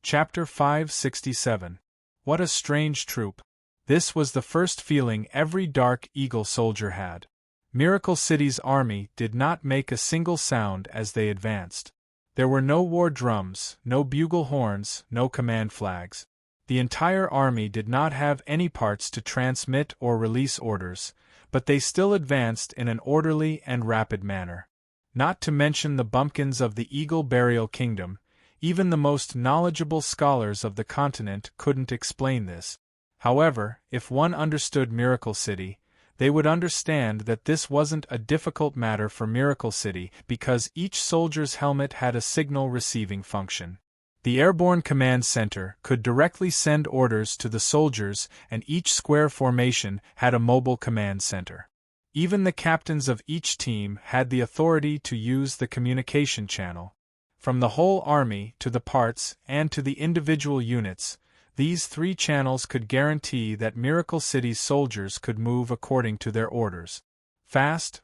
Chapter 567. What a strange troop. This was the first feeling every Dark Eagle soldier had. Miracle City's army did not make a single sound as they advanced. There were no war drums, no bugle horns, no command flags. The entire army did not have any parts to transmit or release orders, but they still advanced in an orderly and rapid manner. Not to mention the bumpkins of the Eagle Burial Kingdom, even the most knowledgeable scholars of the continent couldn't explain this. However, if one understood Miracle City, they would understand that this wasn't a difficult matter for Miracle City because each soldier's helmet had a signal receiving function. The Airborne Command Center could directly send orders to the soldiers, and each square formation had a mobile command center. Even the captains of each team had the authority to use the communication channel. From the whole army to the parts and to the individual units, these three channels could guarantee that Miracle City's soldiers could move according to their orders. Fast,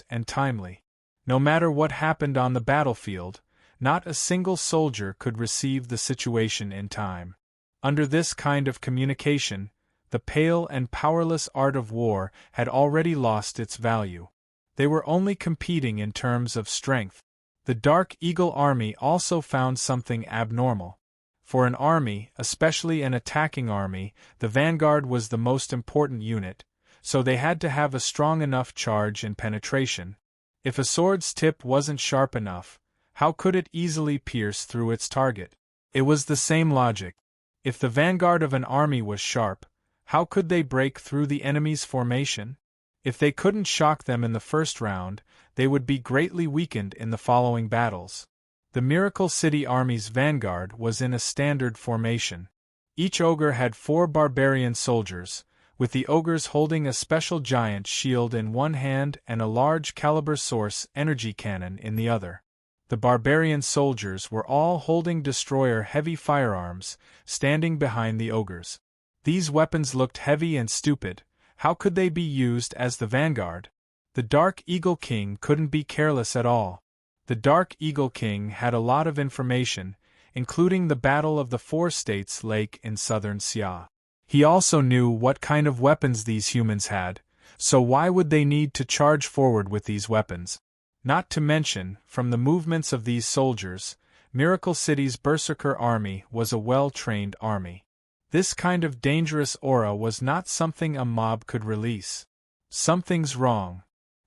and timely. No matter what happened on the battlefield, not a single soldier could receive the situation in time. Under this kind of communication, the pale and powerless art of war had already lost its value. They were only competing in terms of strength. The Dark Eagle army also found something abnormal. For an army, especially an attacking army, the vanguard was the most important unit, so they had to have a strong enough charge and penetration. If a sword's tip wasn't sharp enough, how could it easily pierce through its target? It was the same logic. If the vanguard of an army was sharp, how could they break through the enemy's formation? If they couldn't shock them in the first round, they would be greatly weakened in the following battles. The Miracle City Army's vanguard was in a standard formation. Each ogre had 4 barbarian soldiers, with the ogres holding a special giant shield in one hand and a large caliber source energy cannon in the other. The barbarian soldiers were all holding destroyer heavy firearms, standing behind the ogres. These weapons looked heavy and stupid. How could they be used as the vanguard? The Dark Eagle King couldn't be careless at all. The Dark Eagle King had a lot of information, including the Battle of the Four States Lake in southern Xia. He also knew what kind of weapons these humans had, so why would they need to charge forward with these weapons? Not to mention, from the movements of these soldiers, Miracle City's Berserker army was a well-trained army. This kind of dangerous aura was not something a mob could release. Something's wrong.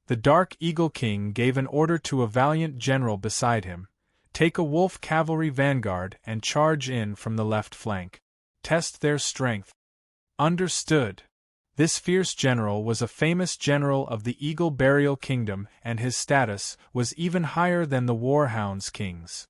The Dark Eagle King gave an order to a valiant general beside him. Take a wolf cavalry vanguard and charge in from the left flank. Test their strength. Understood. This fierce general was a famous general of the Eagle Burial Kingdom, and his status was even higher than the Warhound's king's.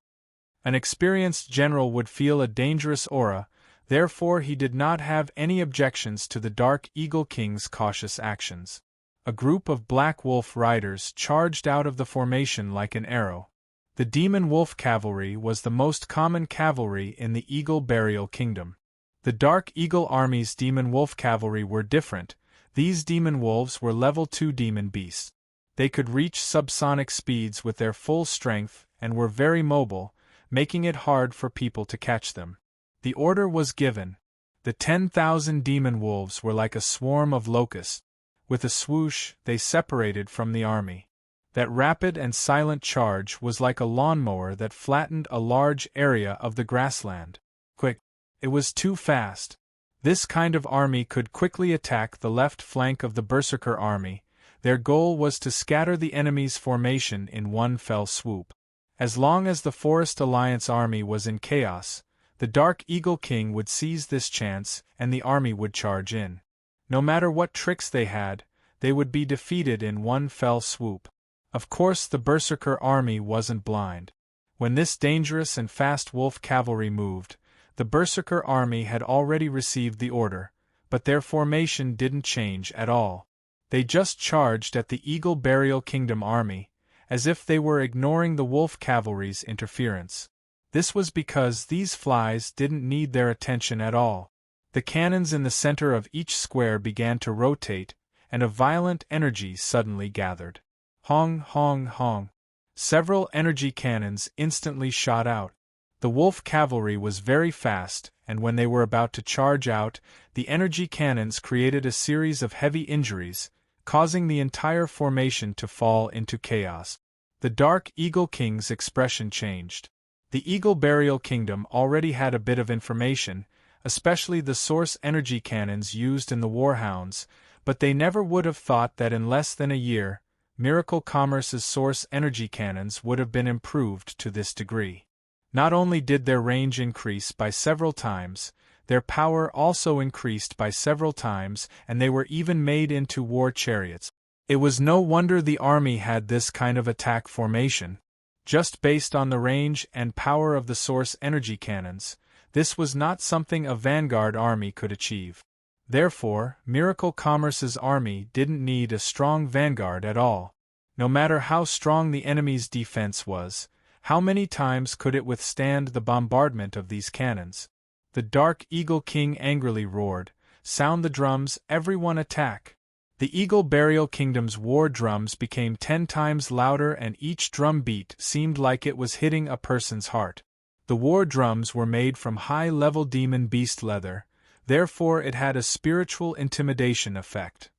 An experienced general would feel a dangerous aura, therefore he did not have any objections to the Dark Eagle King's cautious actions. A group of Black Wolf riders charged out of the formation like an arrow. The Demon Wolf cavalry was the most common cavalry in the Eagle Burial Kingdom. The Dark Eagle Army's Demon Wolf cavalry were different. These Demon Wolves were level 2 demon beasts. They could reach subsonic speeds with their full strength and were very mobile, making it hard for people to catch them. The order was given. The 10,000 Demon Wolves were like a swarm of locusts. With a swoosh, they separated from the army. That rapid and silent charge was like a lawnmower that flattened a large area of the grassland. Quick. It was too fast. This kind of army could quickly attack the left flank of the Berserker army. Their goal was to scatter the enemy's formation in one fell swoop. As long as the Forest Alliance army was in chaos, the Dark Eagle King would seize this chance and the army would charge in. No matter what tricks they had, they would be defeated in one fell swoop. Of course, the Berserker army wasn't blind. When this dangerous and fast wolf cavalry moved, the Berserker army had already received the order, but their formation didn't change at all. They just charged at the Eagle Burial Kingdom army, as if they were ignoring the wolf cavalry's interference. This was because these flies didn't need their attention at all. The cannons in the center of each square began to rotate, and a violent energy suddenly gathered. Hong, hong, hong. Several energy cannons instantly shot out. The wolf cavalry was very fast, and when they were about to charge out, the energy cannons created a series of heavy injuries, causing the entire formation to fall into chaos. The Dark Eagle King's expression changed. The Eagle Burial Kingdom already had a bit of information, especially the source energy cannons used in the Warhounds, but they never would have thought that in less than a year, Miracle Commerce's source energy cannons would have been improved to this degree. Not only did their range increase by several times, their power also increased by several times, and they were even made into war chariots. It was no wonder the army had this kind of attack formation. Just based on the range and power of the source energy cannons, this was not something a vanguard army could achieve. Therefore, Miracle Commerce's army didn't need a strong vanguard at all. No matter how strong the enemy's defense was, how many times could it withstand the bombardment of these cannons? The Dark Eagle King angrily roared, "Sound the drums, everyone attack!" The Eagle Burial Kingdom's war drums became 10 times louder, and each drum beat seemed like it was hitting a person's heart. The war drums were made from high-level demon beast leather, therefore it had a spiritual intimidation effect.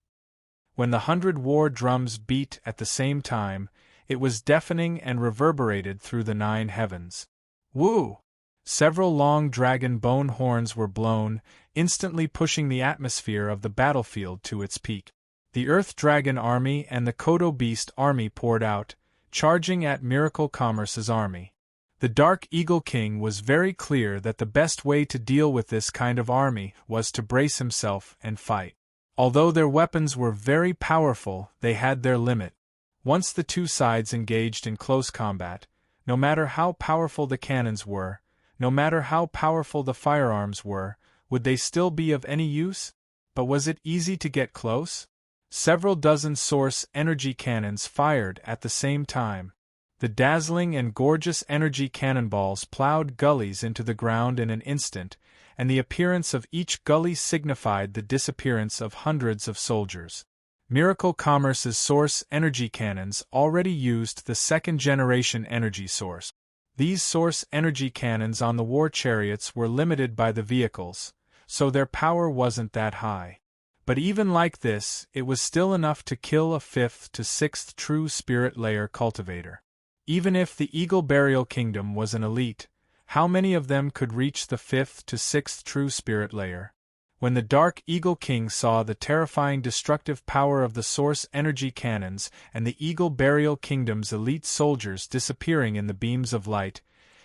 When the 100 war drums beat at the same time, it was deafening and reverberated through the 9 heavens. Woo! Several long dragon bone horns were blown, instantly pushing the atmosphere of the battlefield to its peak. The Earth Dragon army and the Kodo Beast army poured out, charging at Miracle Commerce's army. The Dark Eagle King was very clear that the best way to deal with this kind of army was to brace himself and fight. Although their weapons were very powerful, they had their limit. Once the two sides engaged in close combat, no matter how powerful the cannons were, no matter how powerful the firearms were, would they still be of any use? But was it easy to get close? Several dozen source energy cannons fired at the same time. The dazzling and gorgeous energy cannonballs plowed gullies into the ground in an instant, and the appearance of each gully signified the disappearance of hundreds of soldiers. Miracle Commerce's source energy cannons already used the second-generation energy source. These source energy cannons on the war chariots were limited by the vehicles, so their power wasn't that high. But even like this, it was still enough to kill a 5th to 6th true spirit layer cultivator. Even if the Eagle Burial Kingdom was an elite, how many of them could reach the 5th to 6th true spirit layer? When the Dark Eagle King saw the terrifying destructive power of the source energy cannons and the Eagle Burial Kingdom's elite soldiers disappearing in the beams of light,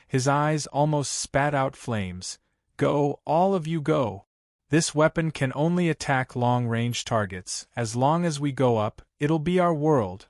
his eyes almost spat out flames. "Go, all of you go! This weapon can only attack long-range targets. As long as we go up, it'll be our world."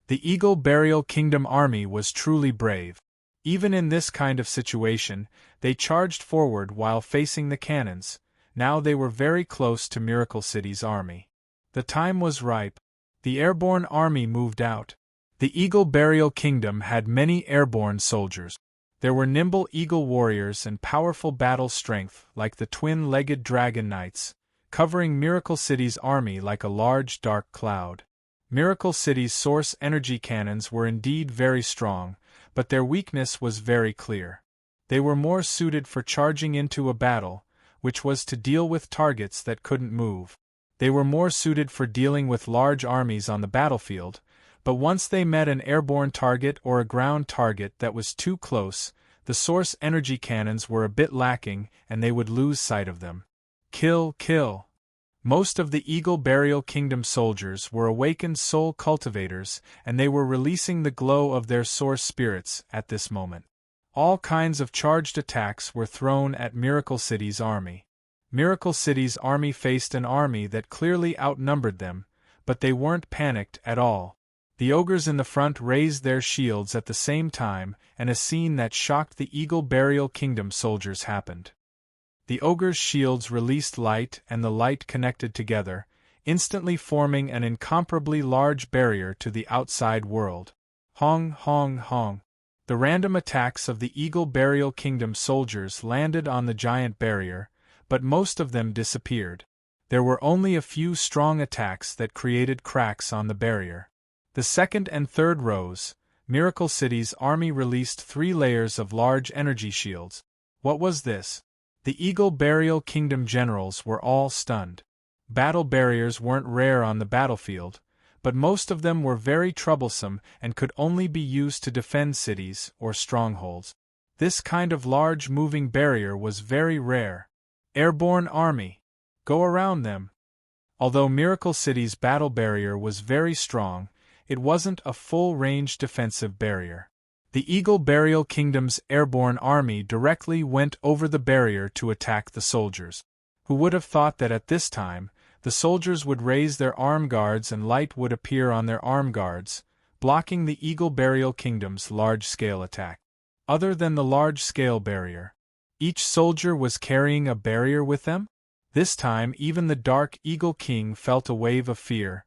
The Eagle Burial Kingdom army was truly brave. Even in this kind of situation, they charged forward while facing the cannons. Now they were very close to Miracle City's army. The time was ripe. The airborne army moved out. The Eagle Burial Kingdom had many airborne soldiers. There were nimble eagle warriors and powerful battle strength like the twin-legged dragon knights, covering Miracle City's army like a large dark cloud. Miracle City's source energy cannons were indeed very strong, but their weakness was very clear. They were more suited for charging into a battle, which was to deal with targets that couldn't move. They were more suited for dealing with large armies on the battlefield, but once they met an airborne target or a ground target that was too close, the source energy cannons were a bit lacking and they would lose sight of them. Kill, kill! Most of the Eagle Burial Kingdom soldiers were awakened soul cultivators, and they were releasing the glow of their source spirits at this moment. All kinds of charged attacks were thrown at Miracle City's army. Miracle City's army faced an army that clearly outnumbered them, but they weren't panicked at all. The ogres in the front raised their shields at the same time, and a scene that shocked the Eagle Burial Kingdom soldiers happened. The ogres' shields released light and the light connected together, instantly forming an incomparably large barrier to the outside world. Hong, hong, hong. The random attacks of the Eagle Burial Kingdom soldiers landed on the giant barrier, but most of them disappeared. There were only a few strong attacks that created cracks on the barrier. The second and third rows, Miracle City's army released 3 layers of large energy shields. What was this? The Eagle Burial Kingdom generals were all stunned. Battle barriers weren't rare on the battlefield, but most of them were very troublesome and could only be used to defend cities or strongholds. This kind of large moving barrier was very rare. Airborne army. Go around them. Although Miracle City's battle barrier was very strong, it wasn't a full-range defensive barrier. The Eagle Burial Kingdom's airborne army directly went over the barrier to attack the soldiers. Who would have thought that at this time, the soldiers would raise their arm guards and light would appear on their arm guards, blocking the Eagle Burial Kingdom's large-scale attack. Other than the large-scale barrier, each soldier was carrying a barrier with them? This time even the Dark Eagle King felt a wave of fear.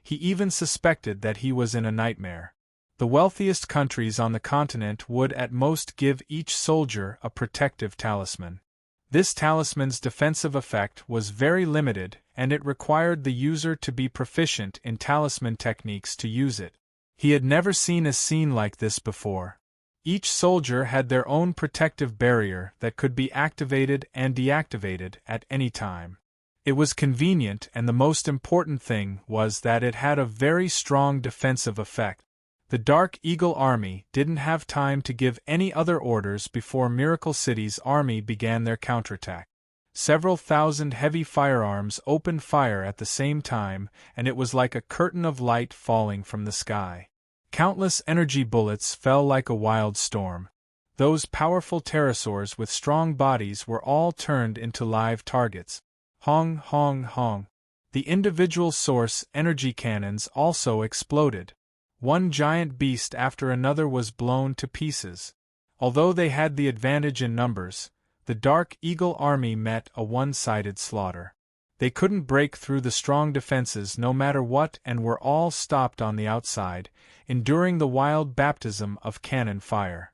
He even suspected that he was in a nightmare. The wealthiest countries on the continent would at most give each soldier a protective talisman. This talisman's defensive effect was very limited, and it required the user to be proficient in talisman techniques to use it. He had never seen a scene like this before. Each soldier had their own protective barrier that could be activated and deactivated at any time. It was convenient, and the most important thing was that it had a very strong defensive effect. The Dark Eagle army didn't have time to give any other orders before Miracle City's army began their counterattack. Several thousand heavy firearms opened fire at the same time, and it was like a curtain of light falling from the sky. Countless energy bullets fell like a wild storm. Those powerful pterosaurs with strong bodies were all turned into live targets. Hong, hong, hong. The individual source energy cannons also exploded. One giant beast after another was blown to pieces. Although they had the advantage in numbers, the Dark Eagle army met a one-sided slaughter. They couldn't break through the strong defenses no matter what and were all stopped on the outside, enduring the wild baptism of cannon fire.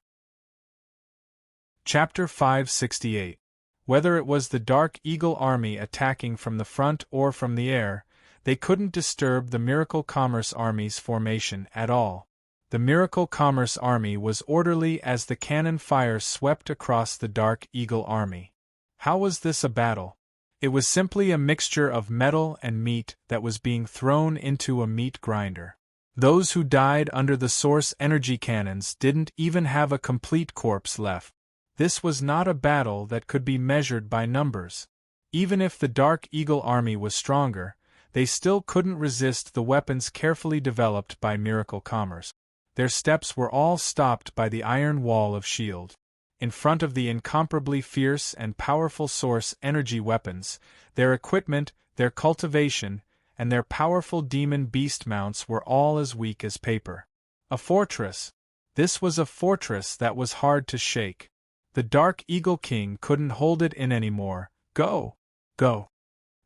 Chapter 568. Whether it was the Dark Eagle army attacking from the front or from the air, they couldn't disturb the Miracle Commerce Army's formation at all. The Miracle Commerce Army was orderly as the cannon fire swept across the Dark Eagle army. How was this a battle? It was simply a mixture of metal and meat that was being thrown into a meat grinder. Those who died under the source energy cannons didn't even have a complete corpse left. This was not a battle that could be measured by numbers. Even if the Dark Eagle army was stronger, they still couldn't resist the weapons carefully developed by Miracle Commerce. Their steps were all stopped by the iron wall of shield. In front of the incomparably fierce and powerful source energy weapons, their equipment, their cultivation, and their powerful demon beast mounts were all as weak as paper. A fortress. This was a fortress that was hard to shake. The Dark Eagle King couldn't hold it in anymore. Go! Go!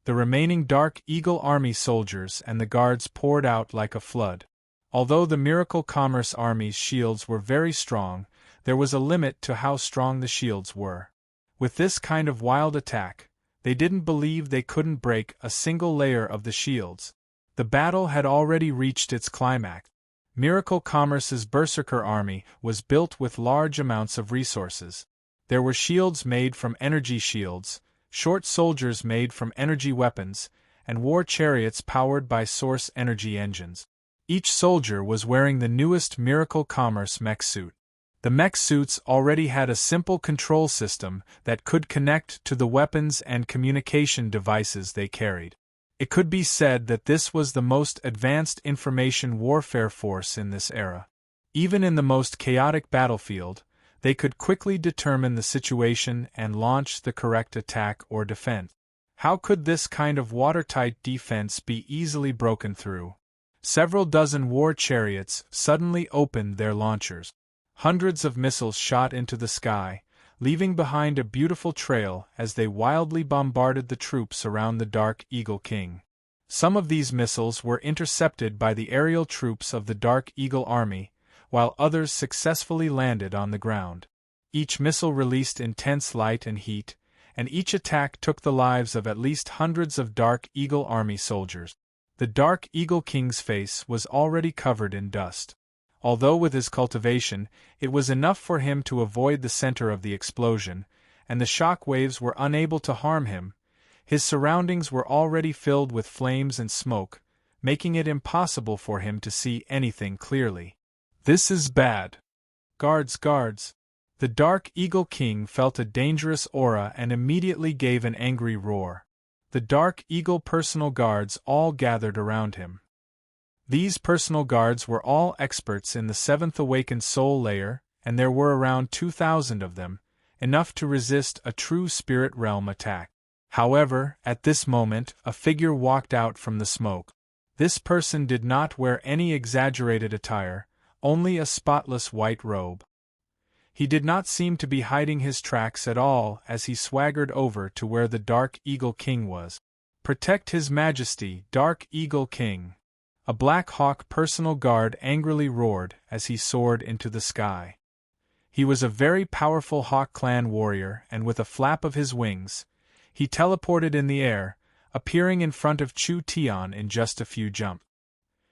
The remaining Dark Eagle army soldiers and the guards poured out like a flood. Although the Miracle Commerce Army's shields were very strong, there was a limit to how strong the shields were. With this kind of wild attack, they didn't believe they couldn't break a single layer of the shields. The battle had already reached its climax. Miracle Commerce's Berserker army was built with large amounts of resources. There were shields made from energy shields, short soldiers made from energy weapons, and war chariots powered by source energy engines. Each soldier was wearing the newest Miracle Commerce mech suit. The mech suits already had a simple control system that could connect to the weapons and communication devices they carried. It could be said that this was the most advanced information warfare force in this era. Even in the most chaotic battlefield, they could quickly determine the situation and launch the correct attack or defense. How could this kind of watertight defense be easily broken through? Several dozen war chariots suddenly opened their launchers. Hundreds of missiles shot into the sky, leaving behind a beautiful trail as they wildly bombarded the troops around the Dark Eagle King. Some of these missiles were intercepted by the aerial troops of the Dark Eagle army, while others successfully landed on the ground. Each missile released intense light and heat, and each attack took the lives of at least hundreds of Dark Eagle army soldiers. The Dark Eagle King's face was already covered in dust. Although with his cultivation, it was enough for him to avoid the center of the explosion, and the shock waves were unable to harm him, his surroundings were already filled with flames and smoke, making it impossible for him to see anything clearly. This is bad. Guards, guards! The Dark Eagle King felt a dangerous aura and immediately gave an angry roar. The Dark Eagle personal guards all gathered around him. These personal guards were all experts in the seventh awakened soul layer, and there were around 2,000 of them, enough to resist a true spirit realm attack. However, at this moment, a figure walked out from the smoke. This person did not wear any exaggerated attire, only a spotless white robe. He did not seem to be hiding his tracks at all as he swaggered over to where the Dark Eagle King was. "Protect His Majesty, Dark Eagle King!" A Black Hawk personal guard angrily roared as he soared into the sky. He was a very powerful Hawk Clan warrior, and with a flap of his wings, he teleported in the air, appearing in front of Chu Tian in just a few jumps.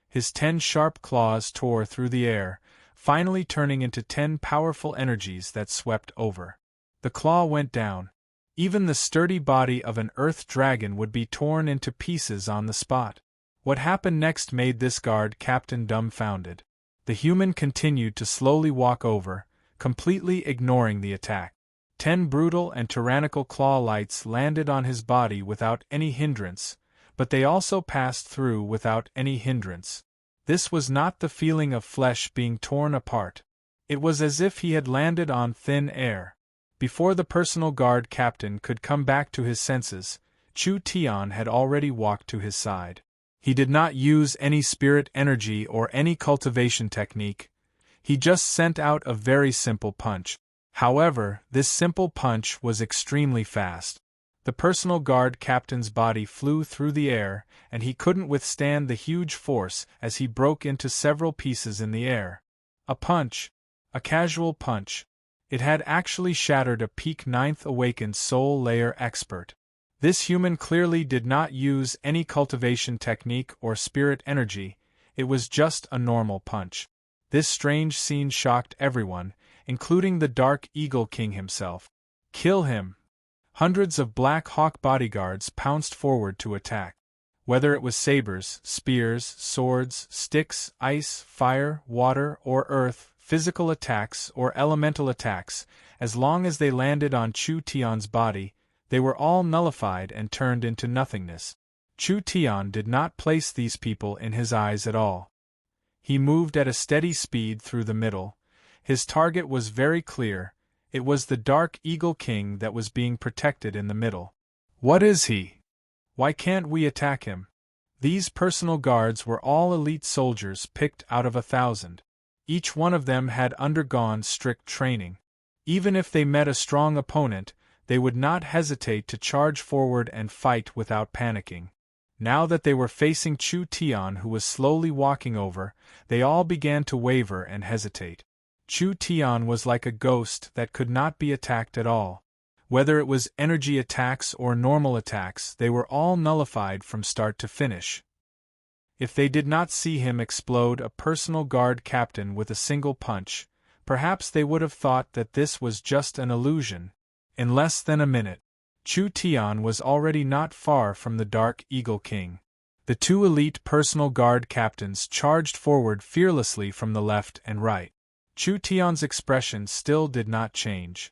His 10 sharp claws tore through the air, finally turning into 10 powerful energies that swept over. The claw went down. Even the sturdy body of an earth dragon would be torn into pieces on the spot. What happened next made this guard captain dumbfounded. The human continued to slowly walk over, completely ignoring the attack. 10 brutal and tyrannical claw lights landed on his body without any hindrance, but they also passed through without any hindrance. This was not the feeling of flesh being torn apart. It was as if he had landed on thin air. Before the personal guard captain could come back to his senses, Chu Tian had already walked to his side. He did not use any spirit energy or any cultivation technique. He just sent out a very simple punch. However, this simple punch was extremely fast. The personal guard captain's body flew through the air, and he couldn't withstand the huge force as he broke into several pieces in the air. A punch. A casual punch. It had actually shattered a peak 9th awakened soul layer expert. This human clearly did not use any cultivation technique or spirit energy, it was just a normal punch. This strange scene shocked everyone, including the Dark Eagle King himself. "Kill him!" Hundreds of Black Hawk bodyguards pounced forward to attack. Whether it was sabers, spears, swords, sticks, ice, fire, water, or earth, physical attacks or elemental attacks, as long as they landed on Chu Tian's body, they were all nullified and turned into nothingness. Chu Tian did not place these people in his eyes at all. He moved at a steady speed through the middle. His target was very clear. It was the Dark Eagle King that was being protected in the middle. What is he? Why can't we attack him? These personal guards were all elite soldiers picked out of 1,000. Each one of them had undergone strict training. Even if they met a strong opponent, they would not hesitate to charge forward and fight without panicking. Now that they were facing Chu Tian, who was slowly walking over, they all began to waver and hesitate. Chu Tian was like a ghost that could not be attacked at all. Whether it was energy attacks or normal attacks, they were all nullified from start to finish. If they did not see him explode a personal guard captain with a single punch, perhaps they would have thought that this was just an illusion. In less than a minute, Chu Tian was already not far from the Dark Eagle King. The 2 elite personal guard captains charged forward fearlessly from the left and right. Chu Tian's expression still did not change.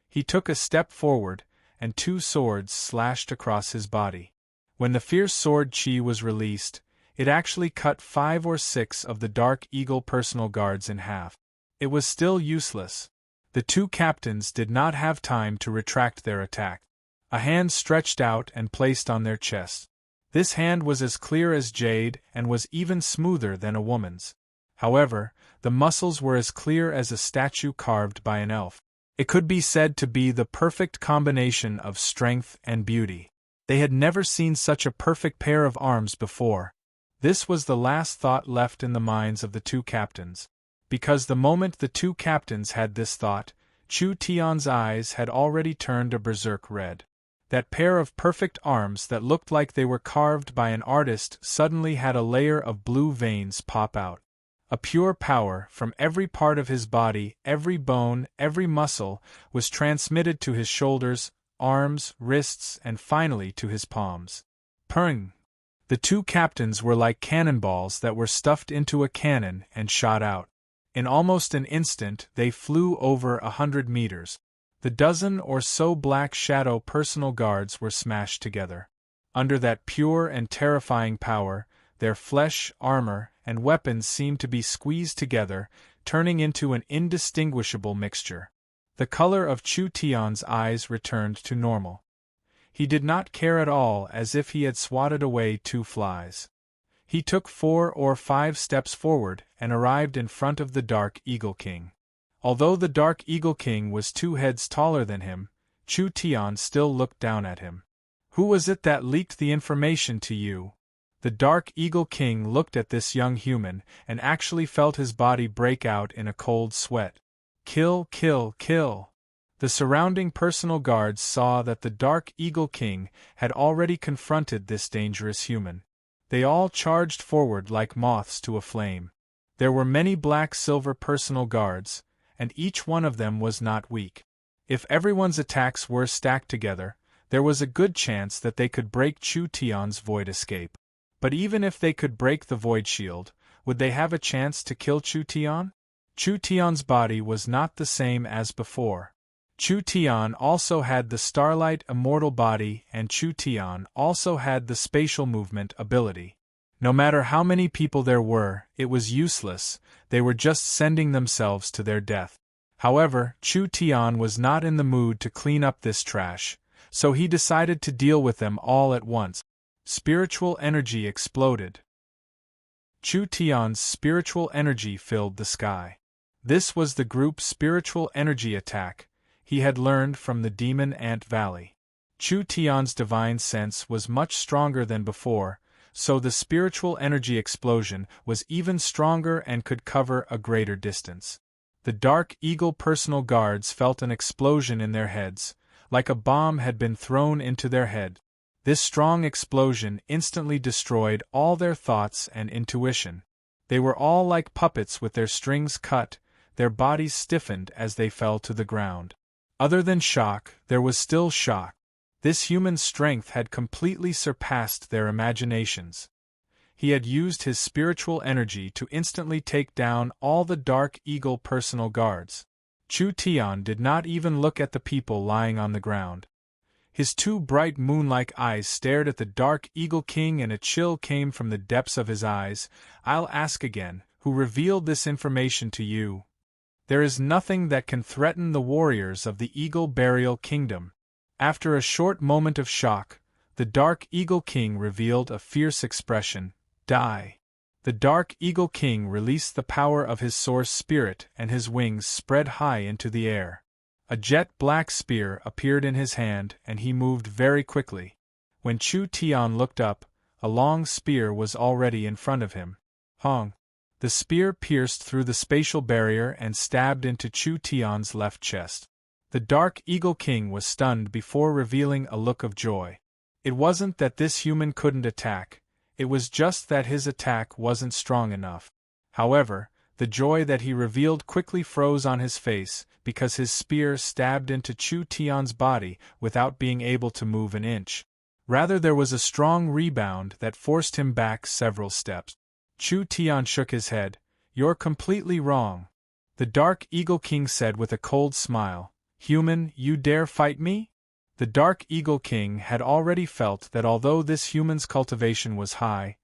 He took a step forward, and 2 swords slashed across his body. When the fierce sword chi was released, it actually cut 5 or 6 of the Dark Eagle personal guards in half. It was still useless. The 2 captains did not have time to retract their attack. A hand stretched out and placed on their chest. This hand was as clear as jade and was even smoother than a woman's. However, the muscles were as clear as a statue carved by an elf. It could be said to be the perfect combination of strength and beauty. They had never seen such a perfect pair of arms before. This was the last thought left in the minds of the 2 captains. Because the moment the 2 captains had this thought, Chu Tian's eyes had already turned a berserk red. That pair of perfect arms that looked like they were carved by an artist suddenly had a layer of blue veins pop out. A pure power from every part of his body, every bone, every muscle, was transmitted to his shoulders, arms, wrists, and finally to his palms. Purring! The two captains were like cannonballs that were stuffed into a cannon and shot out. In almost an instant they flew over 100 meters. The dozen or so Black Shadow personal guards were smashed together. Under that pure and terrifying power, their flesh, armor, and weapons seemed to be squeezed together, turning into an indistinguishable mixture. The color of Chu Tian's eyes returned to normal. He did not care at all, as if he had swatted away 2 flies. He took 4 or 5 steps forward and arrived in front of the Dark Eagle King. Although the Dark Eagle King was 2 heads taller than him, Chu Tian still looked down at him. "Who was it that leaked the information to you?" The Dark Eagle King looked at this young human and actually felt his body break out in a cold sweat. "Kill, kill, kill!" The surrounding personal guards saw that the Dark Eagle King had already confronted this dangerous human. They all charged forward like moths to a flame. There were many black-silver personal guards, and each one of them was not weak. If everyone's attacks were stacked together, there was a good chance that they could break Chu Tian's void escape. But even if they could break the void shield, would they have a chance to kill Chu Tian? Chu Tian's body was not the same as before. Chu Tian also had the Starlight Immortal body, and Chu Tian also had the spatial movement ability. No matter how many people there were, it was useless, they were just sending themselves to their death. However, Chu Tian was not in the mood to clean up this trash, so he decided to deal with them all at once. Spiritual energy exploded. Chu Tian's spiritual energy filled the sky. This was the group spiritual energy attack he had learned from the Demon Ant Valley. Chu Tian's divine sense was much stronger than before, so the spiritual energy explosion was even stronger and could cover a greater distance. The Dark Eagle personal guards felt an explosion in their heads, like a bomb had been thrown into their head. This strong explosion instantly destroyed all their thoughts and intuition. They were all like puppets with their strings cut, their bodies stiffened as they fell to the ground. Other than shock, there was still shock. This human strength had completely surpassed their imaginations. He had used his spiritual energy to instantly take down all the Dark Eagle personal guards. Chu Tian did not even look at the people lying on the ground. His 2 bright moon-like eyes stared at the Dark Eagle King, and a chill came from the depths of his eyes. "I'll ask again, who revealed this information to you?" "There is nothing that can threaten the warriors of the Eagle Burial Kingdom." After a short moment of shock, the Dark Eagle King revealed a fierce expression. "Die." The Dark Eagle King released the power of his source spirit, and his wings spread high into the air. A jet-black spear appeared in his hand, and he moved very quickly. When Chu Tian looked up, a long spear was already in front of him. Hong! The spear pierced through the spatial barrier and stabbed into Chu Tian's left chest. The Dark Eagle King was stunned before revealing a look of joy. It wasn't that this human couldn't attack, it was just that his attack wasn't strong enough. However, the joy that he revealed quickly froze on his face, because his spear stabbed into Chu Tian's body without being able to move an inch. Rather, there was a strong rebound that forced him back several steps. Chu Tian shook his head. "You're completely wrong," the Dark Eagle King said with a cold smile. "Human, you dare fight me?" The Dark Eagle King had already felt that although this human's cultivation was high,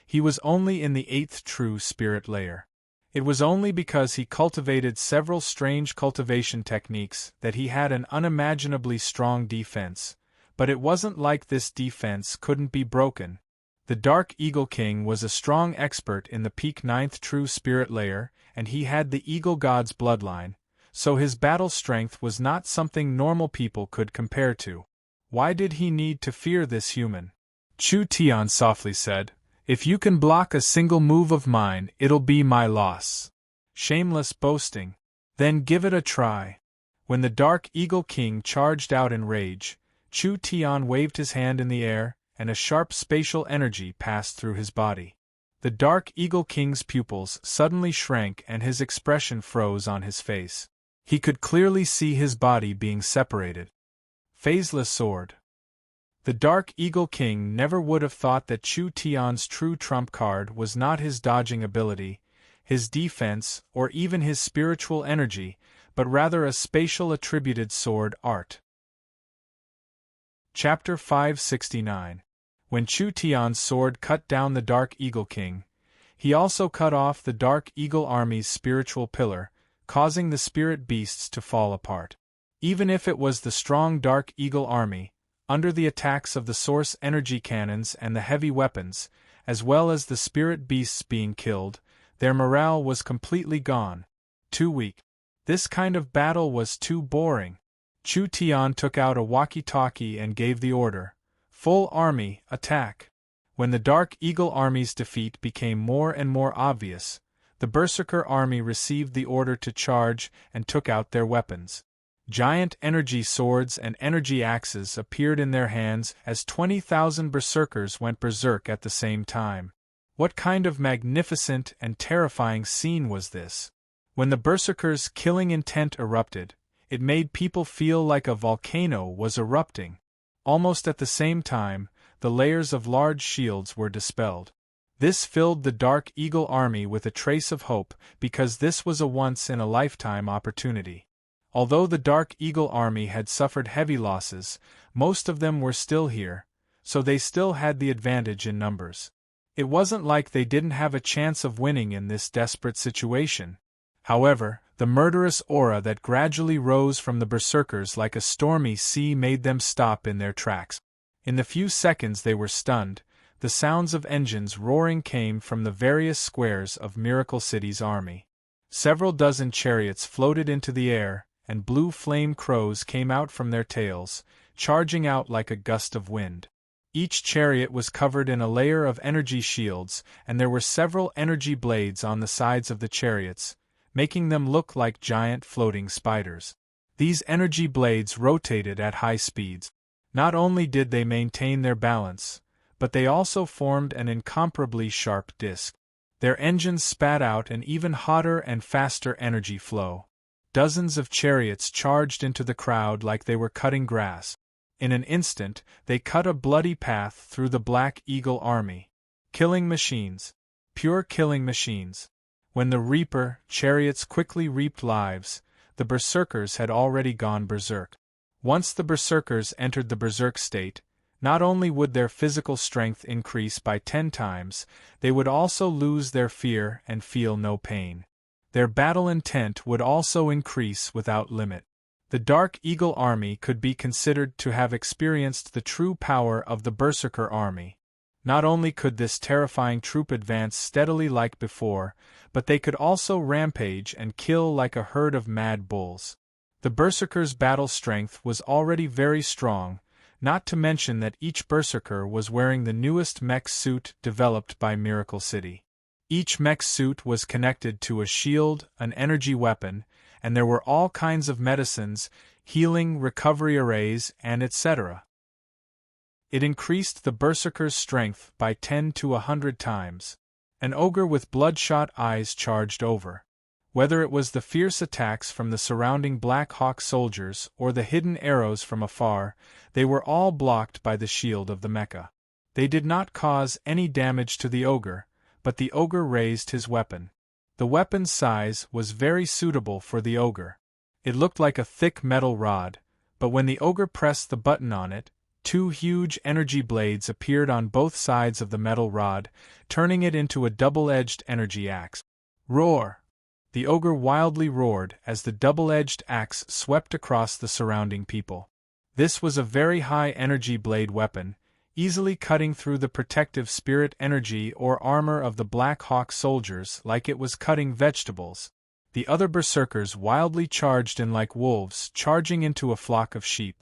he was only in the 8th true spirit layer. It was only because he cultivated several strange cultivation techniques that he had an unimaginably strong defense, but it wasn't like this defense couldn't be broken. The Dark Eagle King was a strong expert in the peak 9th true spirit layer, and he had the Eagle God's bloodline, so his battle strength was not something normal people could compare to. Why did he need to fear this human? Chu Tian softly said, "If you can block a single move of mine, it'll be my loss." Shameless boasting. Then give it a try. When the Dark Eagle King charged out in rage, Chu Tian waved his hand in the air, and a sharp spatial energy passed through his body. The Dark Eagle King's pupils suddenly shrank and his expression froze on his face. He could clearly see his body being separated. Phaseless sword. The Dark Eagle King never would have thought that Chu Tian's true trump card was not his dodging ability, his defense, or even his spiritual energy, but rather a spatial attributed sword art. Chapter 569. When Chu Tian's sword cut down the Dark Eagle King, he also cut off the Dark Eagle Army's spiritual pillar, causing the spirit beasts to fall apart. Even if it was the strong Dark Eagle Army, under the attacks of the source energy cannons and the heavy weapons, as well as the spirit beasts being killed, their morale was completely gone. Too weak. This kind of battle was too boring. Chu Tian took out a walkie-talkie and gave the order, "Full army, attack." When the Dark Eagle Army's defeat became more and more obvious, the Berserker Army received the order to charge and took out their weapons. Giant energy swords and energy axes appeared in their hands as 20,000 berserkers went berserk at the same time. What kind of magnificent and terrifying scene was this? When the berserkers' killing intent erupted, it made people feel like a volcano was erupting. Almost at the same time, the layers of large shields were dispelled. This filled the Dark Eagle Army with a trace of hope because this was a once-in-a-lifetime opportunity. Although the Dark Eagle Army had suffered heavy losses, most of them were still here, so they still had the advantage in numbers. It wasn't like they didn't have a chance of winning in this desperate situation. However, the murderous aura that gradually rose from the berserkers like a stormy sea made them stop in their tracks. In the few seconds they were stunned, the sounds of engines roaring came from the various squares of Miracle City's army. Several dozen chariots floated into the air, and blue flame crows came out from their tails, charging out like a gust of wind. Each chariot was covered in a layer of energy shields, and there were several energy blades on the sides of the chariots, making them look like giant floating spiders. These energy blades rotated at high speeds. Not only did they maintain their balance, but they also formed an incomparably sharp disc. Their engines spat out an even hotter and faster energy flow. Dozens of chariots charged into the crowd like they were cutting grass. In an instant, they cut a bloody path through the Black Eagle Army. Killing machines. Pure killing machines. When the Reaper chariots quickly reaped lives, the berserkers had already gone berserk. Once the berserkers entered the berserk state, not only would their physical strength increase by 10 times, they would also lose their fear and feel no pain. Their battle intent would also increase without limit. The Dark Eagle Army could be considered to have experienced the true power of the Berserker Army. Not only could this terrifying troop advance steadily like before, but they could also rampage and kill like a herd of mad bulls. The Berserkers' battle strength was already very strong, not to mention that each Berserker was wearing the newest mech suit developed by Miracle City. Each mech suit was connected to a shield, an energy weapon, and there were all kinds of medicines, healing, recovery arrays, and etc. It increased the Berserker's strength by 10 to 100 times. An ogre with bloodshot eyes charged over. Whether it was the fierce attacks from the surrounding Black Hawk soldiers or the hidden arrows from afar, they were all blocked by the shield of the mecha. They did not cause any damage to the ogre, but the ogre raised his weapon. The weapon's size was very suitable for the ogre. It looked like a thick metal rod, but when the ogre pressed the button on it, 2 huge energy blades appeared on both sides of the metal rod, turning it into a double-edged energy axe. Roar! The ogre wildly roared as the double-edged axe swept across the surrounding people. This was a very high energy blade weapon, easily cutting through the protective spirit energy or armor of the Black Hawk soldiers like it was cutting vegetables. The other berserkers wildly charged in like wolves charging into a flock of sheep.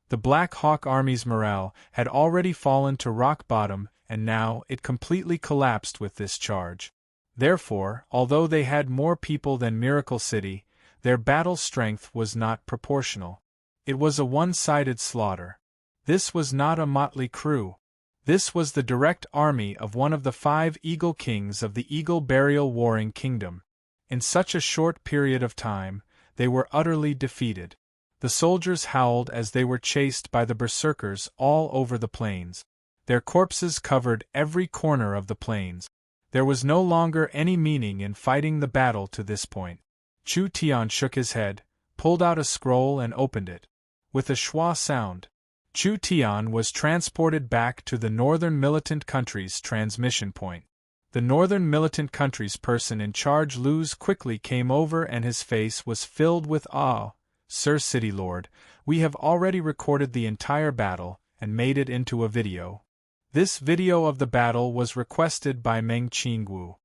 The Black Hawk Army's morale had already fallen to rock bottom, and now it completely collapsed with this charge. Therefore, although they had more people than Miracle City, their battle strength was not proportional. It was a one-sided slaughter. This was not a motley crew. This was the direct army of one of the 5 Eagle Kings of the Eagle Burial Warring Kingdom. In such a short period of time, they were utterly defeated. The soldiers howled as they were chased by the berserkers all over the plains. Their corpses covered every corner of the plains. There was no longer any meaning in fighting the battle to this point. Chu Tian shook his head, pulled out a scroll and opened it. With a schwa sound, Chu Tian was transported back to the Northern Militant Country's transmission point. The Northern Militant Country's person in charge Luz quickly came over and his face was filled with awe. Sir City Lord, we have already recorded the entire battle and made it into a video. This video of the battle was requested by Meng Qingwu.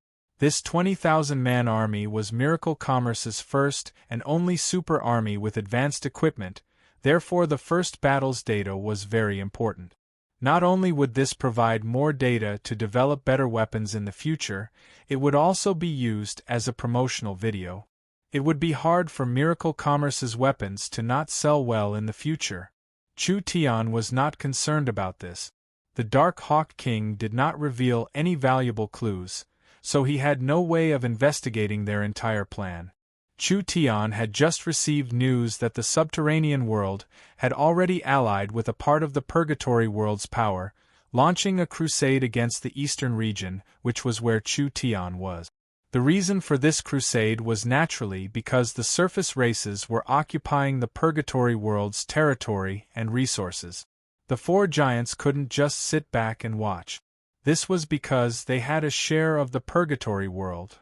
This 20,000-man army was Miracle Commerce's first and only super army with advanced equipment, therefore the first battle's data was very important. Not only would this provide more data to develop better weapons in the future, it would also be used as a promotional video. It would be hard for Miracle Commerce's weapons to not sell well in the future. Chu Tian was not concerned about this. The Dark Hawk King did not reveal any valuable clues, so he had no way of investigating their entire plan. Chu Tian had just received news that the subterranean world had already allied with a part of the purgatory world's power, launching a crusade against the eastern region, which was where Chu Tian was. The reason for this crusade was naturally because the surface races were occupying the purgatory world's territory and resources. The 4 giants couldn't just sit back and watch. This was because they had a share of the purgatory world.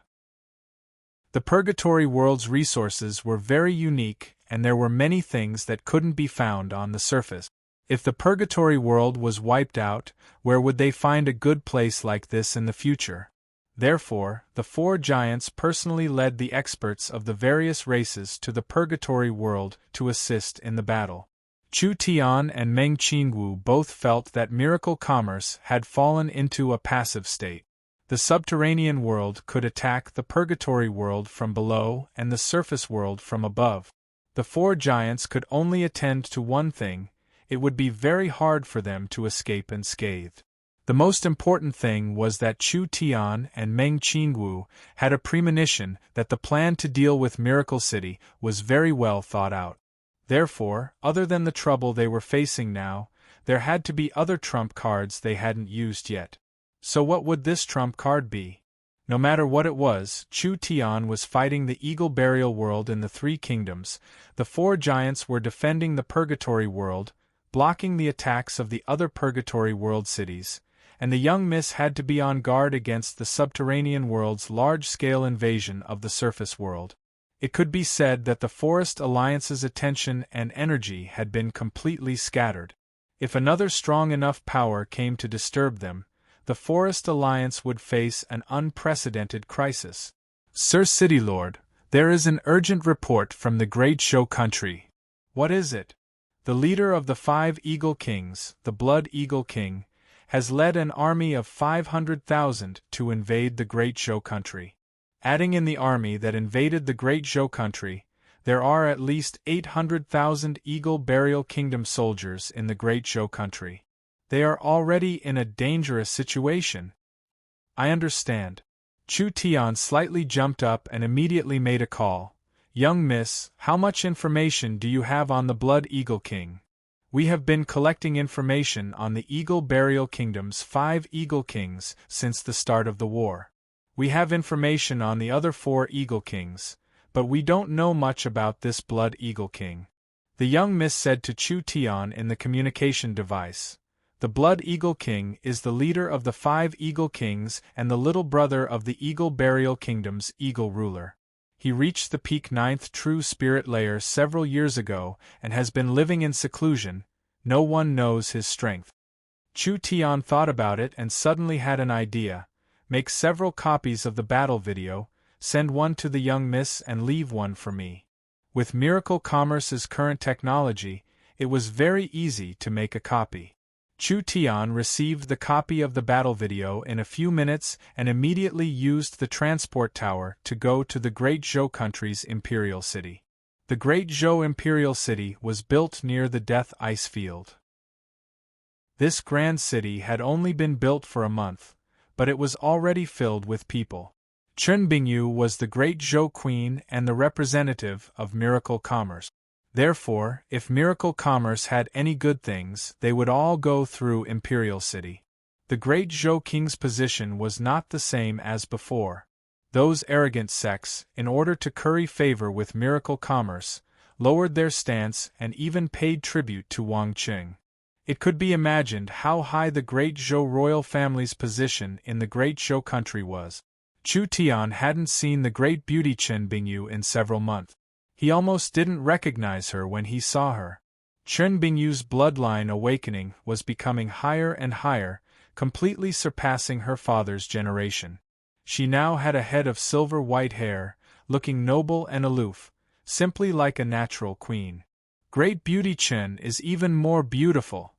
The purgatory world's resources were very unique, and there were many things that couldn't be found on the surface. If the purgatory world was wiped out, where would they find a good place like this in the future? Therefore, the 4 giants personally led the experts of the various races to the purgatory world to assist in the battle. Chu Tian and Meng Qingwu both felt that Miracle Commerce had fallen into a passive state. The subterranean world could attack the purgatory world from below and the surface world from above. The 4 giants could only attend to one thing: it would be very hard for them to escape unscathed. The most important thing was that Chu Tian and Meng Qingwu had a premonition that the plan to deal with Miracle City was very well thought out. Therefore, other than the trouble they were facing now, there had to be other trump cards they hadn't used yet. So what would this trump card be? No matter what it was, Chu Tian was fighting the Eagle Burial World in the 3 kingdoms, the 4 giants were defending the Purgatory World, blocking the attacks of the other Purgatory World cities, and the young miss had to be on guard against the subterranean world's large-scale invasion of the surface world. It could be said that the Forest Alliance's attention and energy had been completely scattered. If another strong enough power came to disturb them, the Forest Alliance would face an unprecedented crisis. Sir City Lord, there is an urgent report from the Great Show Country. What is it? The leader of the 5 Eagle Kings, the Blood Eagle King, has led an army of 500,000 to invade the Great Show Country. Adding in the army that invaded the Great Show Country, there are at least 800,000 Eagle Burial Kingdom soldiers in the Great Show Country. They are already in a dangerous situation. I understand. Chu Tian slightly jumped up and immediately made a call. Young miss, how much information do you have on the Blood Eagle King? We have been collecting information on the Eagle Burial Kingdom's 5 Eagle Kings since the start of the war. We have information on the other 4 Eagle Kings, but we don't know much about this Blood Eagle King. The young miss said to Chu Tian in the communication device. The Blood Eagle King is the leader of the 5 Eagle Kings and the little brother of the Eagle Burial Kingdom's Eagle ruler. He reached the peak 9th True Spirit layer several years ago and has been living in seclusion. No one knows his strength. Chu Tian thought about it and suddenly had an idea. Make several copies of the battle video, send one to the young miss and leave one for me. With Miracle Commerce's current technology, it was very easy to make a copy. Chu Tian received the copy of the battle video in a few minutes and immediately used the transport tower to go to the Great Zhou country's Imperial City. The Great Zhou Imperial City was built near the Death Ice Field. This grand city had only been built for a month, but it was already filled with people. Chunbingyu was the great Zhou queen and the representative of miracle commerce. Therefore, if miracle commerce had any good things, they would all go through Imperial City. The great Zhou king's position was not the same as before. Those arrogant sects, in order to curry favor with miracle commerce, lowered their stance and even paid tribute to Wang Qing. It could be imagined how high the great Zhou royal family's position in the great Zhou country was. Chu Tian hadn't seen the great beauty Chen Bingyu in several months. He almost didn't recognize her when he saw her. Chen Bingyu's bloodline awakening was becoming higher and higher, completely surpassing her father's generation. She now had a head of silver-white hair, looking noble and aloof, simply like a natural queen. Great beauty Chen is even more beautiful.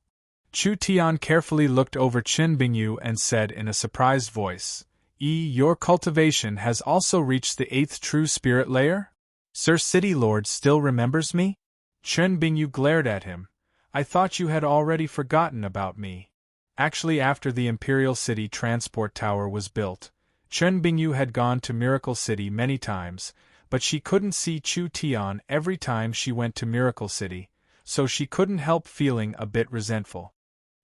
Chu Tian carefully looked over Chen Bingyu and said in a surprised voice, Your cultivation has also reached the 8th true spirit layer? Sir City Lord still remembers me? Chen Bingyu glared at him. I thought you had already forgotten about me. Actually, after the Imperial City Transport Tower was built, Chen Bingyu had gone to Miracle City many times, but she couldn't see Chu Tian every time she went to Miracle City, so she couldn't help feeling a bit resentful.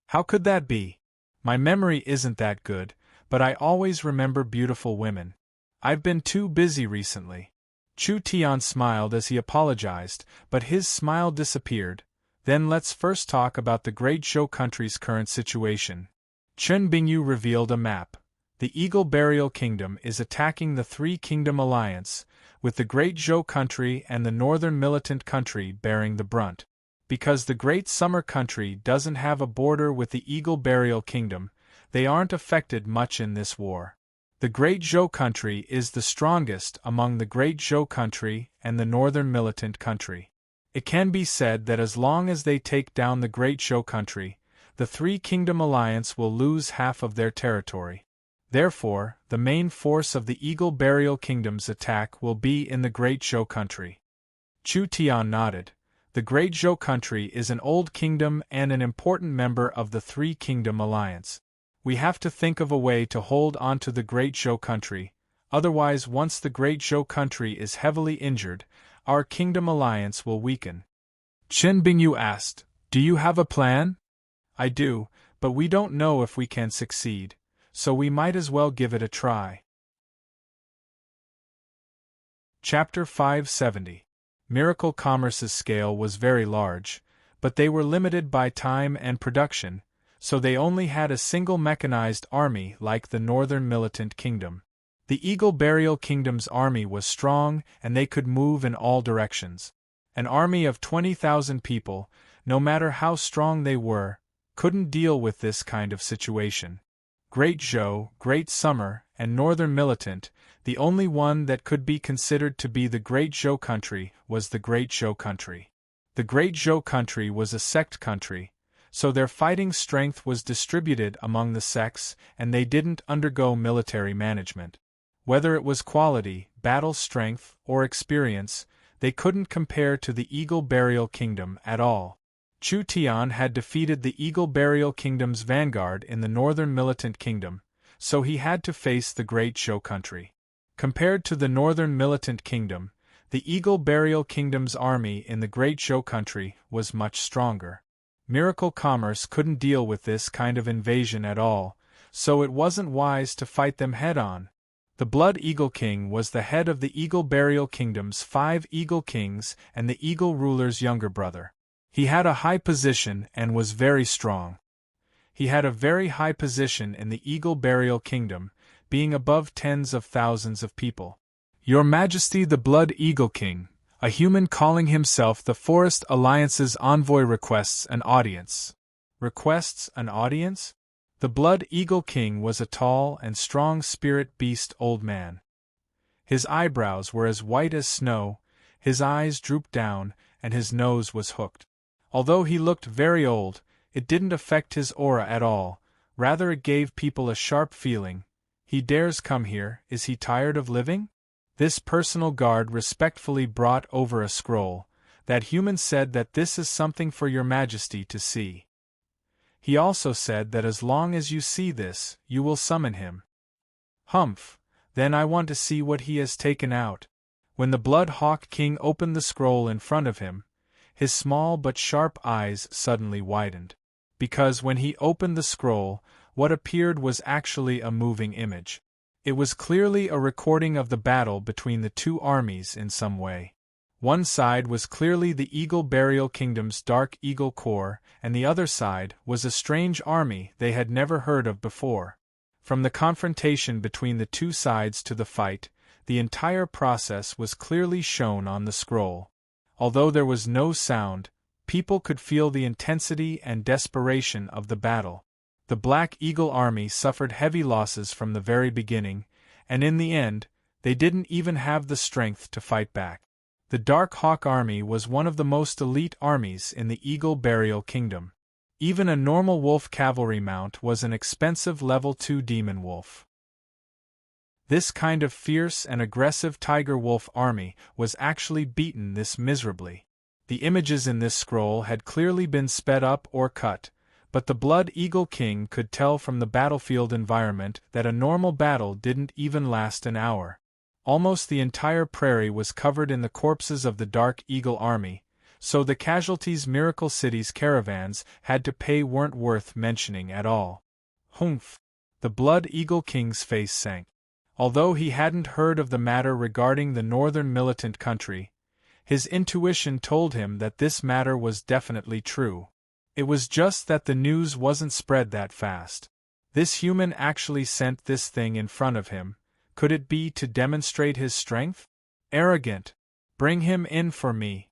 How could that be? My memory isn't that good, but I always remember beautiful women. I've been too busy recently. Chu Tian smiled as he apologized, but his smile disappeared. Then let's first talk about the Great Zhou country's current situation. Chen Bingyu revealed a map. The Eagle Burial Kingdom is attacking the Three Kingdom Alliance, with the Great Zhou country and the Northern Militant country bearing the brunt. Because the Great Summer country doesn't have a border with the Eagle Burial Kingdom, they aren't affected much in this war. The Great Zhou country is the strongest among the Great Zhou country and the Northern Militant country. It can be said that as long as they take down the Great Zhou country, the Three Kingdom Alliance will lose half of their territory. Therefore, the main force of the Eagle Burial Kingdom's attack will be in the Great Zhou country. Chu Tian nodded. The Great Zhou country is an old kingdom and an important member of the Three Kingdom Alliance. We have to think of a way to hold on to the Great Zhou country, otherwise once the Great Zhou country is heavily injured, our kingdom alliance will weaken. Chen Bingyu asked, Do you have a plan? I do, but we don't know if we can succeed, so we might as well give it a try. Chapter 570. Miracle Commerce's scale was very large, but they were limited by time and production, so they only had a single mechanized army like the Northern Militant Kingdom. The Eagle Burial Kingdom's army was strong and they could move in all directions. An army of 20,000 people, no matter how strong they were, couldn't deal with this kind of situation. Great Zhou, Great Summer, and Northern Militant, the only one that could be considered to be the Great Zhou country was the Great Zhou country. The Great Zhou country was a sect country, so their fighting strength was distributed among the sects and they didn't undergo military management. Whether it was quality, battle strength, or experience, they couldn't compare to the Eagle Burial Kingdom at all. Chu Tian had defeated the Eagle Burial Kingdom's vanguard in the Northern Militant Kingdom, so he had to face the Great Zhou country. Compared to the Northern Militant Kingdom, the Eagle Burial Kingdom's army in the Great Zhou country was much stronger. Miracle Commerce couldn't deal with this kind of invasion at all, so it wasn't wise to fight them head-on. The Blood Eagle King was the head of the Eagle Burial Kingdom's 5 Eagle Kings and the Eagle Ruler's younger brother. He had a high position and was very strong. He had a very high position in the Eagle Burial Kingdom, being above tens of thousands of people. Your Majesty the Blood Eagle King, a human calling himself the Forest Alliance's envoy, requests an audience. Requests an audience? The Blood Eagle King was a tall and strong spirit beast old man. His eyebrows were as white as snow, his eyes drooped down, and his nose was hooked. Although he looked very old, it didn't affect his aura at all, rather it gave people a sharp feeling. He dares come here, is he tired of living? This personal guard respectfully brought over a scroll. That human said that this is something for your Majesty to see. He also said that as long as you see this, you will summon him. Humph, then I want to see what he has taken out. When the Blood Hawk King opened the scroll in front of him, his small but sharp eyes suddenly widened. Because when he opened the scroll, what appeared was actually a moving image. It was clearly a recording of the battle between the two armies in some way. One side was clearly the Eagle Burial Kingdom's Dark Eagle Corps, and the other side was a strange army they had never heard of before. From the confrontation between the two sides to the fight, the entire process was clearly shown on the scroll. Although there was no sound, people could feel the intensity and desperation of the battle. The Black Eagle Army suffered heavy losses from the very beginning, and in the end, they didn't even have the strength to fight back. The Dark Hawk Army was one of the most elite armies in the Eagle Burial Kingdom. Even a normal wolf cavalry mount was an expensive level 2 demon wolf. This kind of fierce and aggressive tiger-wolf army was actually beaten this miserably. The images in this scroll had clearly been sped up or cut, but the Blood Eagle King could tell from the battlefield environment that a normal battle didn't even last an hour. Almost the entire prairie was covered in the corpses of the Dark Eagle Army, so the casualties Miracle City's caravans had to pay weren't worth mentioning at all. Humph! The Blood Eagle King's face sank. Although he hadn't heard of the matter regarding the northern militant country, his intuition told him that this matter was definitely true. It was just that the news wasn't spread that fast. This human actually sent this thing in front of him. Could it be to demonstrate his strength? Arrogant! Bring him in for me.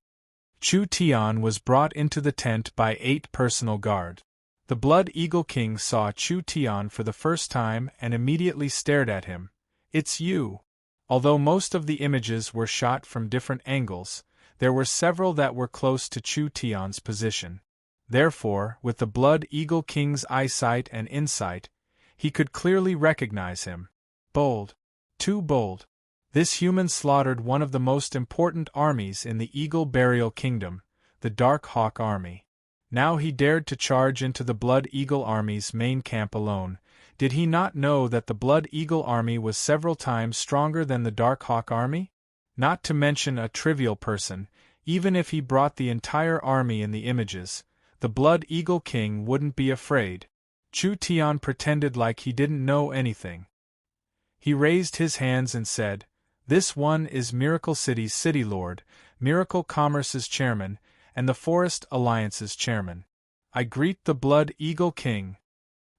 Chu Tian was brought into the tent by 8 personal guard. The Blood Eagle King saw Chu Tian for the first time and immediately stared at him. It's you! Although most of the images were shot from different angles, there were several that were close to Chu Tian's position. Therefore, with the Blood Eagle King's eyesight and insight, he could clearly recognize him. Bold. Too bold. This human slaughtered one of the most important armies in the Eagle Burial Kingdom, the Dark Hawk Army. Now he dared to charge into the Blood Eagle Army's main camp alone. Did he not know that the Blood Eagle Army was several times stronger than the Dark Hawk Army? Not to mention a trivial person, even if he brought the entire army in the images, the Blood Eagle King wouldn't be afraid. Chu Tian pretended like he didn't know anything. He raised his hands and said, "This one is Miracle City's City Lord, Miracle Commerce's chairman, and the Forest Alliance's chairman. I greet the Blood Eagle King."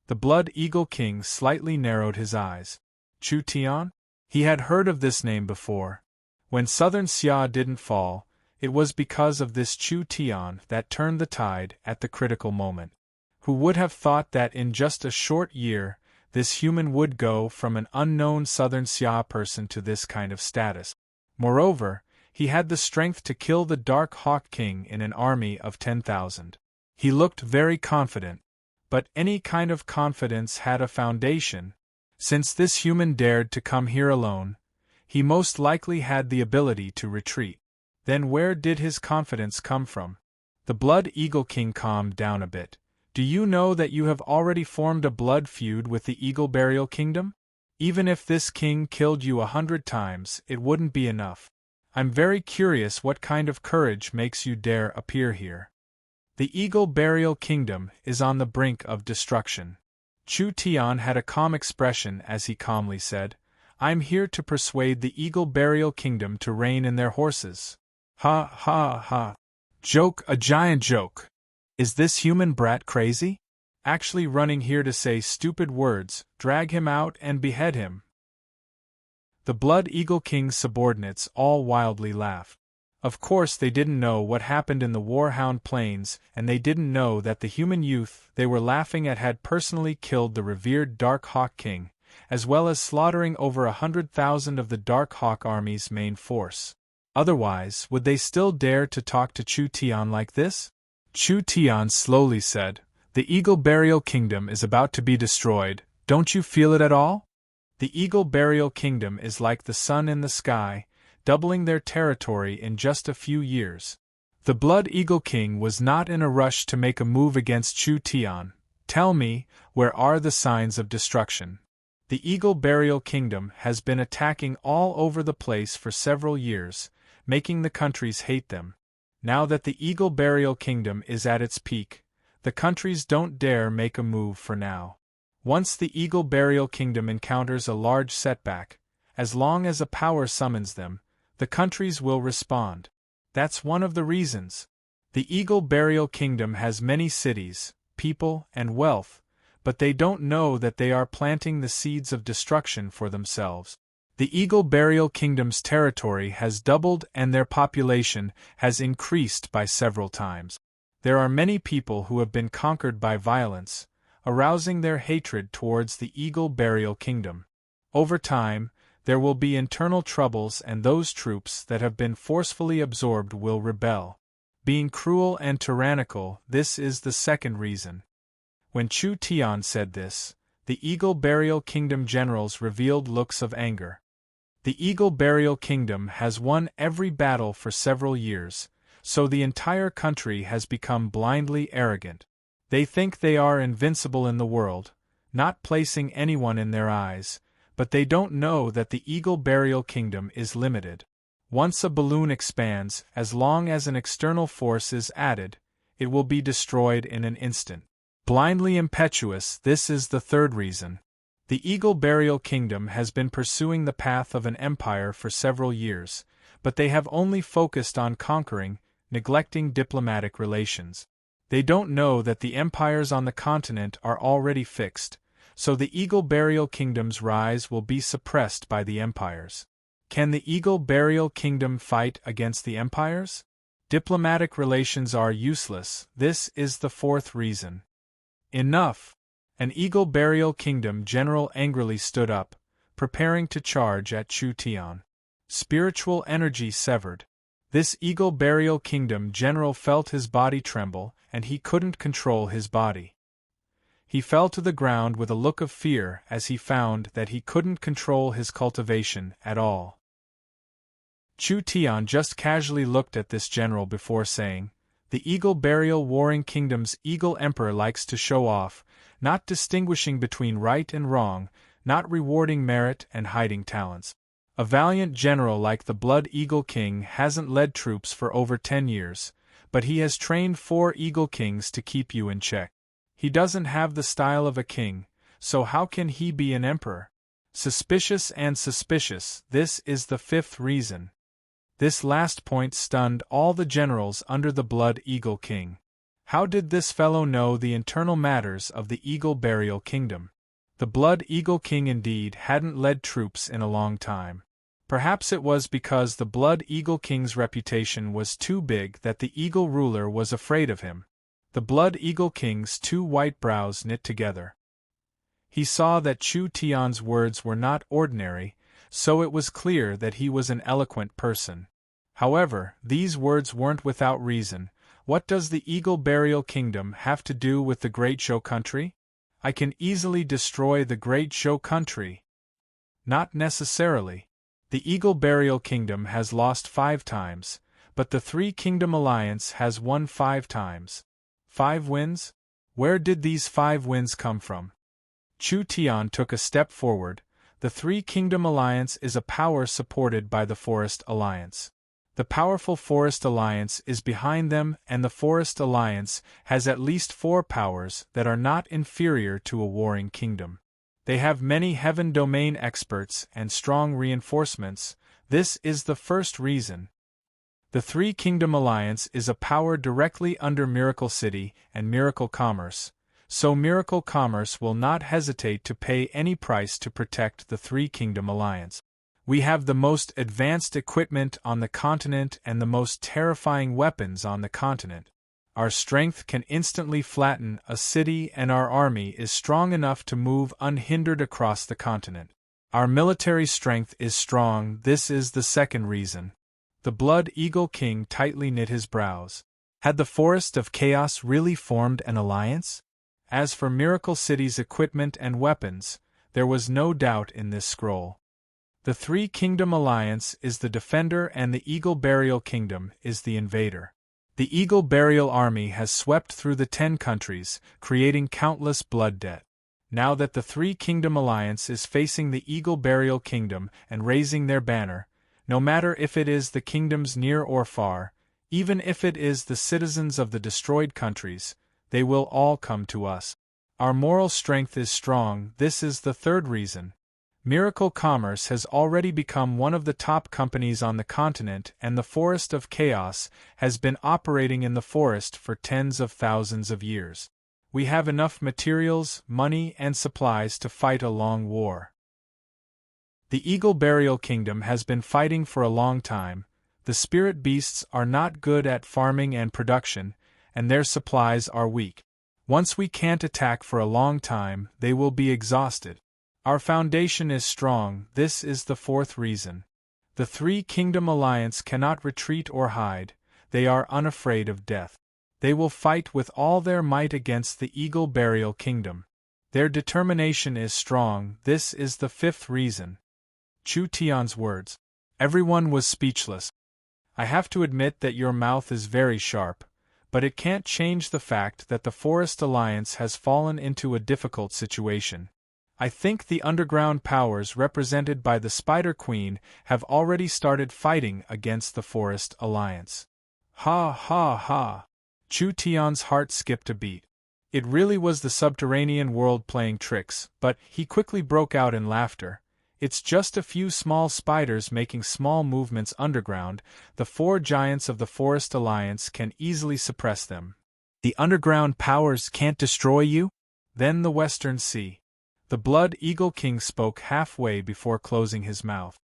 The Blood Eagle King slightly narrowed his eyes. Chu Tian? He had heard of this name before. When Southern Xia didn't fall, it was because of this Chu Tian that turned the tide at the critical moment. Who would have thought that in just a short year, this human would go from an unknown Southern Xia person to this kind of status? Moreover, he had the strength to kill the Dark Hawk King in an army of 10,000. He looked very confident. But any kind of confidence had a foundation. Since this human dared to come here alone, he most likely had the ability to retreat. Then where did his confidence come from? The Blood Eagle King calmed down a bit. Do you know that you have already formed a blood feud with the Eagle Burial Kingdom? Even if this king killed you 100 times, it wouldn't be enough. I'm very curious what kind of courage makes you dare appear here. The Eagle Burial Kingdom is on the brink of destruction. Chu Tian had a calm expression as he calmly said, "I'm here to persuade the Eagle Burial Kingdom to rein in their horses." Ha ha ha. Joke, a giant joke. Is this human brat crazy? Actually running here to say stupid words, drag him out and behead him. The Blood Eagle King's subordinates all wildly laughed. Of course they didn't know what happened in the Warhound Plains, and they didn't know that the human youth they were laughing at had personally killed the revered Dark Hawk King, as well as slaughtering over 100,000 of the Dark Hawk Army's main force. Otherwise, would they still dare to talk to Chu Tian like this? Chu Tian slowly said, "The Eagle Burial Kingdom is about to be destroyed, don't you feel it at all? The Eagle Burial Kingdom is like the sun in the sky, doubling their territory in just a few years." The Blood Eagle King was not in a rush to make a move against Chu Tian, Tell me, where are the signs of destruction? The Eagle Burial Kingdom has been attacking all over the place for several years, making the countries hate them. Now that the Eagle Burial Kingdom is at its peak, the countries don't dare make a move for now. Once the Eagle Burial Kingdom encounters a large setback, as long as a power summons them, the countries will respond. That's one of the reasons. The Eagle Burial Kingdom has many cities, people, and wealth, but they don't know that they are planting the seeds of destruction for themselves. The Eagle Burial Kingdom's territory has doubled and their population has increased by several times. There are many people who have been conquered by violence, arousing their hatred towards the Eagle Burial Kingdom. Over time, there will be internal troubles and those troops that have been forcefully absorbed will rebel. Being cruel and tyrannical, this is the second reason. When Chu Tian said this, the Eagle Burial Kingdom generals revealed looks of anger. The Eagle Burial Kingdom has won every battle for several years, so the entire country has become blindly arrogant. They think they are invincible in the world, not placing anyone in their eyes, but they don't know that the Eagle Burial Kingdom is limited. Once a balloon expands, as long as an external force is added, it will be destroyed in an instant. Blindly impetuous, this is the third reason. The Eagle Burial Kingdom has been pursuing the path of an empire for several years, but they have only focused on conquering, neglecting diplomatic relations. They don't know that the empires on the continent are already fixed, so the Eagle Burial Kingdom's rise will be suppressed by the empires. Can the Eagle Burial Kingdom fight against the empires? Diplomatic relations are useless, this is the fourth reason. Enough! An Eagle Burial Kingdom general angrily stood up, preparing to charge at Chu Tian. Spiritual energy severed. This Eagle Burial Kingdom general felt his body tremble, and he couldn't control his body. He fell to the ground with a look of fear as he found that he couldn't control his cultivation at all. Chu Tian just casually looked at this general before saying, "The Eagle Burial Warring Kingdom's Eagle Emperor likes to show off, not distinguishing between right and wrong, not rewarding merit and hiding talents. A valiant general like the Blood Eagle King hasn't led troops for over 10 years, but he has trained 4 Eagle Kings to keep you in check. He doesn't have the style of a king, so how can he be an emperor? Suspicious and suspicious, this is the fifth reason." This last point stunned all the generals under the Blood Eagle King. How did this fellow know the internal matters of the Eagle Burial Kingdom? The Blood Eagle King indeed hadn't led troops in a long time. Perhaps it was because the Blood Eagle King's reputation was too big that the Eagle ruler was afraid of him. The Blood Eagle King's 2 white brows knit together. He saw that Chu Tian's words were not ordinary, so it was clear that he was an eloquent person. However, these words weren't without reason. What does the Eagle Burial Kingdom have to do with the Great Zhou country? I can easily destroy the Great Zhou country. Not necessarily. The Eagle Burial Kingdom has lost 5 times, but the 3 Kingdom Alliance has won 5 times. 5 wins? Where did these 5 wins come from? Chu Tian took a step forward. The 3 Kingdom Alliance is a power supported by the Forest Alliance. The powerful Forest Alliance is behind them, and the Forest Alliance has at least 4 powers that are not inferior to a warring kingdom. They have many Heaven Domain experts and strong reinforcements. This is the first reason. The 3 Kingdom Alliance is a power directly under Miracle City and Miracle Commerce, so Miracle Commerce will not hesitate to pay any price to protect the 3 Kingdom Alliance. We have the most advanced equipment on the continent and the most terrifying weapons on the continent. Our strength can instantly flatten a city, and our army is strong enough to move unhindered across the continent. Our military strength is strong. This is the second reason. The Blood Eagle King tightly knit his brows. Had the Forest of Chaos really formed an alliance? As for Miracle City's equipment and weapons, there was no doubt in this scroll. The 3 Kingdom Alliance is the defender and the Eagle Burial Kingdom is the invader. The Eagle Burial Army has swept through the 10 countries, creating countless blood debt. Now that the Three Kingdom Alliance is facing the Eagle Burial Kingdom and raising their banner, no matter if it is the kingdoms near or far, even if it is the citizens of the destroyed countries, they will all come to us. Our moral strength is strong. This is the third reason. Miracle Commerce has already become one of the top companies on the continent, and the Forest of Chaos has been operating in the forest for tens of thousands of years. We have enough materials, money, and supplies to fight a long war. The Eagle Burial Kingdom has been fighting for a long time. The spirit beasts are not good at farming and production, and their supplies are weak. Once we can't attack for a long time, they will be exhausted. Our foundation is strong. This is the fourth reason. The Three Kingdom Alliance cannot retreat or hide. They are unafraid of death. They will fight with all their might against the Eagle Burial Kingdom. Their determination is strong. This is the fifth reason. Chu Tian's words. Everyone was speechless. I have to admit that your mouth is very sharp, but it can't change the fact that the Forest Alliance has fallen into a difficult situation. I think the underground powers represented by the Spider Queen have already started fighting against the Forest Alliance. Ha ha ha! Chu Tian's heart skipped a beat. It really was the subterranean world playing tricks, but he quickly broke out in laughter. It's just a few small spiders making small movements underground. The 4 giants of the Forest Alliance can easily suppress them. The underground powers can't destroy you? Then the Western Sea. The Blood Eagle King spoke halfway before closing his mouth.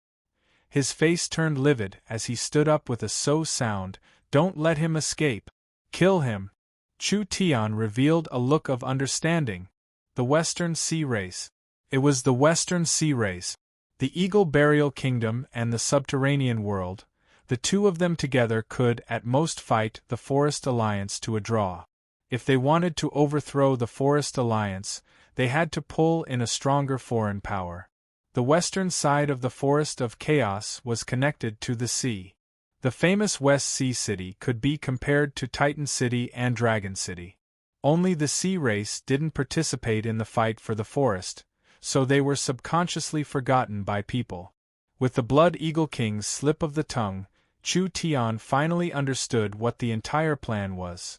His face turned livid as he stood up with a sound. Don't let him escape. Kill him. Chu Tian revealed a look of understanding. The Western Sea Race. It was the Western Sea Race. The Eagle Burial Kingdom and the subterranean world, the two of them together could at most fight the Forest Alliance to a draw. If they wanted to overthrow the Forest Alliance, they had to pull in a stronger foreign power. The western side of the Forest of Chaos was connected to the sea. The famous West Sea City could be compared to Titan City and Dragon City. Only the Sea Race didn't participate in the fight for the forest, so they were subconsciously forgotten by people. With the Blood Eagle King's slip of the tongue, Chu Tian finally understood what the entire plan was.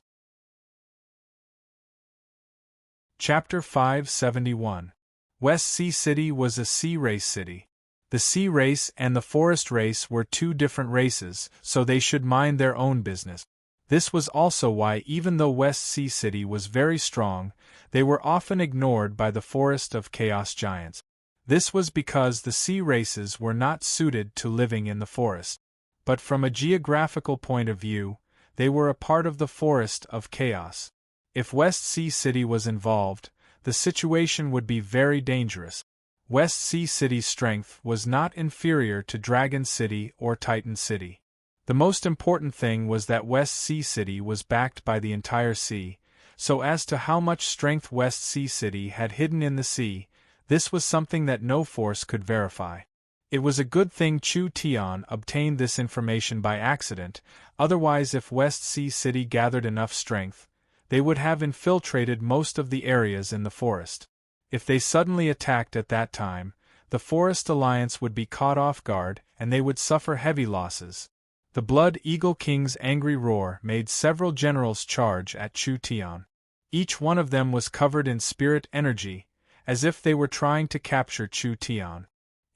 Chapter 571. West Sea City was a sea race city. The sea race and the forest race were two different races, so they should mind their own business. This was also why, even though West Sea City was very strong, they were often ignored by the Forest of Chaos giants. This was because the sea races were not suited to living in the forest. But from a geographical point of view, they were a part of the Forest of Chaos. If West Sea City was involved, the situation would be very dangerous. West Sea City's strength was not inferior to Dragon City or Titan City. The most important thing was that West Sea City was backed by the entire sea, so as to how much strength West Sea City had hidden in the sea, this was something that no force could verify. It was a good thing Chu Tian obtained this information by accident, otherwise if West Sea City gathered enough strength, they would have infiltrated most of the areas in the forest. If they suddenly attacked at that time, the Forest Alliance would be caught off guard and they would suffer heavy losses. The Blood Eagle King's angry roar made several generals charge at Chu Tian. Each one of them was covered in spirit energy, as if they were trying to capture Chu Tian.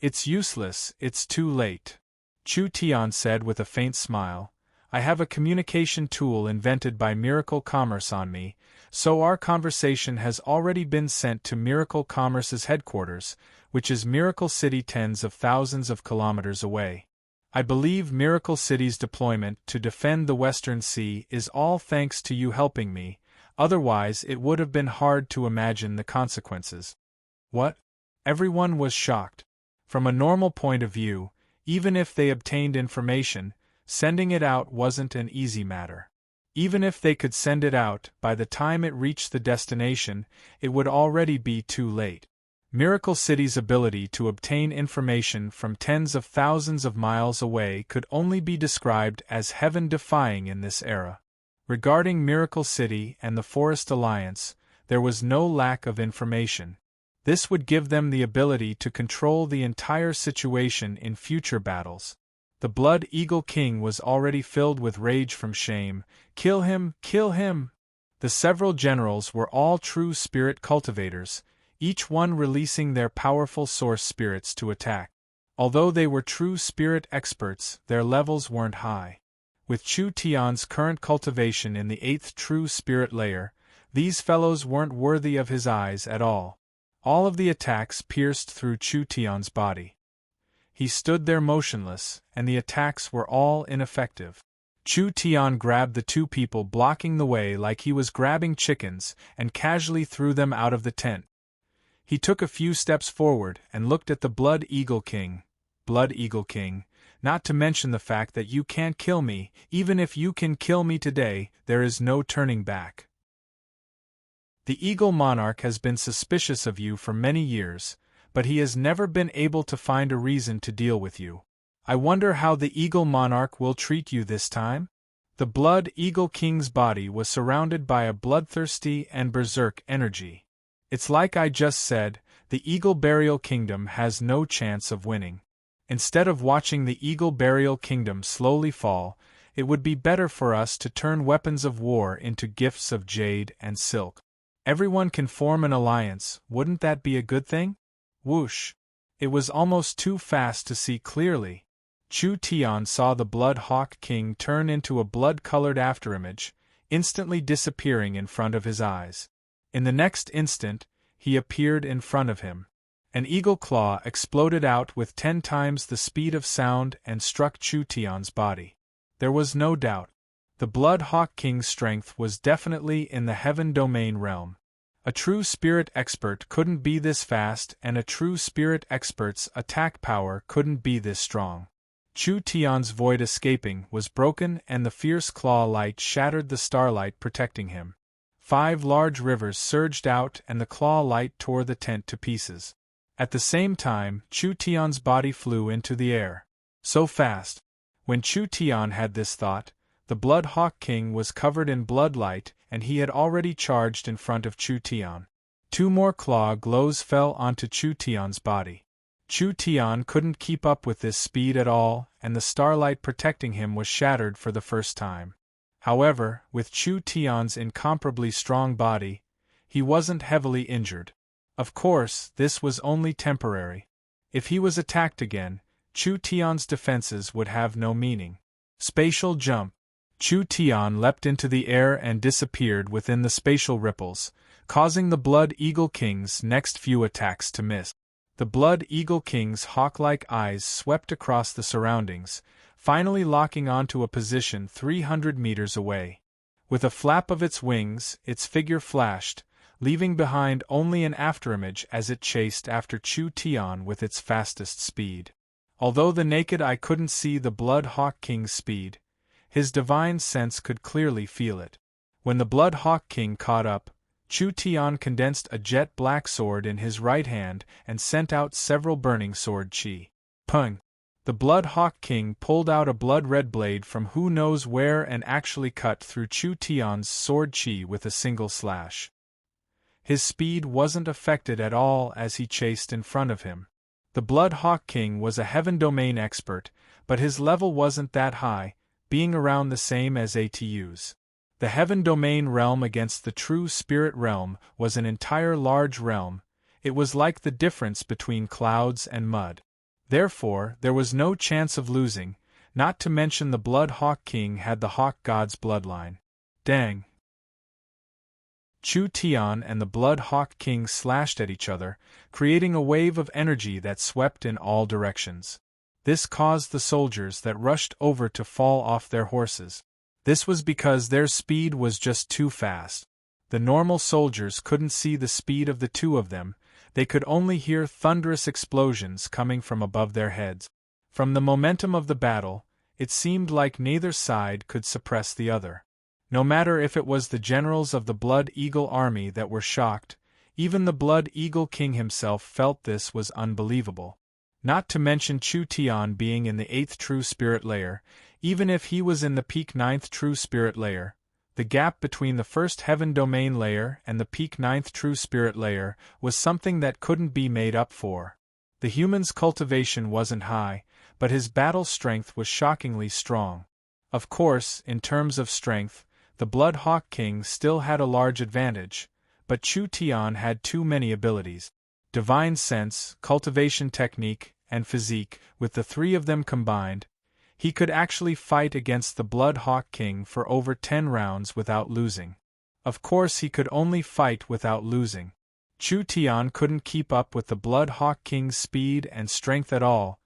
It's useless, it's too late. Chu Tian said with a faint smile. I have a communication tool invented by Miracle Commerce on me, so our conversation has already been sent to Miracle Commerce's headquarters, which is Miracle City tens of thousands of kilometers away. I believe Miracle City's deployment to defend the Western Sea is all thanks to you helping me, otherwise it would have been hard to imagine the consequences. What? Everyone was shocked. From a normal point of view, even if they obtained information, sending it out wasn't an easy matter. Even if they could send it out, by the time it reached the destination, it would already be too late. Miracle City's ability to obtain information from tens of thousands of miles away could only be described as heaven-defying in this era. Regarding Miracle City and the Forest Alliance, there was no lack of information. This would give them the ability to control the entire situation in future battles. The Blood Eagle King was already filled with rage from shame. Kill him! Kill him! The several generals were all true spirit cultivators, each one releasing their powerful source spirits to attack. Although they were true spirit experts, their levels weren't high. With Chu Tian's current cultivation in the 8th true spirit layer, these fellows weren't worthy of his eyes at all. All of the attacks pierced through Chu Tian's body. He stood there motionless, and the attacks were all ineffective. Chu Tian grabbed the two people blocking the way like he was grabbing chickens and casually threw them out of the tent. He took a few steps forward and looked at the Blood Eagle King. Blood Eagle King, not to mention the fact that you can't kill me, even if you can kill me today, there is no turning back. The Eagle Monarch has been suspicious of you for many years, but he has never been able to find a reason to deal with you. I wonder how the Eagle Monarch will treat you this time? The Blood Eagle King's body was surrounded by a bloodthirsty and berserk energy. It's like I just said, the Eagle Burial Kingdom has no chance of winning. Instead of watching the Eagle Burial Kingdom slowly fall, it would be better for us to turn weapons of war into gifts of jade and silk. Everyone can form an alliance, wouldn't that be a good thing? Whoosh! It was almost too fast to see clearly. Chu Tian saw the Blood Hawk King turn into a blood-colored afterimage, instantly disappearing in front of his eyes. In the next instant, he appeared in front of him. An eagle claw exploded out with 10 times the speed of sound and struck Chu Tian's body. There was no doubt. The Blood Hawk King's strength was definitely in the Heaven Domain realm. A true spirit expert couldn't be this fast, and a true spirit expert's attack power couldn't be this strong. Chu Tian's void escaping was broken and the fierce claw light shattered the starlight protecting him. 5 large rivers surged out and the claw light tore the tent to pieces. At the same time, Chu Tian's body flew into the air. So fast. When Chu Tian had this thought, the Blood Hawk King was covered in blood light and he had already charged in front of Chu Tian. 2 more claw glows fell onto Chu Tian's body. Chu Tian couldn't keep up with this speed at all, and the starlight protecting him was shattered for the first time. However, with Chu Tian's incomparably strong body, he wasn't heavily injured. Of course, this was only temporary. If he was attacked again, Chu Tian's defenses would have no meaning. Spatial jump. Chu Tian leapt into the air and disappeared within the spatial ripples, causing the Blood Eagle King's next few attacks to miss. The Blood Eagle King's hawk-like eyes swept across the surroundings, finally locking onto a position 300 meters away. With a flap of its wings, its figure flashed, leaving behind only an afterimage as it chased after Chu Tian with its fastest speed. Although the naked eye couldn't see the Blood Hawk King's speed, his divine sense could clearly feel it. When the Blood Hawk King caught up, Chu Tian condensed a jet-black sword in his right hand and sent out several burning sword chi. Pung! The Blood Hawk King pulled out a blood-red blade from who knows where and actually cut through Chu Tian's sword chi with a single slash. His speed wasn't affected at all as he chased in front of him. The Blood Hawk King was a Heaven Domain expert, but his level wasn't that high, being around the same as ATU's. The Heaven Domain realm against the true Spirit realm was an entire large realm. It was like the difference between clouds and mud. Therefore, there was no chance of losing, not to mention the Blood Hawk King had the Hawk God's bloodline. Dang! Chu Tian and the Blood Hawk King slashed at each other, creating a wave of energy that swept in all directions. This caused the soldiers that rushed over to fall off their horses. This was because their speed was just too fast. The normal soldiers couldn't see the speed of the two of them, they could only hear thunderous explosions coming from above their heads. From the momentum of the battle, it seemed like neither side could suppress the other. No matter if it was the generals of the Blood Eagle army that were shocked, even the Blood Eagle King himself felt this was unbelievable. Not to mention Chu Tian being in the 8th True Spirit layer, even if he was in the peak 9th True Spirit layer, The gap between the first heaven domain layer and the peak ninth true spirit layer was something that couldn't be made up for. The human's cultivation wasn't high, but his battle strength was shockingly strong. Of course, in terms of strength, the Blood Hawk King still had a large advantage, but Chu Tian had too many abilities. Divine sense, cultivation technique, and physique, with the three of them combined, he could actually fight against the Blood Hawk King for over 10 rounds without losing. Of course he could only fight without losing. Chu Tian couldn't keep up with the Blood Hawk King's speed and strength at all.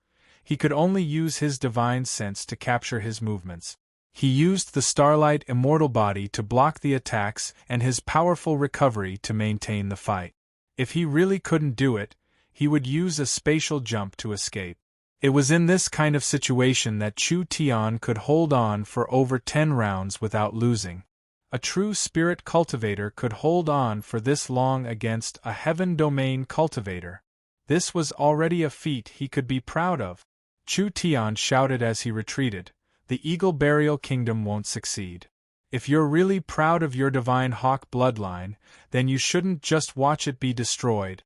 He could only use his divine sense to capture his movements. He used the Starlight Immortal Body to block the attacks and his powerful recovery to maintain the fight. If he really couldn't do it, he would use a spatial jump to escape. It was in this kind of situation that Chu Tian could hold on for over 10 rounds without losing. A true spirit cultivator could hold on for this long against a heaven domain cultivator. This was already a feat he could be proud of. Chu Tian shouted as he retreated, "The Eagle Burial Kingdom won't succeed. If you're really proud of your divine hawk bloodline, then you shouldn't just watch it be destroyed."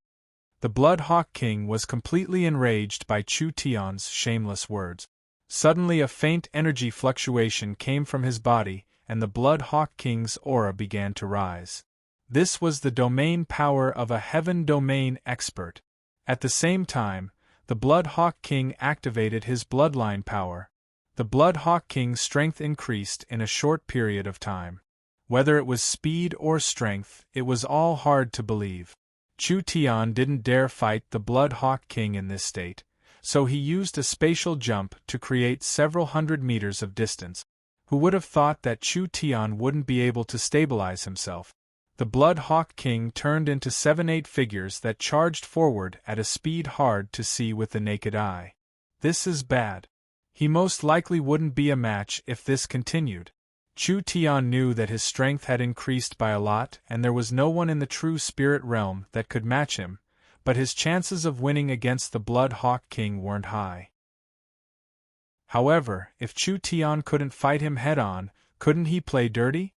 The Blood Hawk King was completely enraged by Chu Tian's shameless words. Suddenly a faint energy fluctuation came from his body, and the Blood Hawk King's aura began to rise. This was the domain power of a heaven domain expert. At the same time, the Blood Hawk King activated his bloodline power. The Blood Hawk King's strength increased in a short period of time. Whether it was speed or strength, it was all hard to believe. Chu Tian didn't dare fight the Blood Hawk King in this state, so he used a spatial jump to create several hundred meters of distance. Who would have thought that Chu Tian wouldn't be able to stabilize himself? The Blood Hawk King turned into 7-8 figures that charged forward at a speed hard to see with the naked eye. This is bad. He most likely wouldn't be a match if this continued. Chu Tian knew that his strength had increased by a lot and there was no one in the true spirit realm that could match him, but his chances of winning against the Blood Hawk King weren't high. However, if Chu Tian couldn't fight him head-on, couldn't he play dirty?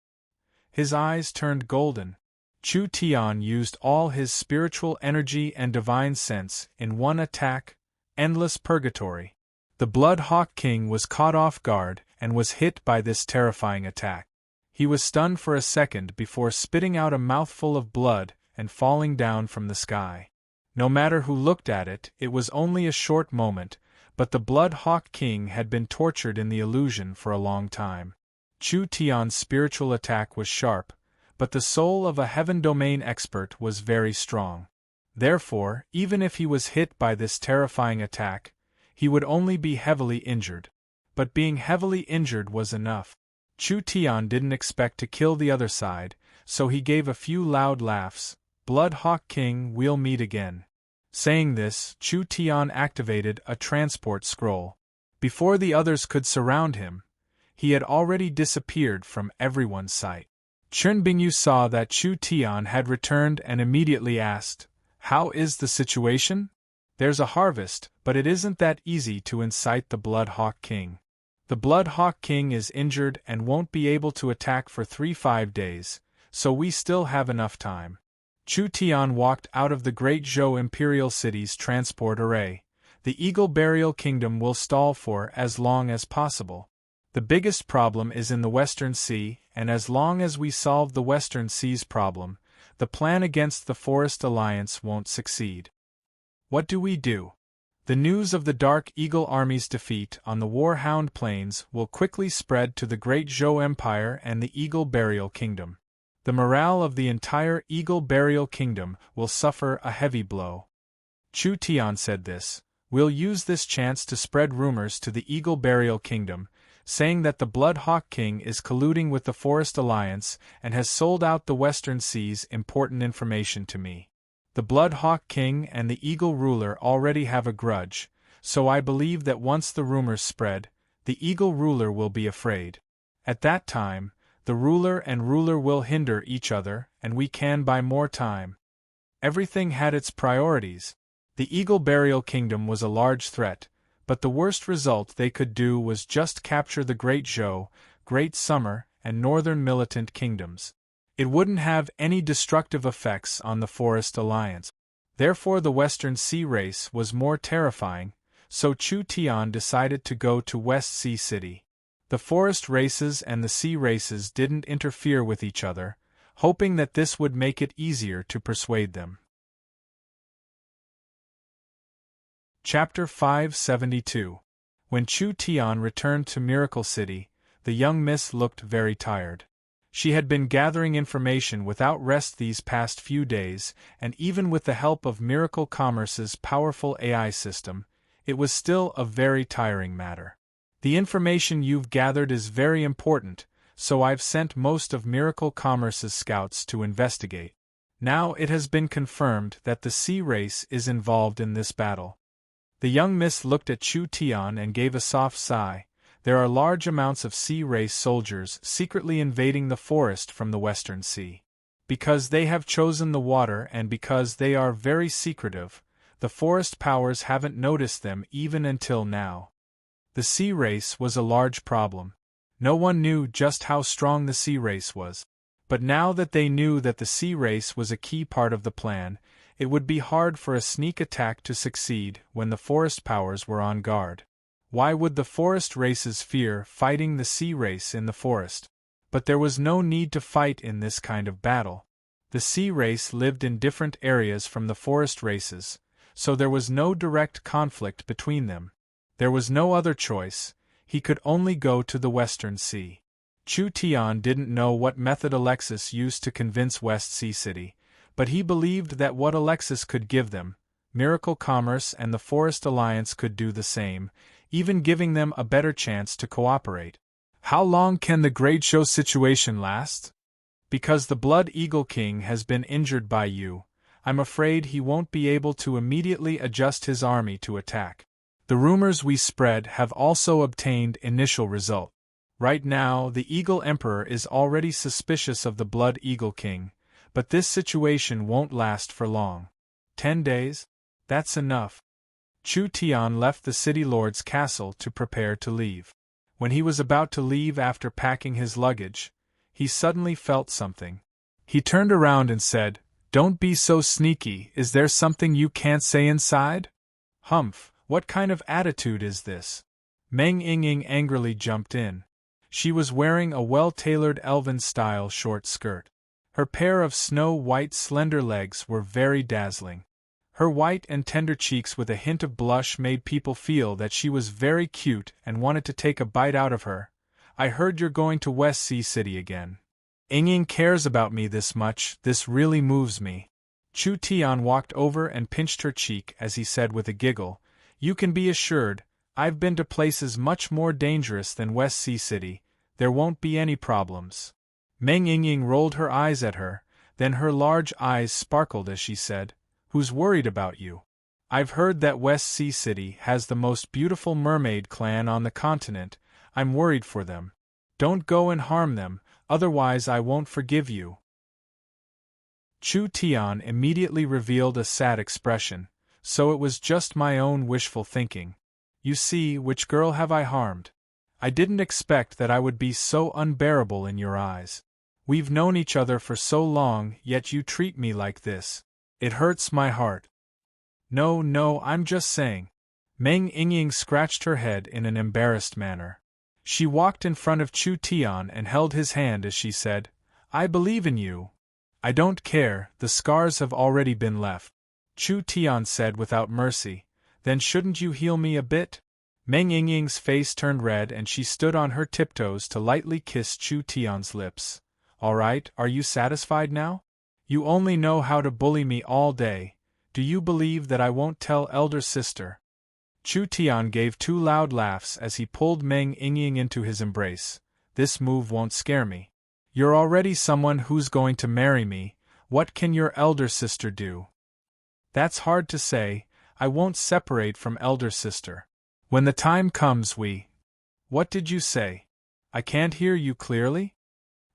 His eyes turned golden. Chu Tian used all his spiritual energy and divine sense in one attack, Endless Purgatory. The Blood Hawk King was caught off guard and was hit by this terrifying attack. He was stunned for a second before spitting out a mouthful of blood and falling down from the sky. No matter who looked at it, it was only a short moment, but the Blood Hawk King had been tortured in the illusion for a long time. Chu Tian's spiritual attack was sharp, but the soul of a heaven domain expert was very strong. Therefore, even if he was hit by this terrifying attack, he would only be heavily injured. But being heavily injured was enough. Chu Tian didn't expect to kill the other side, so he gave a few loud laughs. "Blood Hawk King, we'll meet again." Saying this, Chu Tian activated a transport scroll. Before the others could surround him, he had already disappeared from everyone's sight. Chen Bingyu saw that Chu Tian had returned and immediately asked, "How is the situation?" "There's a harvest, but it isn't that easy to incite the Blood Hawk King. The Blood Hawk King is injured and won't be able to attack for 3-5 days, so we still have enough time." Chu Tian walked out of the Great Zhou Imperial City's transport array. The Eagle Burial Kingdom will stall for as long as possible. The biggest problem is in the Western Sea, and as long as we solve the Western Sea's problem, the plan against the Forest Alliance won't succeed. What do we do? The news of the Dark Eagle Army's defeat on the Warhound Plains will quickly spread to the Great Zhou Empire and the Eagle Burial Kingdom. The morale of the entire Eagle Burial Kingdom will suffer a heavy blow. Chu Tian said this. "We'll use this chance to spread rumors to the Eagle Burial Kingdom, saying that the Blood Hawk King is colluding with the Forest Alliance and has sold out the Western Sea's important information to me. The Blood Hawk King and the Eagle Ruler already have a grudge, so I believe that once the rumors spread, the Eagle Ruler will be afraid. At that time, the Ruler and Ruler will hinder each other, and we can buy more time." Everything had its priorities. The Eagle Burial Kingdom was a large threat, but the worst result they could do was just capture the Great Zhou, Great Summer, and northern militant kingdoms. It wouldn't have any destructive effects on the Forest Alliance. Therefore the Western Sea race was more terrifying, so Chu Tian decided to go to West Sea City. The forest races and the sea races didn't interfere with each other, hoping that this would make it easier to persuade them. Chapter 572. When Chu Tian returned to Miracle City, the young miss looked very tired. She had been gathering information without rest these past few days, and even with the help of Miracle Commerce's powerful AI system, it was still a very tiring matter. The information you've gathered is very important, so I've sent most of Miracle Commerce's scouts to investigate. Now it has been confirmed that the sea race is involved in this battle. The young miss looked at Chu Tian and gave a soft sigh. There are large amounts of sea race soldiers secretly invading the forest from the Western Sea. Because they have chosen the water and because they are very secretive, the forest powers haven't noticed them even until now. The sea race was a large problem. No one knew just how strong the sea race was. But now that they knew that the sea race was a key part of the plan, it would be hard for a sneak attack to succeed when the forest powers were on guard. Why would the forest races fear fighting the sea race in the forest? But there was no need to fight in this kind of battle. The sea race lived in different areas from the forest races, so there was no direct conflict between them. There was no other choice, he could only go to the Western Sea. Chu Tian didn't know what method Alexis used to convince West Sea City, but he believed that what Alexis could give them, Miracle Commerce and the Forest Alliance could do the same, even giving them a better chance to cooperate. How long can the Great Show situation last? Because the Blood Eagle King has been injured by you, I'm afraid he won't be able to immediately adjust his army to attack. The rumors we spread have also obtained initial result. Right now, the Eagle Emperor is already suspicious of the Blood Eagle King, but this situation won't last for long. 10 days? That's enough. Chu Tian left the city lord's castle to prepare to leave. When he was about to leave after packing his luggage, he suddenly felt something. He turned around and said, "Don't be so sneaky, is there something you can't say inside?" "Humph, what kind of attitude is this?" Meng Yingying angrily jumped in. She was wearing a well-tailored elven-style short skirt. Her pair of snow-white slender legs were very dazzling. Her white and tender cheeks with a hint of blush made people feel that she was very cute and wanted to take a bite out of her. "I heard you're going to West Sea City again. Yingying cares about me this much, this really moves me." Chu Tian walked over and pinched her cheek as he said with a giggle, "You can be assured, I've been to places much more dangerous than West Sea City, there won't be any problems." Meng Yingying rolled her eyes at her, then her large eyes sparkled as she said, "Who's worried about you? I've heard that West Sea City has the most beautiful mermaid clan on the continent, I'm worried for them. Don't go and harm them, otherwise I won't forgive you." Chu Tian immediately revealed a sad expression, "So it was just my own wishful thinking. You see, which girl have I harmed? I didn't expect that I would be so unbearable in your eyes. We've known each other for so long, yet you treat me like this. It hurts my heart." No, I'm just saying." Meng Yingying scratched her head in an embarrassed manner. She walked in front of Chu Tian and held his hand as she said, "I believe in you." "I don't care, the scars have already been left," Chu Tian said without mercy. "Then shouldn't you heal me a bit?" Meng Yingying's face turned red and she stood on her tiptoes to lightly kiss Chu Tian's lips. "All right, are you satisfied now? You only know how to bully me all day. Do you believe that I won't tell elder sister?" Chu Tian gave 2 loud laughs as he pulled Meng Yingying into his embrace. "This move won't scare me. You're already someone who's going to marry me, what can your elder sister do?" "That's hard to say, I won't separate from elder sister. When the time comes we—" "What did you say? I can't hear you clearly?"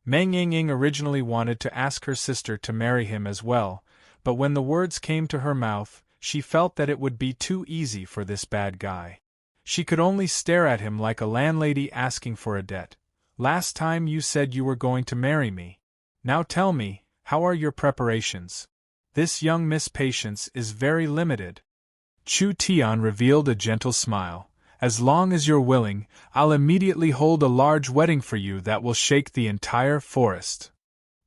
Meng Yingying originally wanted to ask her sister to marry him as well, but when the words came to her mouth, she felt that it would be too easy for this bad guy. She could only stare at him like a landlady asking for a debt. Last time you said you were going to marry me. Now tell me, how are your preparations? This young Miss Patience is very limited. Chu Tian revealed a gentle smile. As long as you're willing, I'll immediately hold a large wedding for you that will shake the entire forest.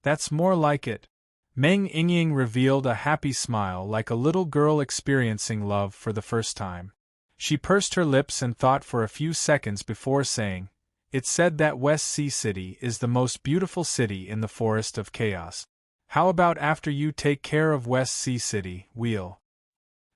That's more like it. Meng Yingying revealed a happy smile like a little girl experiencing love for the first time. She pursed her lips and thought for a few seconds before saying, "It's said that West Sea City is the most beautiful city in the Forest of Chaos. How about after you take care of West Sea City, we'll—"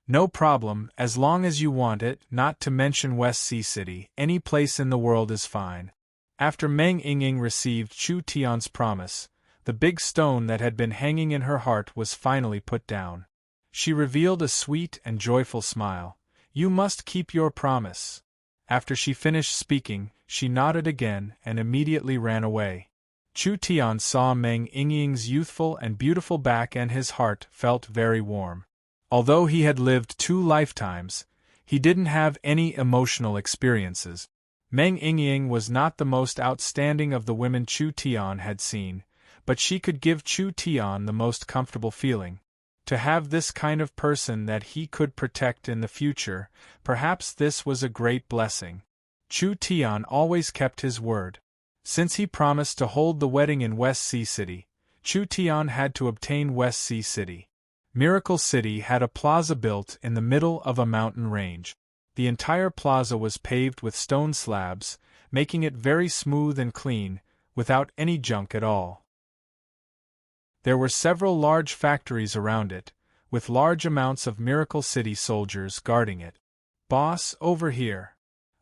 "No problem, as long as you want it, not to mention West Sea City, any place in the world is fine." After Meng Yingying received Chu Tian's promise, the big stone that had been hanging in her heart was finally put down. She revealed a sweet and joyful smile. "You must keep your promise." After she finished speaking, she nodded again and immediately ran away. Chu Tian saw Meng Yingying's youthful and beautiful back and his heart felt very warm. Although he had lived 2 lifetimes, he didn't have any emotional experiences. Meng Yingying was not the most outstanding of the women Chu Tian had seen, but she could give Chu Tian the most comfortable feeling. To have this kind of person that he could protect in the future, perhaps this was a great blessing. Chu Tian always kept his word. Since he promised to hold the wedding in West Sea City, Chu Tian had to obtain West Sea City. Miracle City had a plaza built in the middle of a mountain range. The entire plaza was paved with stone slabs, making it very smooth and clean, without any junk at all. There were several large factories around it, with large amounts of Miracle City soldiers guarding it. "Boss, over here."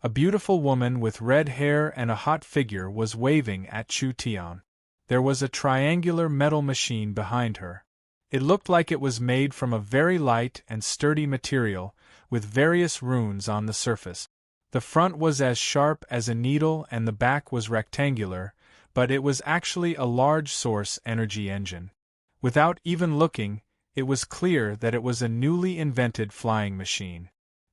A beautiful woman with red hair and a hot figure was waving at Chu Tian. There was a triangular metal machine behind her. It looked like it was made from a very light and sturdy material, with various runes on the surface. The front was as sharp as a needle and the back was rectangular, but it was actually a large source energy engine. Without even looking, it was clear that it was a newly invented flying machine.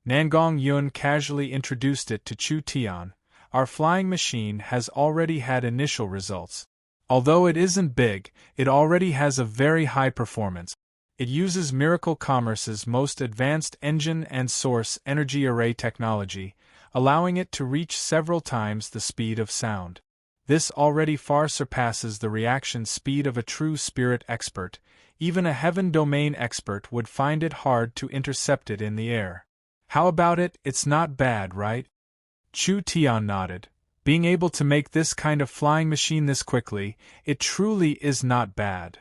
Nangong Yun casually introduced it to Chu Tian. "Our flying machine has already had initial results. Although it isn't big, it already has a very high performance. It uses Miracle Commerce's most advanced engine and source energy array technology, allowing it to reach several times the speed of sound. This already far surpasses the reaction speed of a true spirit expert. Even a heaven domain expert would find it hard to intercept it in the air. How about it? It's not bad, right?" Chu Tian nodded. "Being able to make this kind of flying machine this quickly, it truly is not bad.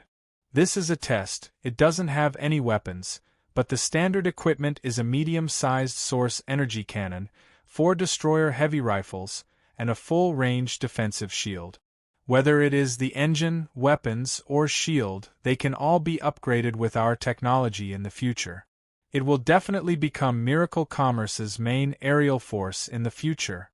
This is a test, it doesn't have any weapons, but the standard equipment is a medium-sized source energy cannon, 4 destroyer heavy rifles, and a full-range defensive shield. Whether it is the engine, weapons, or shield, they can all be upgraded with our technology in the future. It will definitely become Miracle Commerce's main aerial force in the future."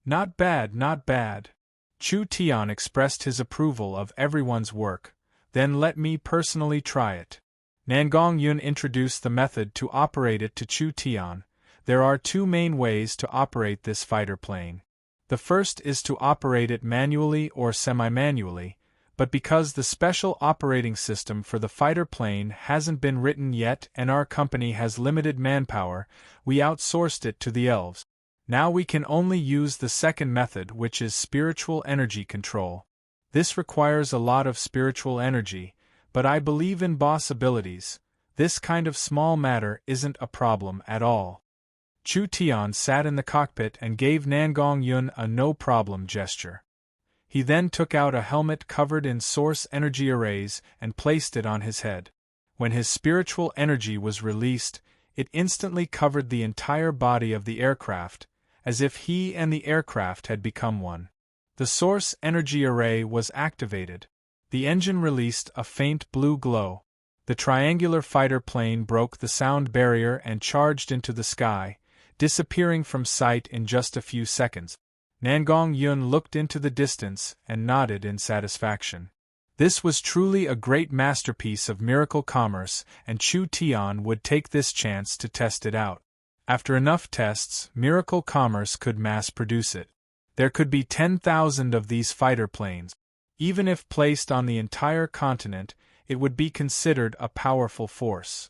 "Not bad, not bad." Chu Tian expressed his approval of everyone's work. "Then let me personally try it." Nangong Yun introduced the method to operate it to Chu Tian. There are 2 main ways to operate this fighter plane. The first is to operate it manually or semi-manually, but because the special operating system for the fighter plane hasn't been written yet and our company has limited manpower, we outsourced it to the elves. Now we can only use the second method, which is spiritual energy control. This requires a lot of spiritual energy, but I believe in boss abilities. This kind of small matter isn't a problem at all. Chu Tian sat in the cockpit and gave Nangong Yun a no-problem gesture. He then took out a helmet covered in source energy arrays and placed it on his head. When his spiritual energy was released, it instantly covered the entire body of the aircraft, as if he and the aircraft had become one. The source energy array was activated. The engine released a faint blue glow. The triangular fighter plane broke the sound barrier and charged into the sky, disappearing from sight in just a few seconds. Nangong Yun looked into the distance and nodded in satisfaction. This was truly a great masterpiece of Miracle Commerce, and Chu Tian would take this chance to test it out. After enough tests, Miracle Commerce could mass-produce it. There could be 10,000 of these fighter planes. Even if placed on the entire continent, it would be considered a powerful force.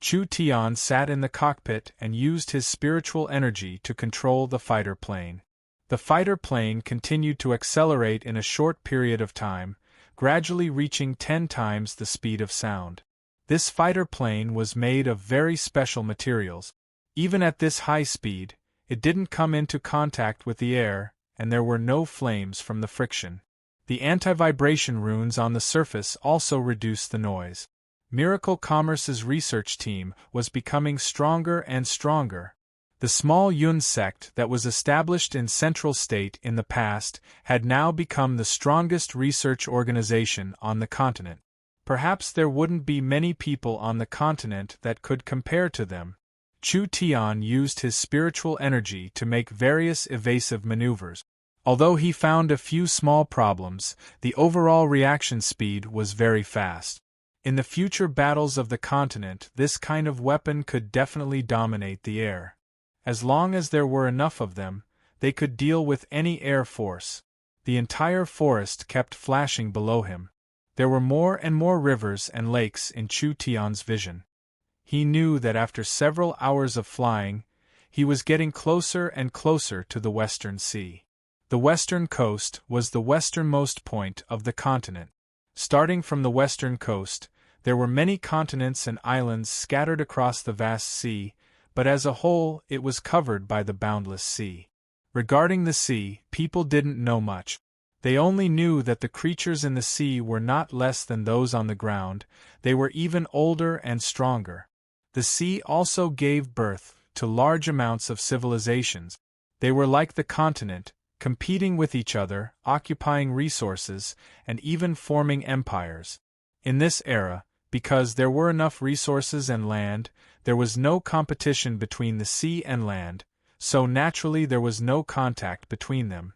Chu Tian sat in the cockpit and used his spiritual energy to control the fighter plane. The fighter plane continued to accelerate in a short period of time, gradually reaching 10 times the speed of sound. This fighter plane was made of very special materials. Even at this high speed, it didn't come into contact with the air, and there were no flames from the friction. The anti-vibration runes on the surface also reduced the noise. Miracle Commerce's research team was becoming stronger and stronger. The small Yun sect that was established in Central State in the past had now become the strongest research organization on the continent. Perhaps there wouldn't be many people on the continent that could compare to them. Chu Tian used his spiritual energy to make various evasive maneuvers. Although he found a few small problems, the overall reaction speed was very fast. In the future battles of the continent, this kind of weapon could definitely dominate the air. As long as there were enough of them, they could deal with any air force. The entire forest kept flashing below him. There were more and more rivers and lakes in Chu Tian's vision. He knew that after several hours of flying, he was getting closer and closer to the Western Sea. The western coast was the westernmost point of the continent. Starting from the western coast, there were many continents and islands scattered across the vast sea, but as a whole it was covered by the boundless sea. Regarding the sea, people didn't know much. They only knew that the creatures in the sea were not less than those on the ground, they were even older and stronger. The sea also gave birth to large amounts of civilizations. They were like the continent, competing with each other, occupying resources, and even forming empires. In this era, because there were enough resources and land, there was no competition between the sea and land, so naturally there was no contact between them.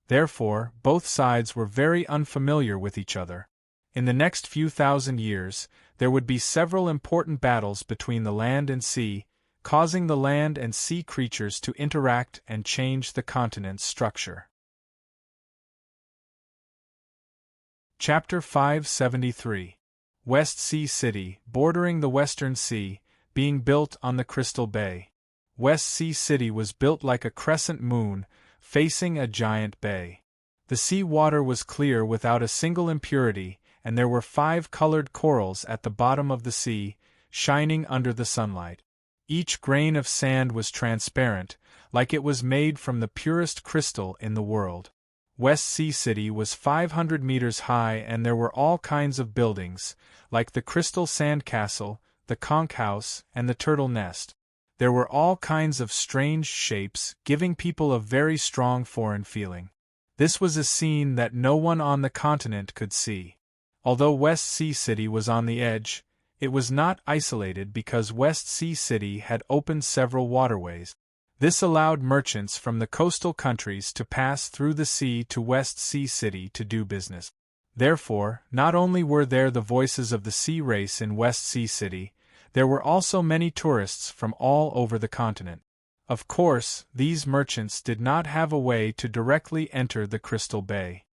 Therefore, both sides were very unfamiliar with each other. In the next few thousand years, there would be several important battles between the land and sea, causing the land and sea creatures to interact and change the continent's structure. Chapter 573. West Sea City, bordering the Western Sea, being built on the Crystal Bay. West Sea City was built like a crescent moon, facing a giant bay. The sea water was clear without a single impurity, and there were 5 colored corals at the bottom of the sea, shining under the sunlight. Each grain of sand was transparent, like it was made from the purest crystal in the world. West Sea City was 500 meters high, and there were all kinds of buildings, like the Crystal Sand Castle, the Conch House, and the Turtle Nest. There were all kinds of strange shapes, giving people a very strong foreign feeling. This was a scene that no one on the continent could see. Although West Sea City was on the edge, it was not isolated because West Sea City had opened several waterways. This allowed merchants from the coastal countries to pass through the sea to West Sea City to do business. Therefore, not only were there the voices of the sea race in West Sea City, there were also many tourists from all over the continent. Of course, these merchants did not have a way to directly enter the Crystal Bay.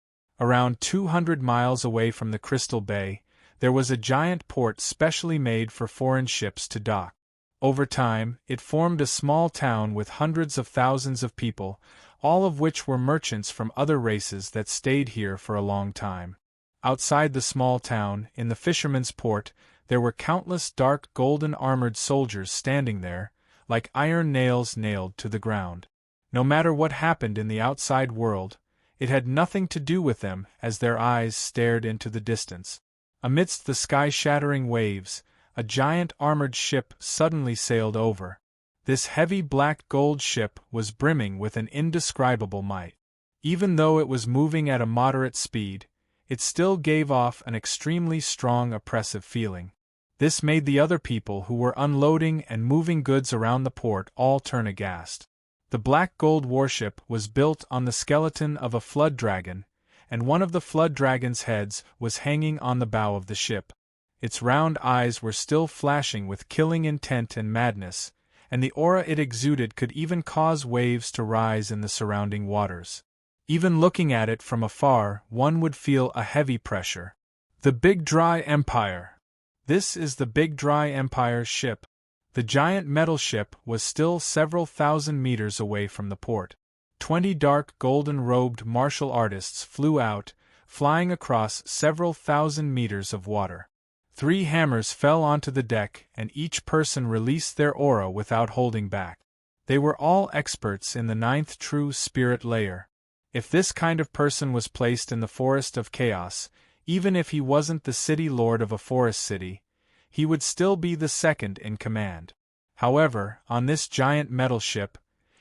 Around 200 miles away from the Crystal Bay, there was a giant port specially made for foreign ships to dock. Over time, it formed a small town with hundreds of thousands of people, all of which were merchants from other races that stayed here for a long time. Outside the small town, in the fisherman's port, there were countless dark golden armored soldiers standing there, like iron nails nailed to the ground. No matter what happened in the outside world, it had nothing to do with them as their eyes stared into the distance. Amidst the sky-shattering waves, a giant armored ship suddenly sailed over. This heavy black gold ship was brimming with an indescribable might. Even though it was moving at a moderate speed, it still gave off an extremely strong oppressive feeling. This made the other people who were unloading and moving goods around the port all turn aghast. The black gold warship was built on the skeleton of a flood dragon, and one of the flood dragon's heads was hanging on the bow of the ship. Its round eyes were still flashing with killing intent and madness, and the aura it exuded could even cause waves to rise in the surrounding waters. Even looking at it from afar, one would feel a heavy pressure. The Big Dry Empire. This is the Big Dry Empire's ship. The giant metal ship was still several thousand meters away from the port. 20 dark golden-robed martial artists flew out, flying across several thousand meters of water. 3 hammers fell onto the deck, and each person released their aura without holding back. They were all experts in the 9th true spirit layer. If this kind of person was placed in the Forest of Chaos, even if he wasn't the city lord of a forest city, he would still be the second in command. However, on this giant metal ship,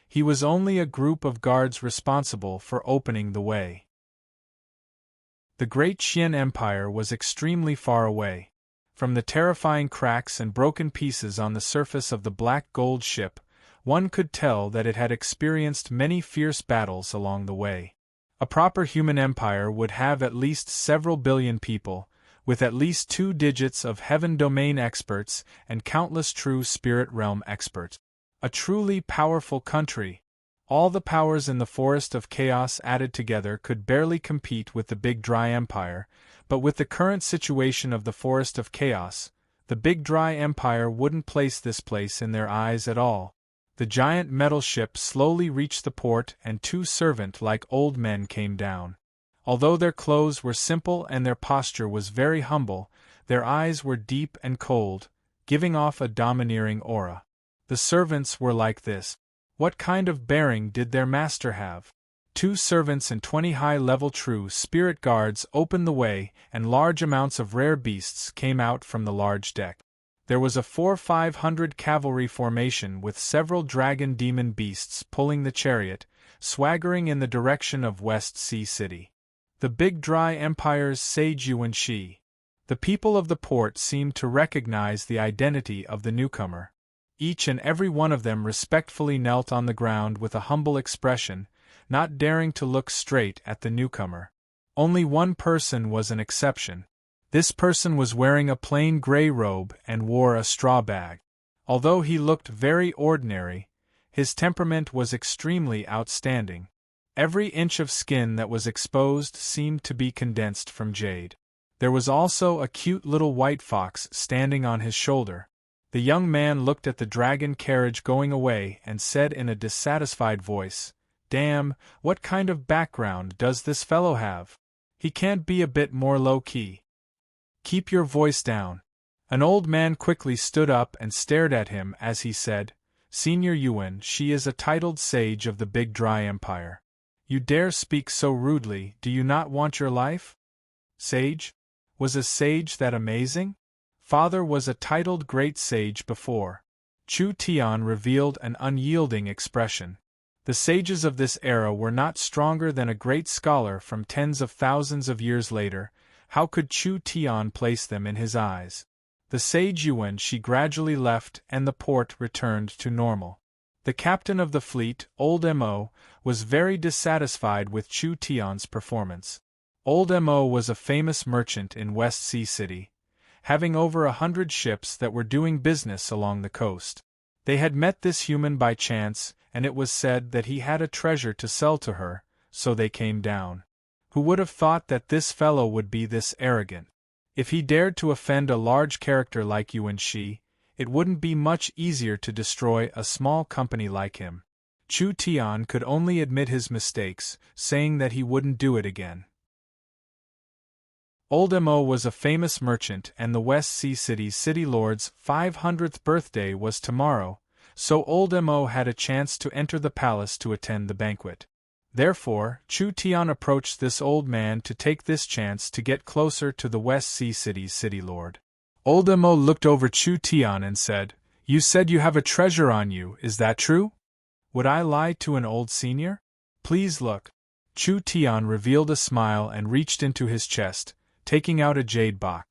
he was only a group of guards responsible for opening the way. The Great Qian Empire was extremely far away. From the terrifying cracks and broken pieces on the surface of the black gold ship, one could tell that it had experienced many fierce battles along the way. A proper human empire would have at least several billion people, with at least 2 digits of heaven domain experts and countless true spirit realm experts. A truly powerful country. All the powers in the Forest of Chaos added together could barely compete with the Big Dry Empire, but with the current situation of the Forest of Chaos, the Big Dry Empire wouldn't place this place in their eyes at all. The giant metal ship slowly reached the port, and 2 servant-like old men came down. Although their clothes were simple and their posture was very humble, their eyes were deep and cold, giving off a domineering aura. The servants were like this. What kind of bearing did their master have? 2 servants and 20 high-level true spirit guards opened the way, and large amounts of rare beasts came out from the large deck. There was a 400-500 cavalry formation with several dragon demon beasts pulling the chariot, swaggering in the direction of West Sea City. The Big Dry Empire's sage Yuan Shi. The people of the port seemed to recognize the identity of the newcomer. Each and every one of them respectfully knelt on the ground with a humble expression, not daring to look straight at the newcomer. Only one person was an exception. This person was wearing a plain gray robe and wore a straw bag. Although he looked very ordinary, his temperament was extremely outstanding. Every inch of skin that was exposed seemed to be condensed from jade. There was also a cute little white fox standing on his shoulder. The young man looked at the dragon carriage going away and said in a dissatisfied voice, "Damn, what kind of background does this fellow have? He can't be a bit more low-key. Keep your voice down." An old man quickly stood up and stared at him as he said, "Senior Yuan, she is a titled sage of the Big Dry Empire. You dare speak so rudely, do you not want your life?" Sage? Was a sage that amazing? Father was a titled great sage before. Chu Tian revealed an unyielding expression. The sages of this era were not stronger than a great scholar from tens of thousands of years later. How could Chu Tian place them in his eyes? The sage Yuan Shi gradually left and the port returned to normal. The captain of the fleet, Old Mo, was very dissatisfied with Chu Tian's performance. Old Mo was a famous merchant in West Sea City, having over 100 ships that were doing business along the coast. They had met this human by chance, and it was said that he had a treasure to sell to her, so they came down. Who would have thought that this fellow would be this arrogant? If he dared to offend a large character like Yuan Shi, it wouldn't be much easier to destroy a small company like him. Chu Tian could only admit his mistakes, saying that he wouldn't do it again. Old Mo was a famous merchant, and the West Sea City's city lord's 500th birthday was tomorrow, so Old Mo had a chance to enter the palace to attend the banquet. Therefore, Chu Tian approached this old man to take this chance to get closer to the West Sea City's city lord. Old Mo looked over Chu Tian and said, "You said you have a treasure on you, is that true? Would I lie to an old senior? Please look." Chu Tian revealed a smile and reached into his chest, taking out a jade box.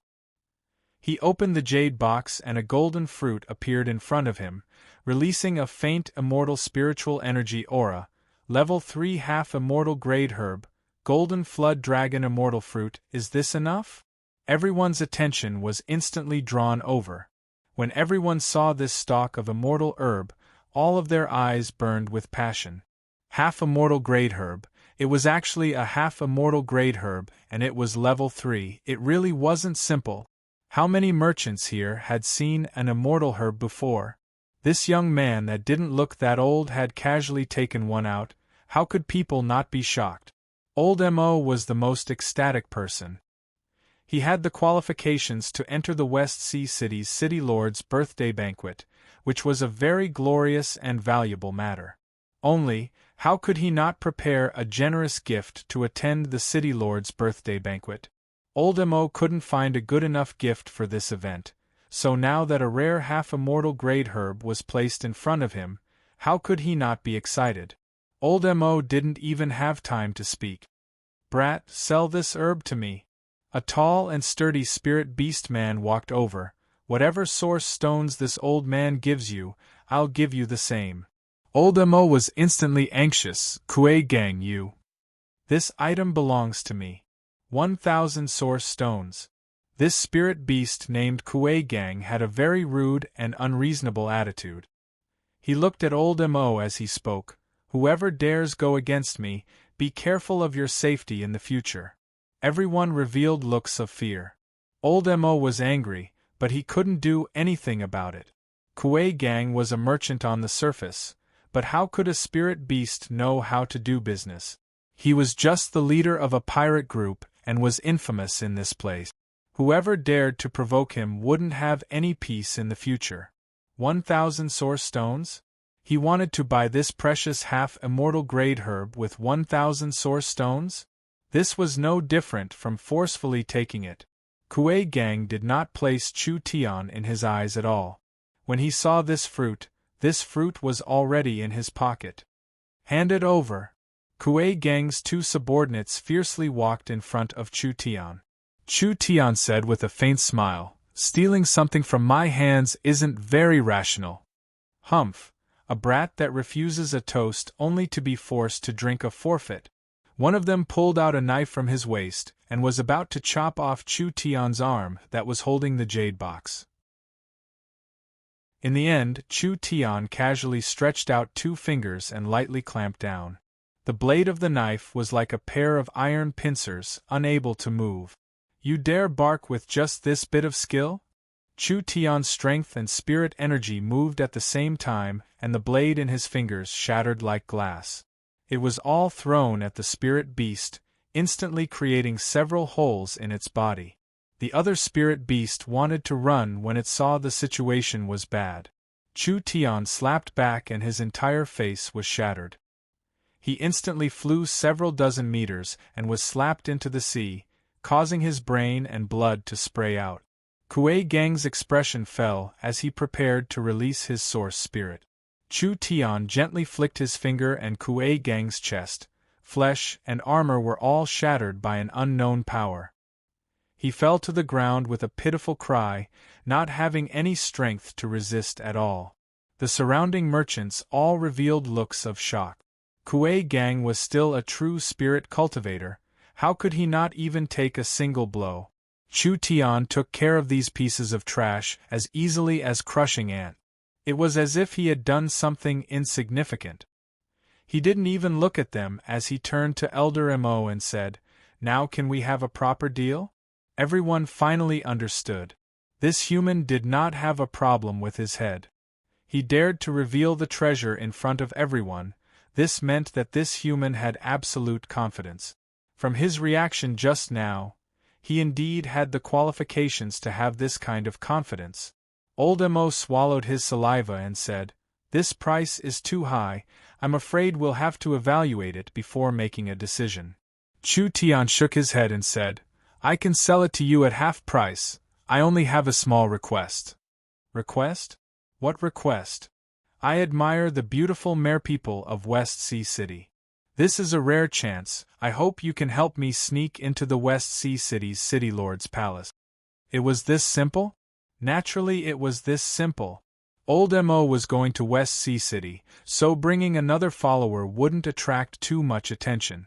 He opened the jade box and a golden fruit appeared in front of him, releasing a faint immortal spiritual energy aura. Level 3 half-immortal grade herb, golden flood dragon immortal fruit. Is this enough? Everyone's attention was instantly drawn over. When everyone saw this stalk of immortal herb, all of their eyes burned with passion. Half-immortal grade herb. It was actually a half-immortal grade herb, and it was level 3. It really wasn't simple. How many merchants here had seen an immortal herb before? This young man that didn't look that old had casually taken one out. How could people not be shocked? Old Mo was the most ecstatic person. He had the qualifications to enter the West Sea City's City Lord's birthday banquet, which was a very glorious and valuable matter. Only, how could he not prepare a generous gift to attend the City Lord's birthday banquet? Old Mo couldn't find a good enough gift for this event, so now that a rare half-immortal grade herb was placed in front of him, how could he not be excited? Old Mo didn't even have time to speak. "Brat, sell this herb to me." A tall and sturdy spirit beast man walked over. "Whatever source stones this old man gives you, I'll give you the same." Old Mo was instantly anxious. "Kuei gang you. This item belongs to me. 1,000 source stones." This spirit beast named Kuei gang had a very rude and unreasonable attitude. He looked at Old Mo as he spoke. "Whoever dares go against me, be careful of your safety in the future." Everyone revealed looks of fear. Old Mo was angry, but he couldn't do anything about it. Kuei gang was a merchant on the surface, but how could a spirit beast know how to do business? He was just the leader of a pirate group and was infamous in this place. Whoever dared to provoke him wouldn't have any peace in the future. 1,000 source stones? He wanted to buy this precious half-immortal grade herb with 1,000 source stones? This was no different from forcefully taking it. Kuei gang did not place Chu Tian in his eyes at all. When he saw this fruit was already in his pocket. "Hand it over." Kuei gang's two subordinates fiercely walked in front of Chu Tian. Chu Tian said with a faint smile, "Stealing something from my hands isn't very rational." "Humph, a brat that refuses a toast only to be forced to drink a forfeit." One of them pulled out a knife from his waist and was about to chop off Chu Tian's arm that was holding the jade box. In the end, Chu Tian casually stretched out 2 fingers and lightly clamped down. The blade of the knife was like a pair of iron pincers, unable to move. "You dare bark with just this bit of skill?" Chu Tian's strength and spirit energy moved at the same time, and the blade in his fingers shattered like glass. It was all thrown at the spirit beast, instantly creating several holes in its body. The other spirit beast wanted to run when it saw the situation was bad. Chu Tian slapped back and his entire face was shattered. He instantly flew several dozen meters and was slapped into the sea, causing his brain and blood to spray out. Kuei gang's expression fell as he prepared to release his source spirit. Chu Tian gently flicked his finger and Kuei gang's chest, flesh, and armor were all shattered by an unknown power. He fell to the ground with a pitiful cry, not having any strength to resist at all. The surrounding merchants all revealed looks of shock. Kuei gang was still a true spirit cultivator. How could he not even take a single blow? Chu Tian took care of these pieces of trash as easily as crushing ant. It was as if he had done something insignificant. He didn't even look at them as he turned to Elder Mo and said, "Now can we have a proper deal?" Everyone finally understood. This human did not have a problem with his head. He dared to reveal the treasure in front of everyone. This meant that this human had absolute confidence. From his reaction just now, he indeed had the qualifications to have this kind of confidence. Old Mo swallowed his saliva and said, "This price is too high. I'm afraid we'll have to evaluate it before making a decision." Chu Tian shook his head and said, "I can sell it to you at half price. I only have a small request." "Request? What request?" "I admire the beautiful merpeople of West Sea City. This is a rare chance. I hope you can help me sneak into the West Sea City's City Lord's palace." It was this simple? Naturally it was this simple. Old Mo was going to West Sea City, so bringing another follower wouldn't attract too much attention.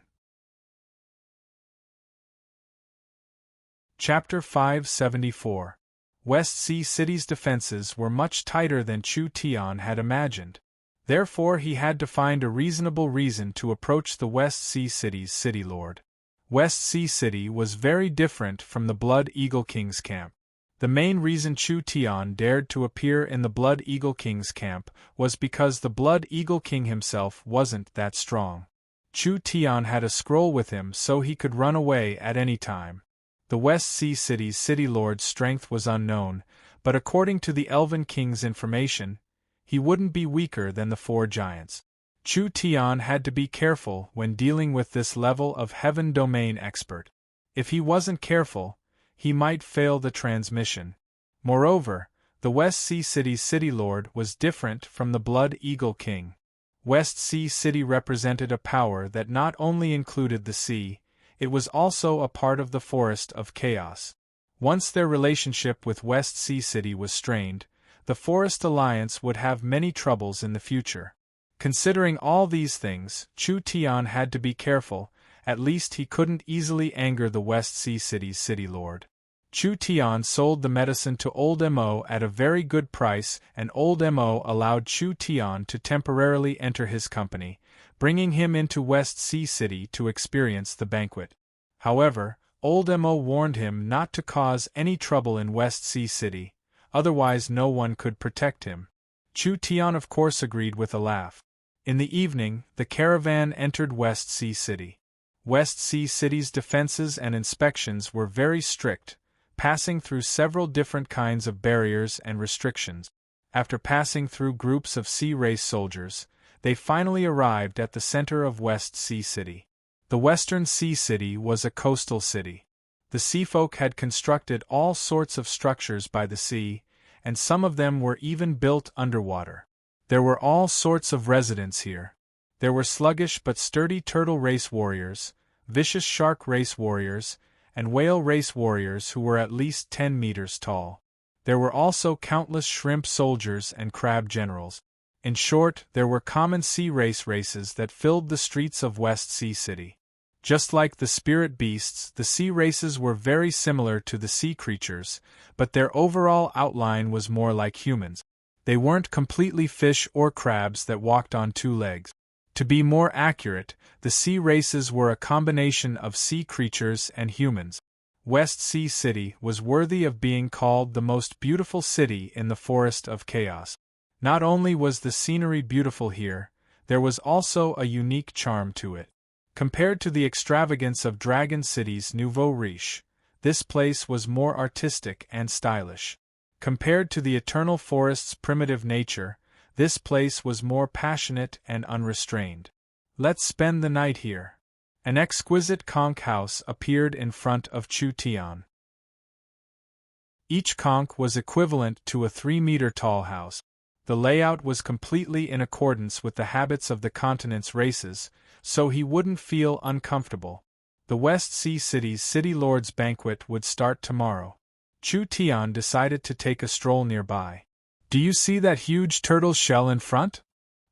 Chapter 574. West Sea City's defenses were much tighter than Chu Tian had imagined. Therefore he had to find a reasonable reason to approach the West Sea City's city lord. West Sea City was very different from the Blood Eagle King's camp. The main reason Chu Tian dared to appear in the Blood Eagle King's camp was because the Blood Eagle King himself wasn't that strong. Chu Tian had a scroll with him so he could run away at any time. The West Sea City's city lord's strength was unknown, but according to the Elven King's information, he wouldn't be weaker than the 4 giants. Chu Tian had to be careful when dealing with this level of Heaven Domain expert. If he wasn't careful, he might fail the transmission. Moreover, the West Sea City's city lord was different from the Blood Eagle King. West Sea City represented a power that not only included the sea, it was also a part of the Forest of Chaos. Once their relationship with West Sea City was strained, the Forest Alliance would have many troubles in the future. Considering all these things, Chu Tian had to be careful. At least he couldn't easily anger the West Sea City's city lord. Chu Tian sold the medicine to Old Mo at a very good price, and Old Mo allowed Chu Tian to temporarily enter his company, bringing him into West Sea City to experience the banquet. However, Old Mo warned him not to cause any trouble in West Sea City, otherwise no one could protect him. Chu Tian of course agreed with a laugh. In the evening, the caravan entered West Sea City. West Sea City's defenses and inspections were very strict, passing through several different kinds of barriers and restrictions. After passing through groups of sea race soldiers, they finally arrived at the center of West Sea City. The Western Sea City was a coastal city. The seafolk had constructed all sorts of structures by the sea, and some of them were even built underwater. There were all sorts of residents here. There were sluggish but sturdy turtle race warriors, vicious shark race warriors, and whale race warriors who were at least 10 meters tall. There were also countless shrimp soldiers and crab generals. In short, there were common sea races that filled the streets of West Sea City. Just like the spirit beasts, the sea races were very similar to the sea creatures, but their overall outline was more like humans. They weren't completely fish or crabs that walked on 2 legs. To be more accurate, the sea races were a combination of sea creatures and humans. West Sea City was worthy of being called the most beautiful city in the Forest of Chaos. Not only was the scenery beautiful here, there was also a unique charm to it. Compared to the extravagance of Dragon City's nouveau riche, this place was more artistic and stylish. Compared to the Eternal Forest's primitive nature, this place was more passionate and unrestrained. Let's spend the night here. An exquisite conch house appeared in front of Chu Tian. Each conch was equivalent to a 3-meter-tall house. The layout was completely in accordance with the habits of the continent's races, so he wouldn't feel uncomfortable. The West Sea City's city lord's banquet would start tomorrow. Chu Tian decided to take a stroll nearby. Do you see that huge turtle shell in front?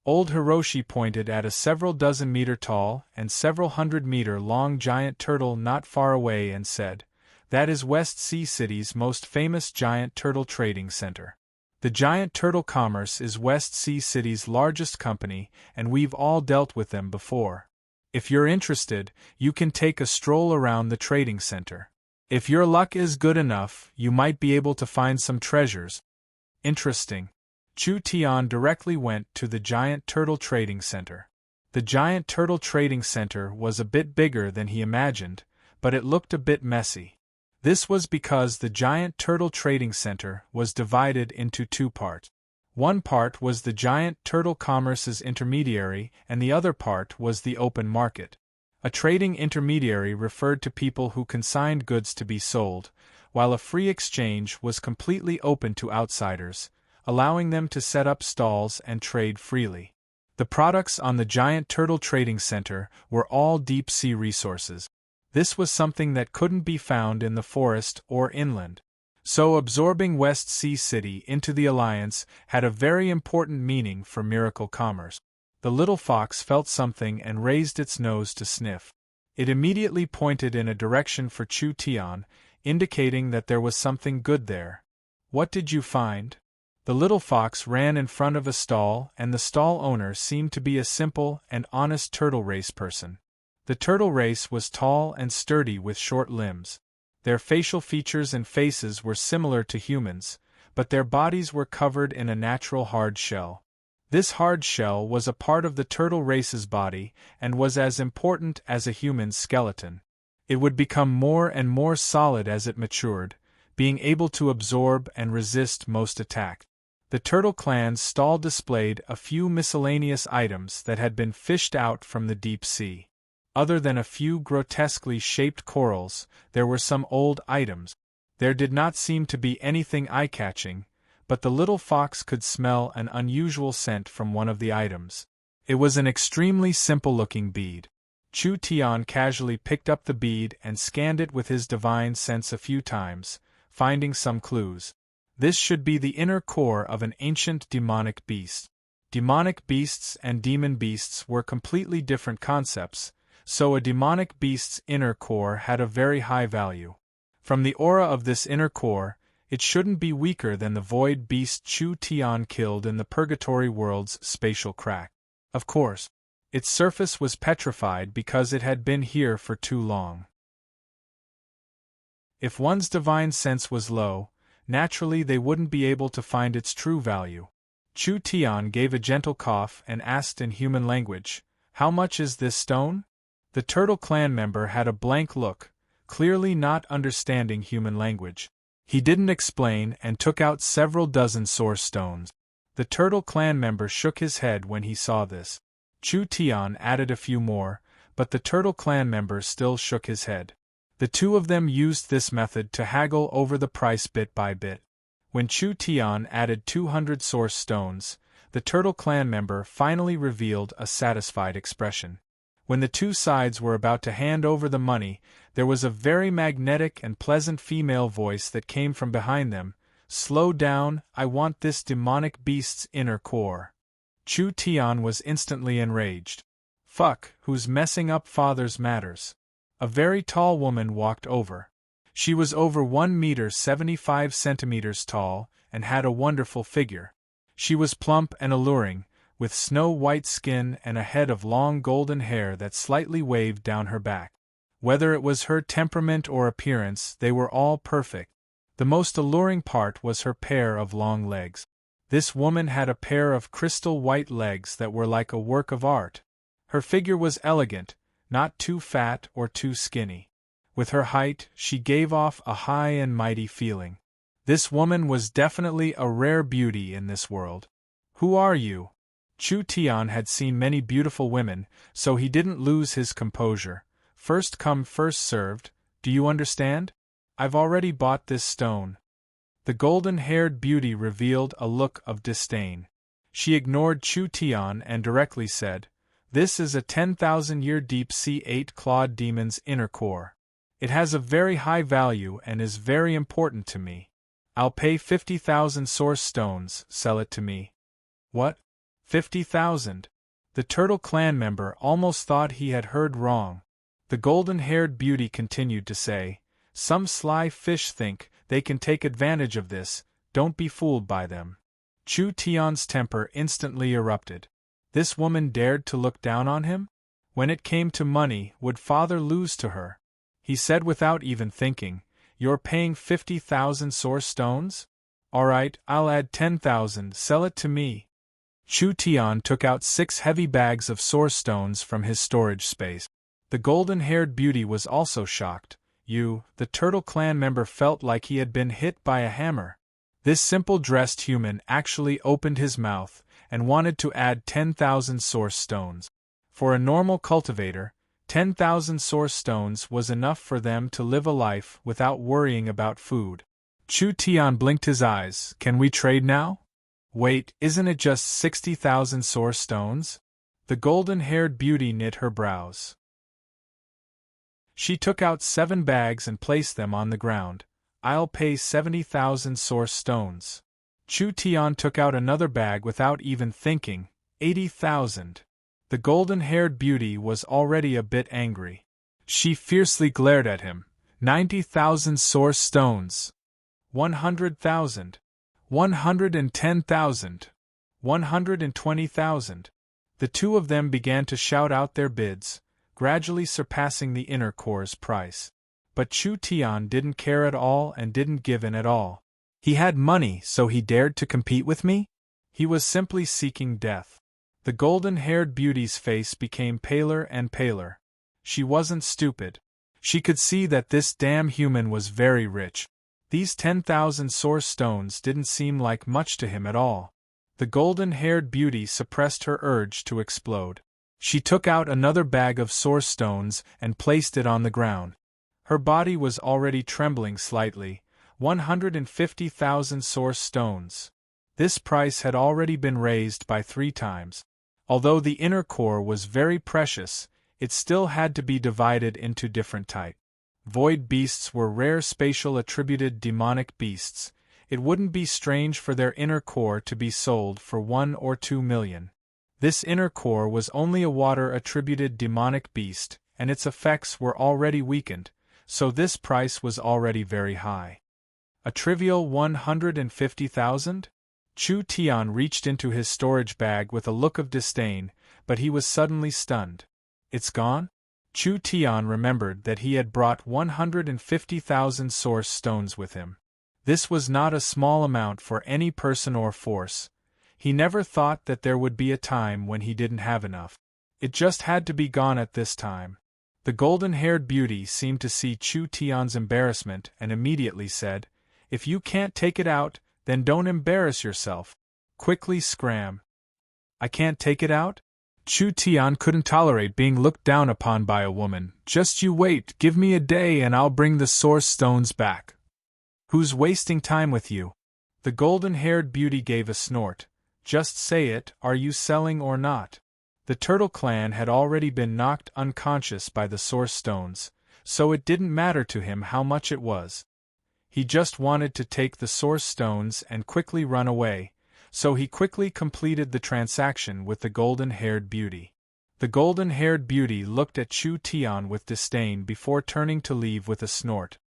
Old Hiroshi pointed at a several dozen meter tall and several 100-meter long giant turtle not far away and said, "That is West Sea City's most famous giant turtle trading center. The Giant Turtle Commerce is West Sea City's largest company, and we've all dealt with them before. If you're interested, you can take a stroll around the trading center. If your luck is good enough, you might be able to find some treasures." Interesting. Chu Tian directly went to the Giant Turtle Trading Center. The Giant Turtle Trading Center was a bit bigger than he imagined, but it looked a bit messy. This was because the Giant Turtle Trading Center was divided into 2 parts. One part was the Giant Turtle Commerce's intermediary, and the other part was the open market. A trading intermediary referred to people who consigned goods to be sold, while a free exchange was completely open to outsiders, allowing them to set up stalls and trade freely. The products on the Giant Turtle Trading Center were all deep-sea resources. This was something that couldn't be found in the forest or inland. So absorbing West Sea City into the Alliance had a very important meaning for Miracle Commerce. The little fox felt something and raised its nose to sniff. It immediately pointed in a direction for Chu Tian, indicating that there was something good there. "What did you find?" The little fox ran in front of a stall, and the stall owner seemed to be a simple and honest turtle race person. The turtle race was tall and sturdy with short limbs. Their facial features and faces were similar to humans, but their bodies were covered in a natural hard shell. This hard shell was a part of the turtle race's body and was as important as a human's skeleton. It would become more and more solid as it matured, being able to absorb and resist most attacks. The Turtle Clan's stall displayed a few miscellaneous items that had been fished out from the deep sea. Other than a few grotesquely shaped corals, there were some old items. There did not seem to be anything eye-catching, but the little fox could smell an unusual scent from one of the items. It was an extremely simple-looking bead. Chu Tian casually picked up the bead and scanned it with his divine sense a few times, finding some clues. This should be the inner core of an ancient demonic beast. Demonic beasts and demon beasts were completely different concepts, so a demonic beast's inner core had a very high value. From the aura of this inner core, it shouldn't be weaker than the void beast Chu Tian killed in the Purgatory World's spatial crack. Of course, its surface was petrified because it had been here for too long. If one's divine sense was low, naturally they wouldn't be able to find its true value. Chu Tian gave a gentle cough and asked in human language, "How much is this stone?" The Turtle Clan member had a blank look, clearly not understanding human language. He didn't explain and took out several dozen source stones. The Turtle Clan member shook his head when he saw this. Chu Tian added a few more, but the Turtle Clan member still shook his head. The two of them used this method to haggle over the price bit by bit. When Chu Tian added 200 source stones, the Turtle Clan member finally revealed a satisfied expression. When the two sides were about to hand over the money, there was a very magnetic and pleasant female voice that came from behind them. "Slow down, I want this demonic beast's inner core." Chu Tian was instantly enraged. "Fuck, who's messing up father's matters?" A very tall woman walked over. She was over 1 meter 75 centimeters tall, and had a wonderful figure. She was plump and alluring, with snow-white skin and a head of long golden hair that slightly waved down her back. Whether it was her temperament or appearance, they were all perfect. The most alluring part was her pair of long legs. This woman had a pair of crystal-white legs that were like a work of art. Her figure was elegant, not too fat or too skinny. With her height, she gave off a high and mighty feeling. This woman was definitely a rare beauty in this world. "Who are you?" Chu Tian had seen many beautiful women, so he didn't lose his composure. "First come first served, do you understand? I've already bought this stone." The golden-haired beauty revealed a look of disdain. She ignored Chu Tian and directly said, "This is a 10,000-year deep-sea 8-clawed demon's inner core. It has a very high value and is very important to me. I'll pay 50,000 source stones, sell it to me." "What? 50,000? The Turtle Clan member almost thought he had heard wrong. The golden-haired beauty continued to say, "Some sly fish think they can take advantage of this, don't be fooled by them." Chu Tian's temper instantly erupted. This woman dared to look down on him? When it came to money, would father lose to her? He said without even thinking, "You're paying 50,000 source stones? All right, I'll add 10,000, sell it to me." Chu Tian took out 6 heavy bags of source stones from his storage space. The golden-haired beauty was also shocked. The Turtle Clan member felt like he had been hit by a hammer. This simple-dressed human actually opened his mouth and wanted to add 10,000 source stones. For a normal cultivator, 10,000 source stones was enough for them to live a life without worrying about food. Chu Tian blinked his eyes. "Can we trade now?" "Wait, isn't it just 60,000 source stones?" The golden-haired beauty knit her brows. She took out 7 bags and placed them on the ground. "I'll pay 70,000 source stones." Chu Tian took out another bag without even thinking. 80,000. The golden-haired beauty was already a bit angry. She fiercely glared at him. 90,000 source stones. 100,000. 110,000. 120,000. The two of them began to shout out their bids, gradually surpassing the inner core's price. But Chu Tian didn't care at all and didn't give in at all. He had money, so he dared to compete with me? He was simply seeking death. The golden-haired beauty's face became paler and paler. She wasn't stupid. She could see that this damn human was very rich. These 10,000 source stones didn't seem like much to him at all. The golden-haired beauty suppressed her urge to explode. She took out another bag of source stones and placed it on the ground. Her body was already trembling slightly. 150,000 source stones. This price had already been raised by 3 times. Although the inner core was very precious, it still had to be divided into different types. Void beasts were rare spatial attributed demonic beasts. It wouldn't be strange for their inner core to be sold for 1 or 2 million. This inner core was only a water attributed demonic beast, and its effects were already weakened, so this price was already very high. A trivial 150,000? Chu Tian reached into his storage bag with a look of disdain, but he was suddenly stunned. It's gone? Chu Tian remembered that he had brought 150,000 source stones with him. This was not a small amount for any person or force. He never thought that there would be a time when he didn't have enough. It just had to be gone at this time. The golden-haired beauty seemed to see Chu Tian's embarrassment and immediately said, "If you can't take it out, then don't embarrass yourself. Quickly scram." "I can't take it out?" Chu Tian couldn't tolerate being looked down upon by a woman. "Just you wait, give me a day and I'll bring the source stones back." "Who's wasting time with you?" The golden-haired beauty gave a snort. "Just say it, are you selling or not?" The Turtle Clan had already been knocked unconscious by the source stones, so it didn't matter to him how much it was. He just wanted to take the source stones and quickly run away, so he quickly completed the transaction with the golden-haired beauty. The golden-haired beauty looked at Chu Tian with disdain before turning to leave with a snort.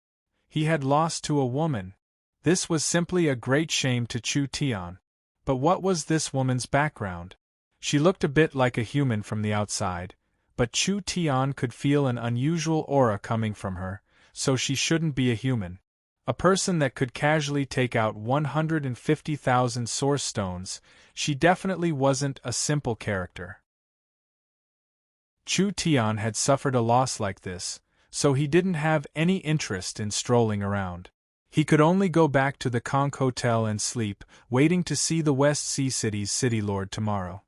He had lost to a woman. This was simply a great shame to Chu Tian. But what was this woman's background? She looked a bit like a human from the outside, but Chu Tian could feel an unusual aura coming from her, so she shouldn't be a human. A person that could casually take out 150,000 source stones, she definitely wasn't a simple character. Chu Tian had suffered a loss like this, so he didn't have any interest in strolling around. He could only go back to the Conch Hotel and sleep, waiting to see the West Sea City's City Lord tomorrow.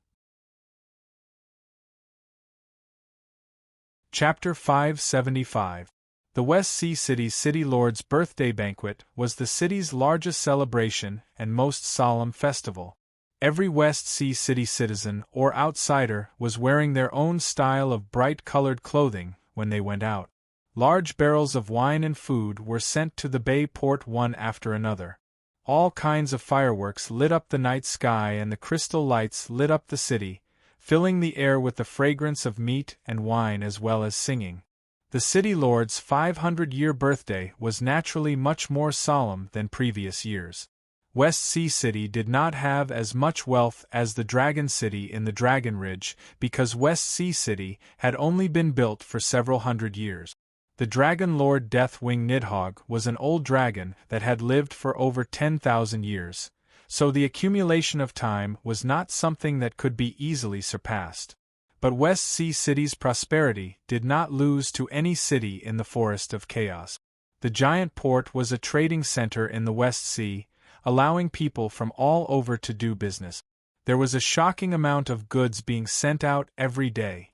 Chapter 575. The West Sea City's City Lord's birthday banquet was the city's largest celebration and most solemn festival. Every West Sea City citizen or outsider was wearing their own style of bright-colored clothing when they went out. Large barrels of wine and food were sent to the bay port one after another. All kinds of fireworks lit up the night sky and the crystal lights lit up the city, filling the air with the fragrance of meat and wine as well as singing. The City Lord's 500-year birthday was naturally much more solemn than previous years. West Sea City did not have as much wealth as the Dragon City in the Dragon Ridge because West Sea City had only been built for several hundred years. The Dragon Lord Deathwing Nidhogg was an old dragon that had lived for over 10,000 years, so the accumulation of time was not something that could be easily surpassed. But West Sea City's prosperity did not lose to any city in the Forest of Chaos. The giant port was a trading center in the West Sea, allowing people from all over to do business. There was a shocking amount of goods being sent out every day.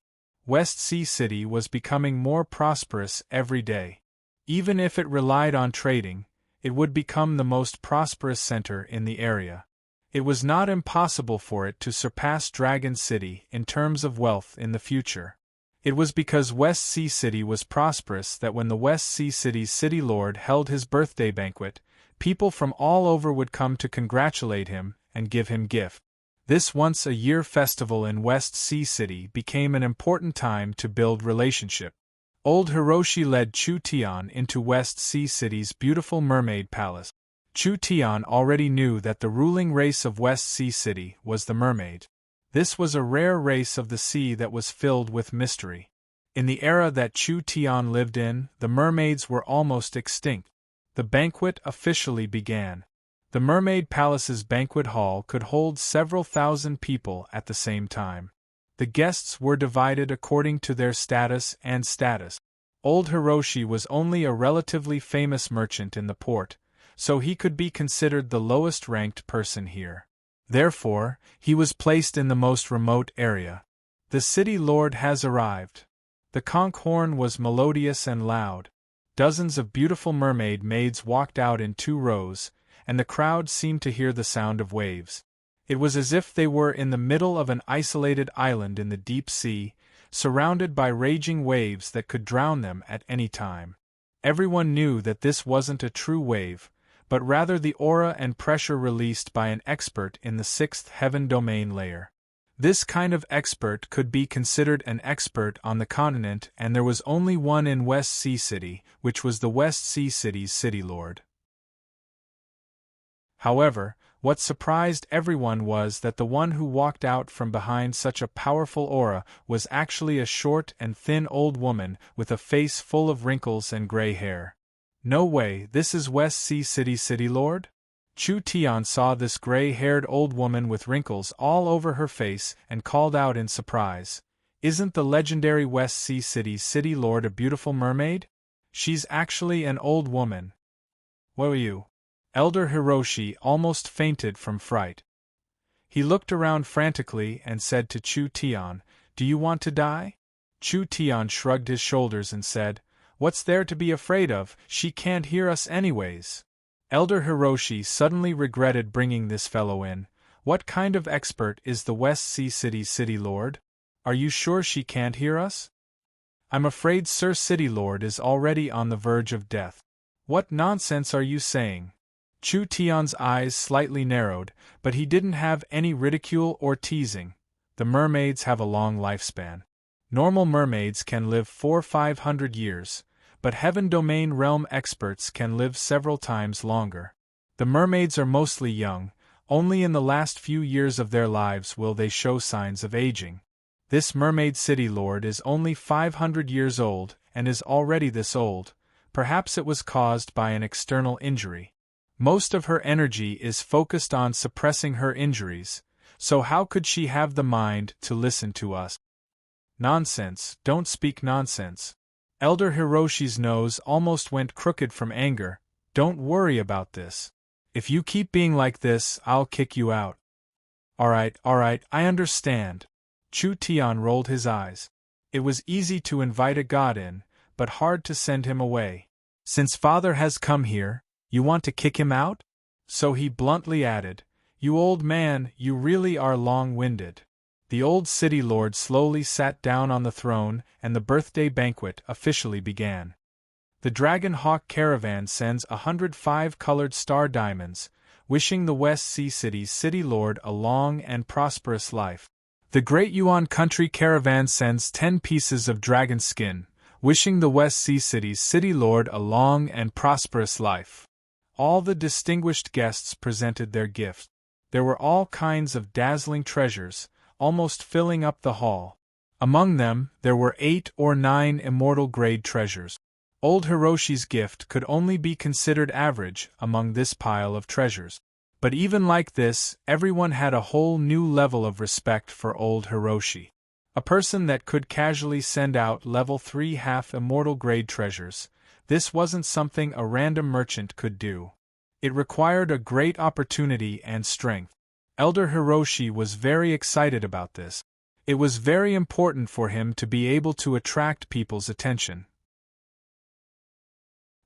West Sea City was becoming more prosperous every day. Even if it relied on trading, it would become the most prosperous center in the area. It was not impossible for it to surpass Dragon City in terms of wealth in the future. It was because West Sea City was prosperous that when the West Sea City's City Lord held his birthday banquet, people from all over would come to congratulate him and give him gifts. This once-a-year festival in West Sea City became an important time to build relationship. Old Hiroshi led Chu Tian into West Sea City's beautiful mermaid palace. Chu Tian already knew that the ruling race of West Sea City was the mermaid. This was a rare race of the sea that was filled with mystery. In the era that Chu Tian lived in, the mermaids were almost extinct. The banquet officially began. The Mermaid Palace's banquet hall could hold several thousand people at the same time. The guests were divided according to their status and status. Old Hiroshi was only a relatively famous merchant in the port, so he could be considered the lowest-ranked person here. Therefore, he was placed in the most remote area. The city lord has arrived. The conch horn was melodious and loud. Dozens of beautiful mermaid maids walked out in 2 rows, and the crowd seemed to hear the sound of waves. It was as if they were in the middle of an isolated island in the deep sea, surrounded by raging waves that could drown them at any time. Everyone knew that this wasn't a true wave, but rather the aura and pressure released by an expert in the 6th heaven domain layer. This kind of expert could be considered an expert on the continent, and there was only one in West Sea City, which was the West Sea City's city lord. However, what surprised everyone was that the one who walked out from behind such a powerful aura was actually a short and thin old woman with a face full of wrinkles and gray hair. No way, this is West Sea City's city lord? Chu Tian saw this gray-haired old woman with wrinkles all over her face and called out in surprise, "Isn't the legendary West Sea City's city lord a beautiful mermaid? She's actually an old woman." "What are you?" Elder Hiroshi almost fainted from fright. He looked around frantically and said to Chu Tian, "Do you want to die?" Chu Tian shrugged his shoulders and said, "What's there to be afraid of? She can't hear us anyways." Elder Hiroshi suddenly regretted bringing this fellow in. What kind of expert is the West Sea City's city lord? Are you sure she can't hear us? I'm afraid Sir City Lord is already on the verge of death. What nonsense are you saying? Chu Tian's eyes slightly narrowed, but he didn't have any ridicule or teasing. The mermaids have a long lifespan. Normal mermaids can live 400–500 years, but Heaven Domain Realm experts can live several times longer. The mermaids are mostly young, only in the last few years of their lives will they show signs of aging. This mermaid city lord is only 500 years old and is already this old. Perhaps it was caused by an external injury. Most of her energy is focused on suppressing her injuries, so how could she have the mind to listen to us? Nonsense, don't speak nonsense. Elder Hiroshi's nose almost went crooked from anger. Don't worry about this. If you keep being like this, I'll kick you out. Alright, I understand. Chu Tian rolled his eyes. It was easy to invite a god in, but hard to send him away. Since father has come here, you want to kick him out? So he bluntly added, "You old man, you really are long-winded." The old city lord slowly sat down on the throne, and the birthday banquet officially began. The Dragon Hawk Caravan sends 105 colored star diamonds, wishing the West Sea City's city lord a long and prosperous life. The Great Yuan Country Caravan sends 10 pieces of dragon skin, wishing the West Sea City's city lord a long and prosperous life. All the distinguished guests presented their gifts. There were all kinds of dazzling treasures, almost filling up the hall. Among them, there were 8 or 9 immortal-grade treasures. Old Hiroshi's gift could only be considered average among this pile of treasures. But even like this, everyone had a whole new level of respect for old Hiroshi. A person that could casually send out level 3 half-immortal-grade treasures. This wasn't something a random merchant could do. It required a great opportunity and strength. Elder Hiroshi was very excited about this. It was very important for him to be able to attract people's attention.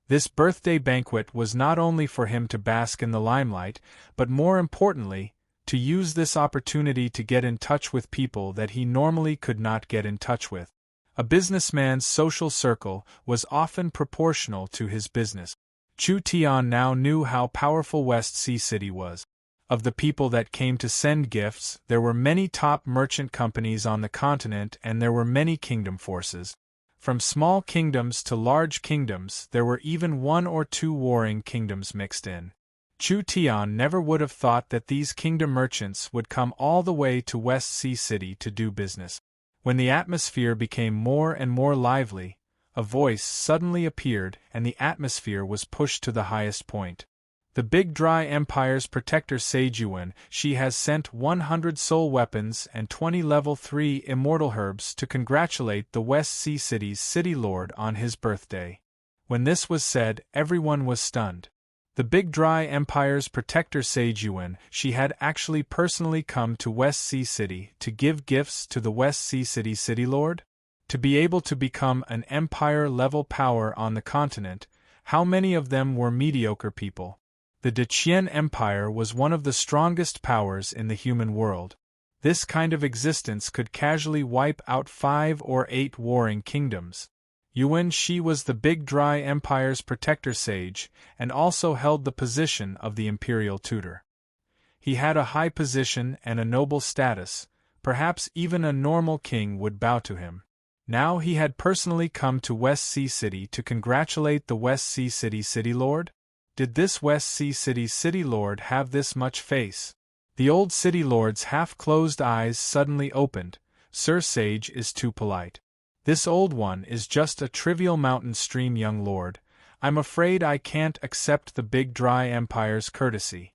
This birthday banquet was not only for him to bask in the limelight, but more importantly, to use this opportunity to get in touch with people that he normally could not get in touch with. A businessman's social circle was often proportional to his business. Chu Tian now knew how powerful West Sea City was. Of the people that came to send gifts, there were many top merchant companies on the continent and there were many kingdom forces. From small kingdoms to large kingdoms, there were even 1 or 2 warring kingdoms mixed in. Chu Tian never would have thought that these kingdom merchants would come all the way to West Sea City to do business. When the atmosphere became more and more lively, a voice suddenly appeared and the atmosphere was pushed to the highest point. The Big Dry Empire's protector Sage Yuan, she has sent 100 soul weapons and 20 level 3 immortal herbs to congratulate the West Sea City's city lord on his birthday. When this was said, everyone was stunned. The Big Dry Empire's protector Sage Yuan, she had actually personally come to West Sea City to give gifts to the West Sea City city lord? To be able to become an empire-level power on the continent, how many of them were mediocre people? The Deqian Empire was one of the strongest powers in the human world. This kind of existence could casually wipe out 5 or 8 warring kingdoms. Yuan Shi was the Big Dry Empire's protector sage, and also held the position of the imperial tutor. He had a high position and a noble status, perhaps even a normal king would bow to him. Now he had personally come to West Sea City to congratulate the West Sea City city lord? Did this West Sea City city lord have this much face? The old city lord's half-closed eyes suddenly opened. Sir Sage is too polite. This old one is just a trivial mountain stream young lord. I'm afraid I can't accept the Big Dry Empire's courtesy.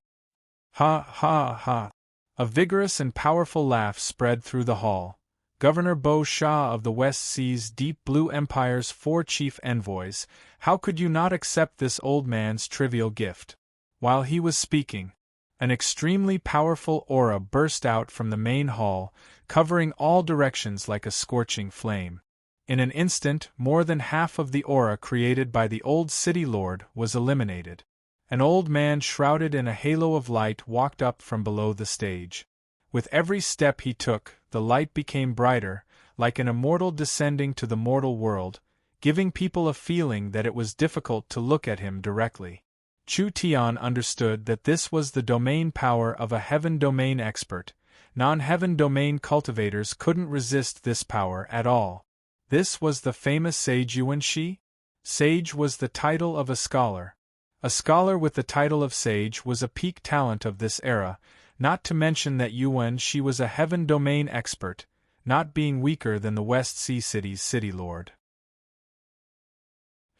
Ha ha ha. A vigorous and powerful laugh spread through the hall. Governor Bo Shah of the West Sea's Deep Blue Empire's 4 chief envoys, how could you not accept this old man's trivial gift? While he was speaking, an extremely powerful aura burst out from the main hall, covering all directions like a scorching flame. In an instant, more than half of the aura created by the old city lord was eliminated. An old man shrouded in a halo of light walked up from below the stage. With every step he took, the light became brighter, like an immortal descending to the mortal world, giving people a feeling that it was difficult to look at him directly. Chu Tian understood that this was the domain power of a heaven domain expert. Non-heaven domain cultivators couldn't resist this power at all. This was the famous Sage Yuan Shi? Sage was the title of a scholar. A scholar with the title of sage was a peak talent of this era, not to mention that Yuan Shi was a heaven domain expert, not being weaker than the West Sea City's city lord.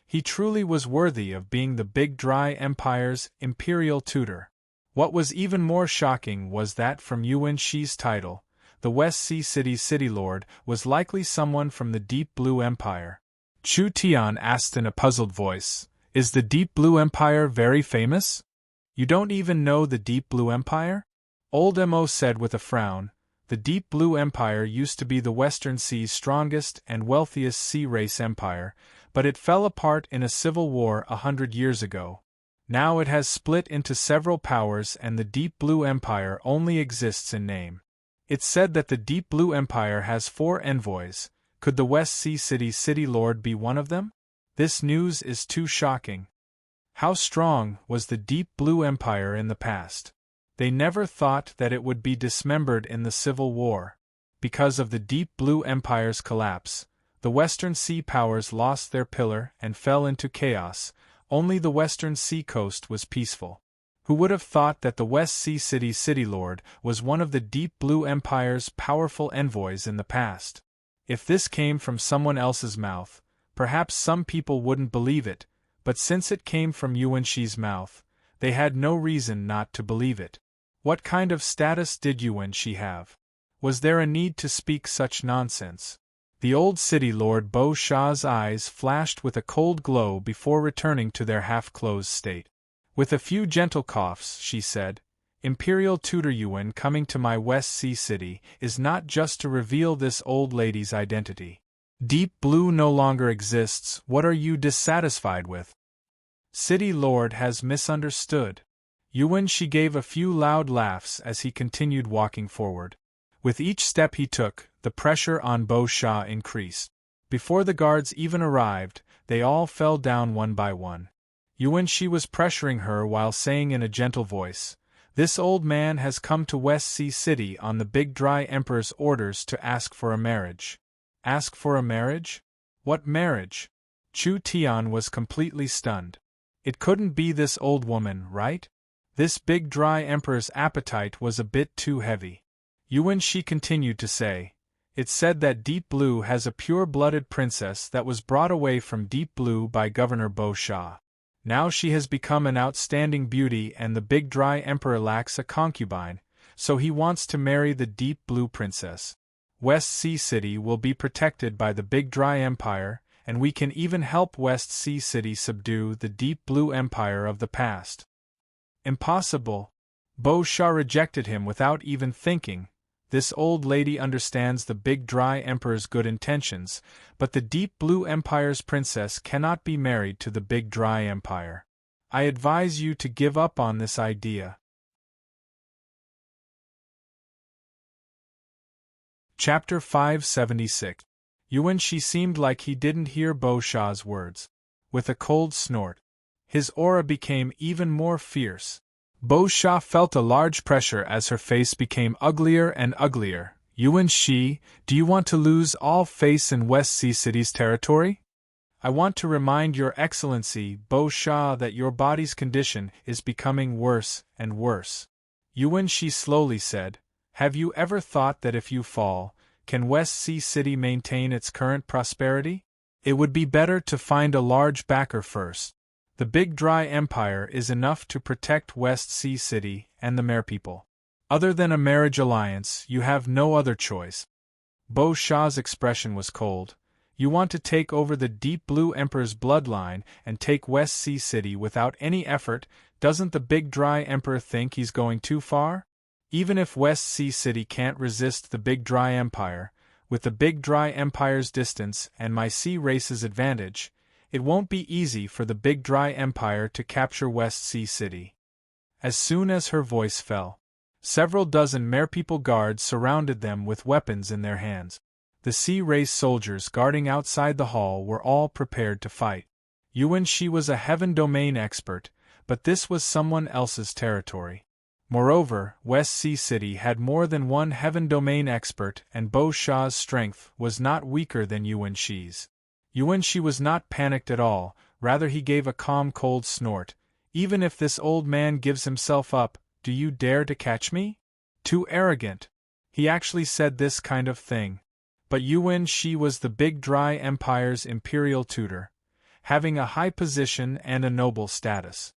He truly was worthy of being the Big Dry Empire's imperial tutor. What was even more shocking was that from Yuan Shi's title, the West Sea City's city lord was likely someone from the Deep Blue Empire. Chu Tian asked in a puzzled voice, "Is the Deep Blue Empire very famous?" "You don't even know the Deep Blue Empire?" Old Mo said with a frown. The Deep Blue Empire used to be the Western Sea's strongest and wealthiest sea race empire, but it fell apart in a civil war 100 years ago. Now it has split into several powers and the Deep Blue Empire only exists in name. It's said that the Deep Blue Empire has 4 envoys. Could the West Sea City's city lord be one of them? This news is too shocking. How strong was the Deep Blue Empire in the past? They never thought that it would be dismembered in the Civil War. Because of the Deep Blue Empire's collapse, the Western Sea powers lost their pillar and fell into chaos. Only the Western Sea coast was peaceful. Who would have thought that the West Sea City's city lord was one of the Deep Blue Empire's powerful envoys in the past? If this came from someone else's mouth, perhaps some people wouldn't believe it, but since it came from Yuan Shi's mouth, they had no reason not to believe it. What kind of status did Yuan Shi have? Was there a need to speak such nonsense? The old city lord Bo Shah's eyes flashed with a cold glow before returning to their half-closed state. With a few gentle coughs, she said, "Imperial tutor Yuan coming to my West Sea City is not just to reveal this old lady's identity. Deep Blue no longer exists. What are you dissatisfied with?" City Lord has misunderstood. Yuan Shi gave a few loud laughs as he continued walking forward. With each step he took, the pressure on Bo Shah increased. Before the guards even arrived, they all fell down one by one. Yuan Shi was pressuring her while saying in a gentle voice, "This old man has come to West Sea City on the Big Dry Emperor's orders to ask for a marriage." Ask for a marriage? What marriage? Chu Tian was completely stunned. It couldn't be this old woman, right? This big dry emperor's appetite was a bit too heavy. Yuan Shi continued to say, "It's said that Deep Blue has a pure-blooded princess that was brought away from Deep Blue by Governor Bo Sha. Now she has become an outstanding beauty and the big dry emperor lacks a concubine, so he wants to marry the Deep Blue princess. West Sea City will be protected by the Big Dry Empire, and we can even help West Sea City subdue the Deep Blue Empire of the past." Impossible. Bo Sha rejected him without even thinking. This old lady understands the Big Dry Emperor's good intentions, but the Deep Blue Empire's princess cannot be married to the Big Dry Empire. I advise you to give up on this idea. Chapter 576. Yuan Shi seemed like he didn't hear Bo Sha's words. With a cold snort, his aura became even more fierce. Bo Sha felt a large pressure as her face became uglier and uglier. "Yuan Shi, do you want to lose all face in West Sea City's territory? I want to remind Your Excellency, Bo Sha, that your body's condition is becoming worse and worse." Yuan Shi slowly said, "Have you ever thought that if you fall, can West Sea City maintain its current prosperity? It would be better to find a large backer first. The Big Dry Empire is enough to protect West Sea City and the merpeople. Other than a marriage alliance, you have no other choice." Bo Sha's expression was cold. "You want to take over the Deep Blue Emperor's bloodline and take West Sea City without any effort? Doesn't the Big Dry Emperor think he's going too far? Even if West Sea City can't resist the Big Dry Empire, with the Big Dry Empire's distance and my sea race's advantage, it won't be easy for the Big Dry Empire to capture West Sea City." As soon as her voice fell, several dozen merpeople guards surrounded them with weapons in their hands. The sea race soldiers guarding outside the hall were all prepared to fight. Yuan Shi was a heaven domain expert, but this was someone else's territory. Moreover, West Sea City had more than one heaven domain expert and Bo Sha's strength was not weaker than Yuan Shi's. Yuan Shi was not panicked at all, rather he gave a calm cold snort. "Even if this old man gives himself up, do you dare to catch me? Too arrogant." He actually said this kind of thing. But Yuan Shi was the Big Dry Empire's imperial tutor, having a high position and a noble status.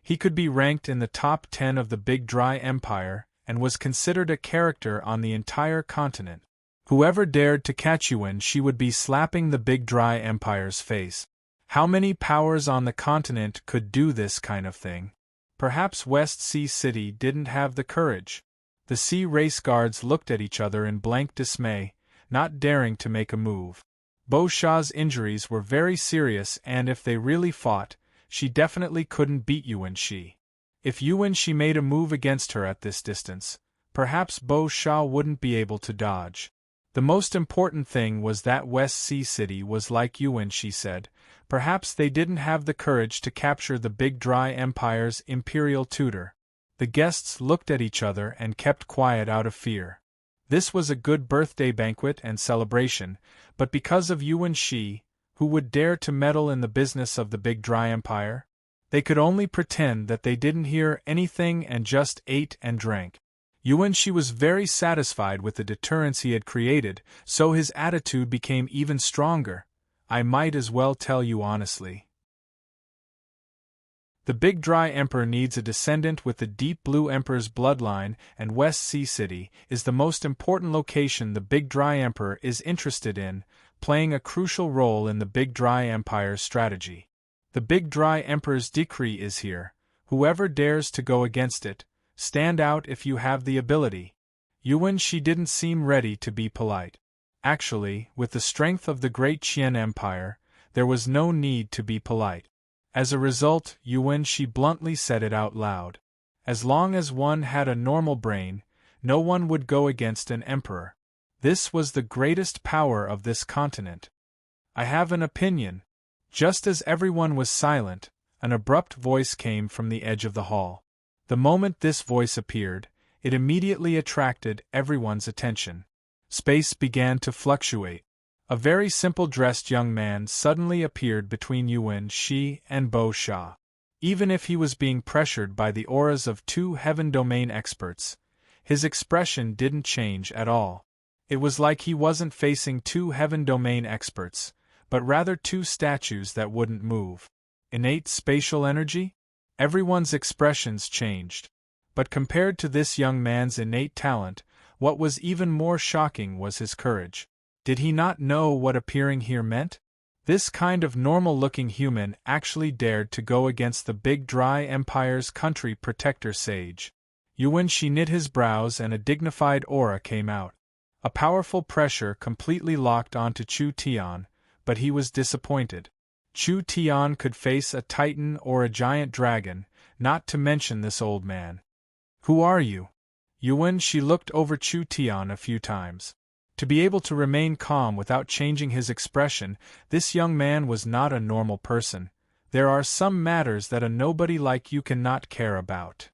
He could be ranked in the top 10 of the Big Dry Empire, and was considered a character on the entire continent. Whoever dared to catch Yuan Shi would be slapping the Big Dry Empire's face. How many powers on the continent could do this kind of thing? Perhaps West Sea City didn't have the courage. The sea race guards looked at each other in blank dismay, not daring to make a move. Bo Sha's injuries were very serious and if they really fought, she definitely couldn't beat Yuan Shi. If Yuan Shi made a move against her at this distance, perhaps Bo Sha wouldn't be able to dodge. The most important thing was that West Sea City was like Yuan Shi said, perhaps they didn't have the courage to capture the Big Dry Empire's imperial tutor. The guests looked at each other and kept quiet out of fear. This was a good birthday banquet and celebration, but because of Yuan Shi, who would dare to meddle in the business of the Big Dry Empire? They could only pretend that they didn't hear anything and just ate and drank. Yuan Shi was very satisfied with the deterrence he had created, so his attitude became even stronger. "I might as well tell you honestly. The Big Dry Emperor needs a descendant with the Deep Blue Emperor's bloodline, and West Sea City is the most important location the Big Dry Emperor is interested in, playing a crucial role in the Big Dry Empire's strategy. The Big Dry Emperor's decree is here. Whoever dares to go against it, stand out if you have the ability." Yuan Shi didn't seem ready to be polite. Actually, with the strength of the Great Qian Empire, there was no need to be polite. As a result, Yuan Shi bluntly said it out loud. As long as one had a normal brain, no one would go against an emperor. This was the greatest power of this continent. "I have an opinion." Just as everyone was silent, an abrupt voice came from the edge of the hall. The moment this voice appeared, it immediately attracted everyone's attention. Space began to fluctuate. A very simple-dressed young man suddenly appeared between Yuan Shi and Bo Sha. Even if he was being pressured by the auras of two heaven domain experts, his expression didn't change at all. It was like he wasn't facing two heaven domain experts, but rather two statues that wouldn't move. Innate spatial energy? Everyone's expressions changed. But compared to this young man's innate talent, what was even more shocking was his courage. Did he not know what appearing here meant? This kind of normal-looking human actually dared to go against the Big Dry Empire's country protector sage. Yuan Shi knit his brows and a dignified aura came out. A powerful pressure completely locked onto Chu Tian, but he was disappointed. Chu Tian could face a titan or a giant dragon, not to mention this old man. Who are you? Yuan Shi looked over Chu Tian a few times. To be able to remain calm without changing his expression, this young man was not a normal person. There are some matters that a nobody like you cannot care about.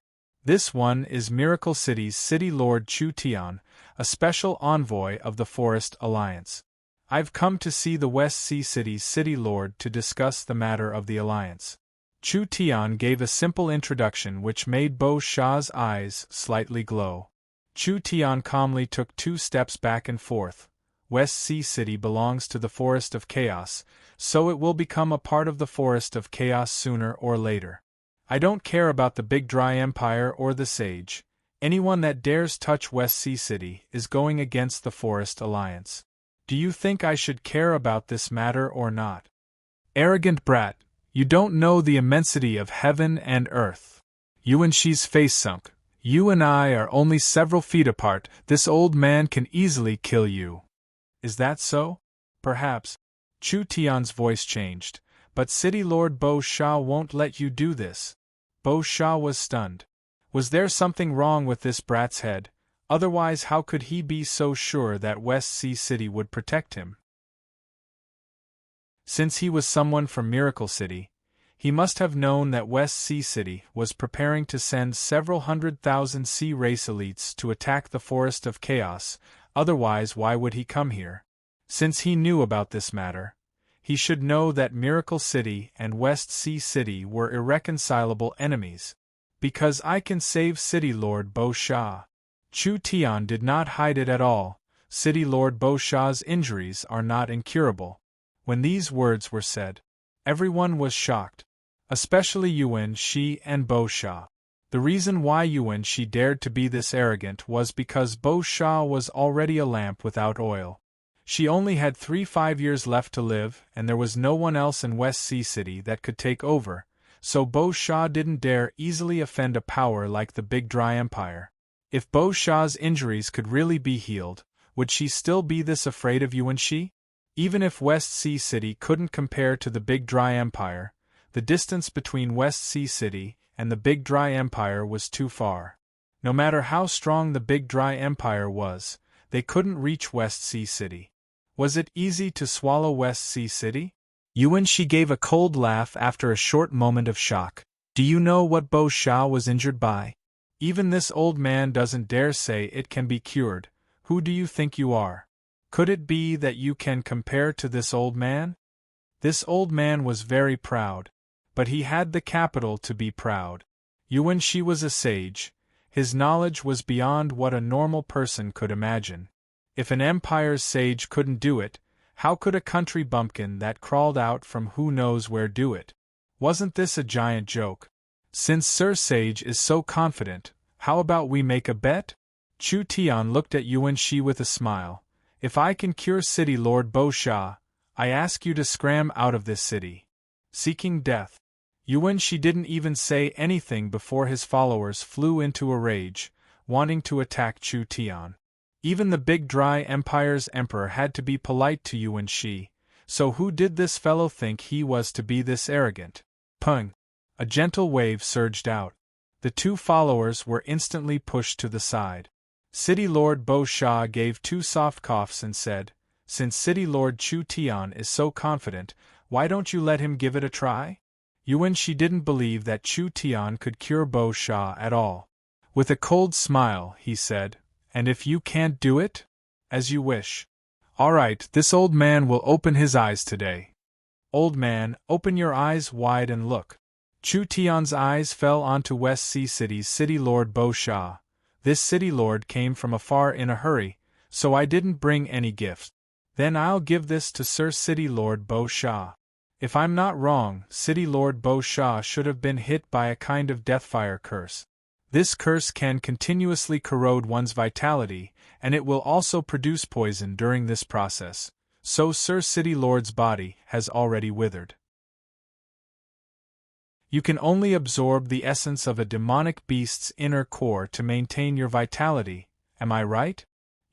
This one is Miracle City's City Lord Chu Tian, a special envoy of the Forest Alliance. I've come to see the West Sea City's City Lord to discuss the matter of the Alliance. Chu Tian gave a simple introduction which made Bo Sha's eyes slightly glow. Chu Tian calmly took 2 steps back and forth. West Sea City belongs to the Forest of Chaos, so it will become a part of the Forest of Chaos sooner or later. I don't care about the Big Dry Empire or the Sage. Anyone that dares touch West Sea City is going against the Forest Alliance. Do you think I should care about this matter or not? Arrogant brat, you don't know the immensity of heaven and earth. Yuan Shi's face sunk. You and I are only several feet apart. This old man can easily kill you. Is that so? Perhaps. Chu Tian's voice changed. But City Lord Bo Sha won't let you do this. Bo Sha was stunned. Was there something wrong with this brat's head? Otherwise, how could he be so sure that West Sea City would protect him? Since he was someone from Miracle City, he must have known that West Sea City was preparing to send several 100,000 sea race elites to attack the Forest of Chaos, otherwise why would he come here? Since he knew about this matter, he should know that Miracle City and West Sea City were irreconcilable enemies. Because I can save City Lord Bo Sha. Chu Tian did not hide it at all. City Lord Bo Sha's injuries are not incurable. When these words were said, everyone was shocked. Especially Yuan Shi and Bo Sha. The reason why Yuan Shi dared to be this arrogant was because Bo Sha was already a lamp without oil. She only had 5 years left to live, and there was no one else in West Sea City that could take over, so Bo Sha didn't dare easily offend a power like the Big Dry Empire. If Bo Sha's injuries could really be healed, would she still be this afraid of Yuan Shi? Even if West Sea City couldn't compare to the Big Dry Empire, the distance between West Sea City and the Big Dry Empire was too far. No matter how strong the Big Dry Empire was, they couldn't reach West Sea City. Was it easy to swallow West Sea City? Yuan Shi gave a cold laugh after a short moment of shock. Do you know what Bo Sha was injured by? Even this old man doesn't dare say it can be cured. Who do you think you are? Could it be that you can compare to this old man? This old man was very proud. But he had the capital to be proud. Yuan Shi was a sage. His knowledge was beyond what a normal person could imagine. If an empire's sage couldn't do it, how could a country bumpkin that crawled out from who knows where do it? Wasn't this a giant joke? Since Sir Sage is so confident, how about we make a bet? Chu Tian looked at Yuan Shi with a smile. If I can cure City Lord Bo Sha, I ask you to scram out of this city. Seeking death. Yuan Shi didn't even say anything before his followers flew into a rage, wanting to attack Chu Tian. Even the Big Dry Empire's emperor had to be polite to Yuan Shi, so who did this fellow think he was to be this arrogant? Pung! A gentle wave surged out. The 2 followers were instantly pushed to the side. City Lord Bo Sha gave 2 soft coughs and said, Since City Lord Chu Tian is so confident, why don't you let him give it a try? Yuan Shi didn't believe that Chu Tian could cure Bo Sha at all. With a cold smile, he said, And if you can't do it? As you wish. All right, this old man will open his eyes today. Old man, open your eyes wide and look. Chu Tian's eyes fell onto West Sea City's City Lord Bo Sha. This City Lord came from afar in a hurry, so I didn't bring any gifts. Then I'll give this to Sir City Lord Bo Sha. If I'm not wrong, City Lord Bo Sha should have been hit by a kind of deathfire curse. This curse can continuously corrode one's vitality, and it will also produce poison during this process, so Sir City Lord's body has already withered. You can only absorb the essence of a demonic beast's inner core to maintain your vitality, am I right?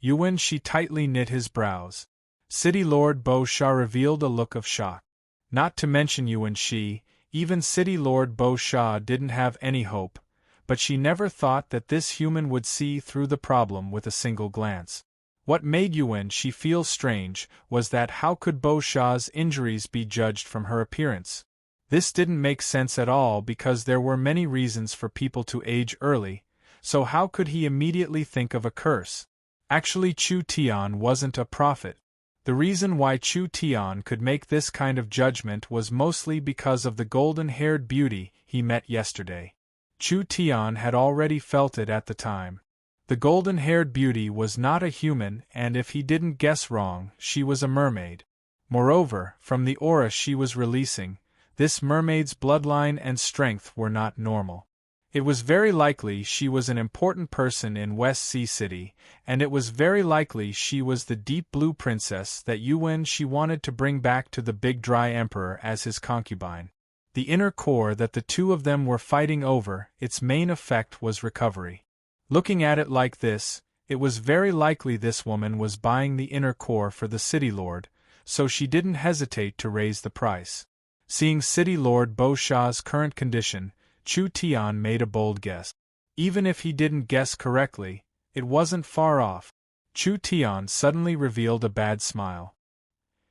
Yuan Shi tightly knit his brows. City Lord Bo Sha revealed a look of shock. Not to mention Yuan Shi, even City Lord Bo Sha didn't have any hope, but she never thought that this human would see through the problem with a single glance. What made Yuan Shi feel strange was that how could Bo Sha's injuries be judged from her appearance? This didn't make sense at all because there were many reasons for people to age early, so how could he immediately think of a curse? Actually, Chu Tian wasn't a prophet. The reason why Chu Tian could make this kind of judgment was mostly because of the golden-haired beauty he met yesterday. Chu Tian had already felt it at the time. The golden-haired beauty was not a human, and if he didn't guess wrong, she was a mermaid. Moreover, from the aura she was releasing, this mermaid's bloodline and strength were not normal. It was very likely she was an important person in West Sea City, and it was very likely she was the deep blue princess that Yuan Shi wanted to bring back to the Big Dry Emperor as his concubine. The inner core that the two of them were fighting over, its main effect was recovery. Looking at it like this, it was very likely this woman was buying the inner core for the City Lord, so she didn't hesitate to raise the price. Seeing City Lord Bo Sha's current condition, Chu Tian made a bold guess. Even if he didn't guess correctly, it wasn't far off. Chu Tian suddenly revealed a bad smile.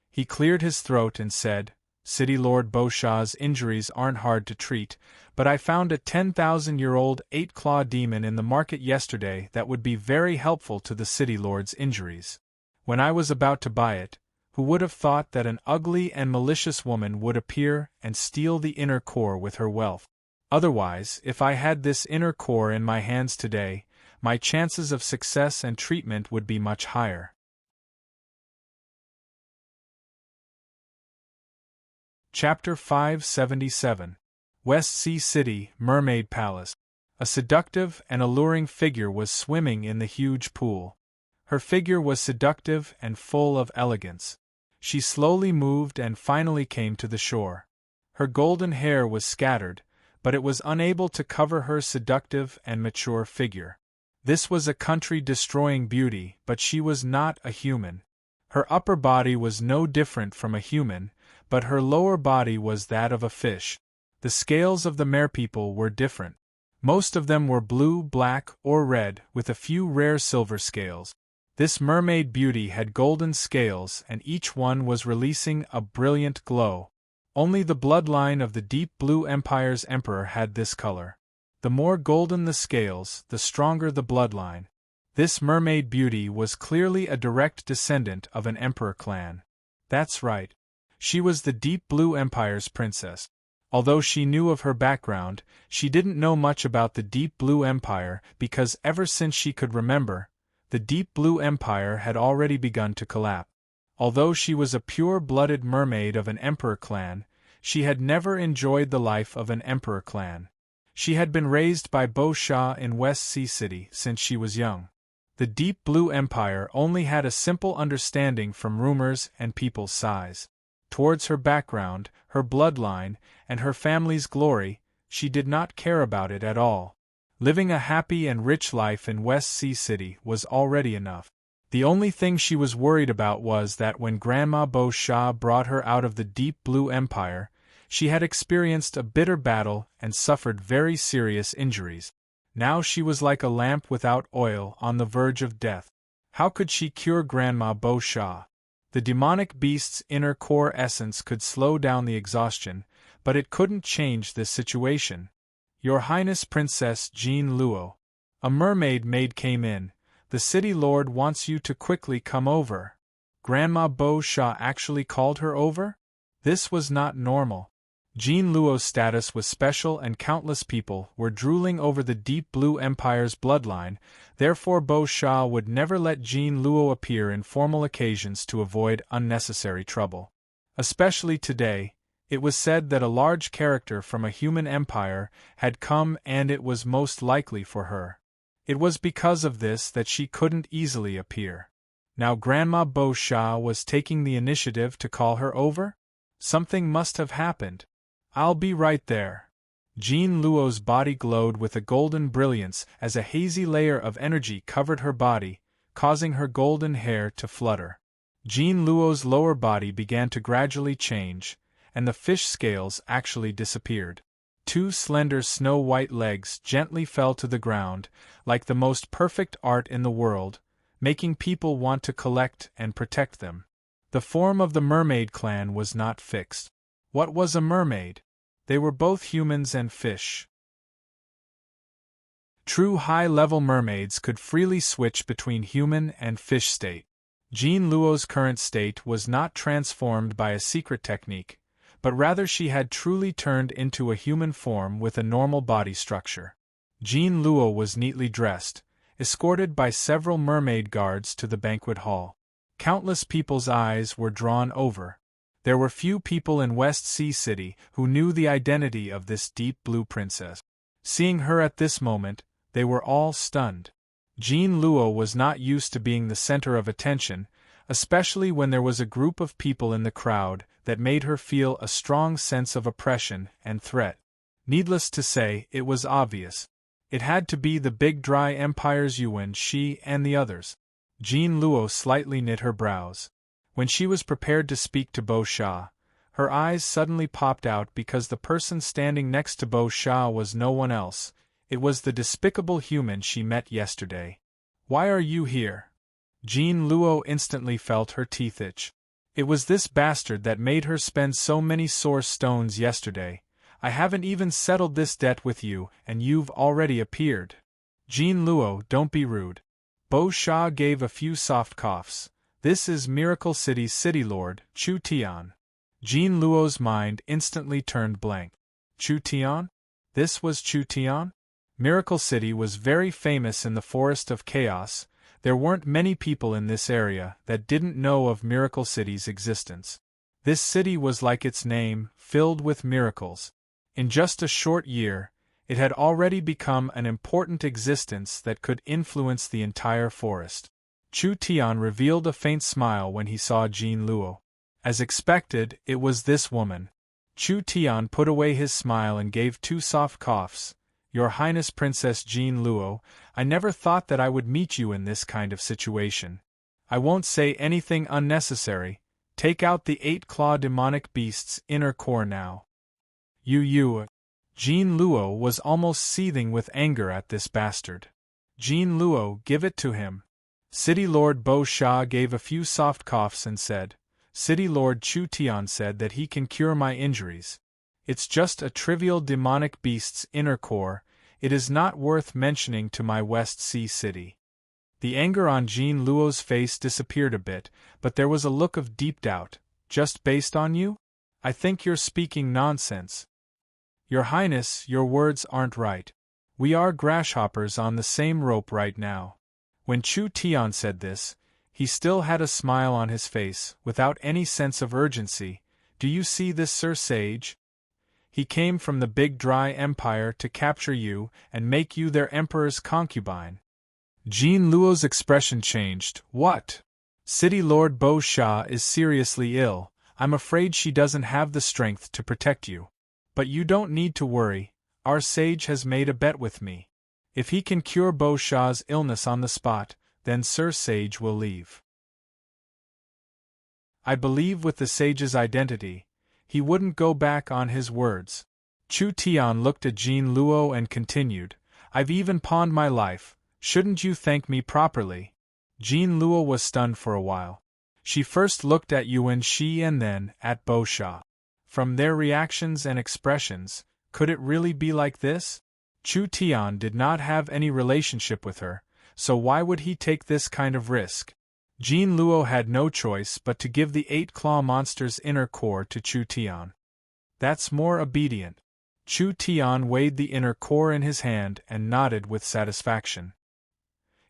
He cleared his throat and said, City Lord Bo Sha's injuries aren't hard to treat, but I found a 10,000-year-old 8-claw demon in the market yesterday that would be very helpful to the City Lord's injuries. When I was about to buy it, who would have thought that an ugly and malicious woman would appear and steal the inner core with her wealth? Otherwise, if I had this inner core in my hands today, my chances of success and treatment would be much higher. Chapter 577. West Sea City, Mermaid Palace. A seductive and alluring figure was swimming in the huge pool. Her figure was seductive and full of elegance. She slowly moved and finally came to the shore. Her golden hair was scattered, but it was unable to cover her seductive and mature figure. This was a country-destroying beauty, but she was not a human. Her upper body was no different from a human, but her lower body was that of a fish. The scales of the merpeople were different. Most of them were blue, black, or red, with a few rare silver scales. This mermaid beauty had golden scales, and each one was releasing a brilliant glow. Only the bloodline of the Deep Blue Empire's emperor had this color. The more golden the scales, the stronger the bloodline. This mermaid beauty was clearly a direct descendant of an emperor clan. That's right. She was the Deep Blue Empire's princess. Although she knew of her background, she didn't know much about the Deep Blue Empire because ever since she could remember, the Deep Blue Empire had already begun to collapse. Although she was a pure-blooded mermaid of an emperor clan, she had never enjoyed the life of an emperor clan. She had been raised by Bo Sha in West Sea City since she was young. The Deep Blue Empire only had a simple understanding from rumors and people's sighs. Towards her background, her bloodline, and her family's glory, she did not care about it at all. Living a happy and rich life in West Sea City was already enough. The only thing she was worried about was that when Grandma Bo Sha brought her out of the Deep Blue Empire, she had experienced a bitter battle and suffered very serious injuries. Now she was like a lamp without oil on the verge of death. How could she cure Grandma Bo Sha? The demonic beast's inner core essence could slow down the exhaustion, but it couldn't change this situation. Your Highness Princess Jean Luo. A mermaid maid came in. The City Lord wants you to quickly come over. Grandma Bo Sha actually called her over? This was not normal. Jean Luo's status was special and countless people were drooling over the Deep Blue Empire's bloodline, therefore Bo Sha would never let Jean Luo appear in formal occasions to avoid unnecessary trouble. Especially today, it was said that a large character from a human empire had come and it was most likely for her. It was because of this that she couldn't easily appear. Now Grandma Bo Sha was taking the initiative to call her over? Something must have happened. I'll be right there. Jean Luo's body glowed with a golden brilliance as a hazy layer of energy covered her body, causing her golden hair to flutter. Jean Luo's lower body began to gradually change, and the fish scales actually disappeared. Two slender snow-white legs gently fell to the ground, like the most perfect art in the world, making people want to collect and protect them. The form of the mermaid clan was not fixed. What was a mermaid? They were both humans and fish. True high-level mermaids could freely switch between human and fish state. Jean Luo's current state was not transformed by a secret technique, but rather she had truly turned into a human form with a normal body structure. Jean Luo was neatly dressed, escorted by several mermaid guards to the banquet hall. Countless people's eyes were drawn over. There were few people in West Sea City who knew the identity of this deep blue princess. Seeing her at this moment, they were all stunned. Jean Luo was not used to being the center of attention, especially when there was a group of people in the crowd that made her feel a strong sense of oppression and threat. Needless to say, it was obvious. It had to be the Big Dry Empire's Yuan Shi and the others. Jean Luo slightly knit her brows. When she was prepared to speak to Bo Sha, her eyes suddenly popped out because the person standing next to Bo Sha was no one else. It was the despicable human she met yesterday. "Why are you here?" Jean Luo instantly felt her teeth itch. It was this bastard that made her spend so many source stones yesterday. "I haven't even settled this debt with you, and you've already appeared." "Jean Luo, don't be rude." Bo Sha gave a few soft coughs. "This is Miracle City's city lord, Chu Tian." Jean Luo's mind instantly turned blank. Chu Tian? This was Chu Tian? Miracle City was very famous in the Forest of Chaos. There weren't many people in this area that didn't know of Miracle City's existence. This city was like its name, filled with miracles. In just a short year, it had already become an important existence that could influence the entire forest. Chu Tian revealed a faint smile when he saw Jean Luo. As expected, it was this woman. Chu Tian put away his smile and gave two soft coughs. "Your Highness Princess Jean Luo, I never thought that I would meet you in this kind of situation. I won't say anything unnecessary. Take out the 8-claw demonic beast's inner core now." You. Jean Luo was almost seething with anger at this bastard. "Jean Luo, give it to him." City Lord Bo Sha gave a few soft coughs and said, "City Lord Chu Tian said that he can cure my injuries. It's just a trivial demonic beast's inner core, it is not worth mentioning to my West Sea City." The anger on Jean Luo's face disappeared a bit, but there was a look of deep doubt. "Just based on you? I think you're speaking nonsense." "Your Highness, your words aren't right. We are grasshoppers on the same rope right now." When Chu Tian said this, he still had a smile on his face, without any sense of urgency. "Do you see this Sir Sage? He came from the Big Dry Empire to capture you and make you their emperor's concubine." Jean Luo's expression changed. "What? City Lord Bo Sha is seriously ill. I'm afraid she doesn't have the strength to protect you. But you don't need to worry, our sage has made a bet with me. If he can cure Bo Sha's illness on the spot, then Sir Sage will leave. I believe with the sage's identity, he wouldn't go back on his words." Chu Tian looked at Jean Luo and continued, "I've even pawned my life, shouldn't you thank me properly?" Jean Luo was stunned for a while. She first looked at Yuan Shi and then at Bo Sha. From their reactions and expressions, could it really be like this? Chu Tian did not have any relationship with her, so why would he take this kind of risk? Jean Luo had no choice but to give the 8-claw monster's inner core to Chu Tian. That's more obedient. Chu Tian weighed the inner core in his hand and nodded with satisfaction.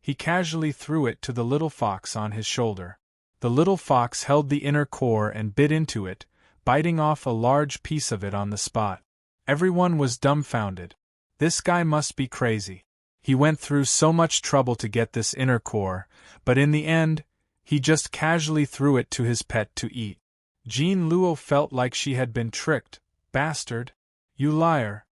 He casually threw it to the little fox on his shoulder. The little fox held the inner core and bit into it, biting off a large piece of it on the spot. Everyone was dumbfounded. This guy must be crazy. He went through so much trouble to get this inner core, but in the end, he just casually threw it to his pet to eat. Jean Luo felt like she had been tricked. Bastard! You liar!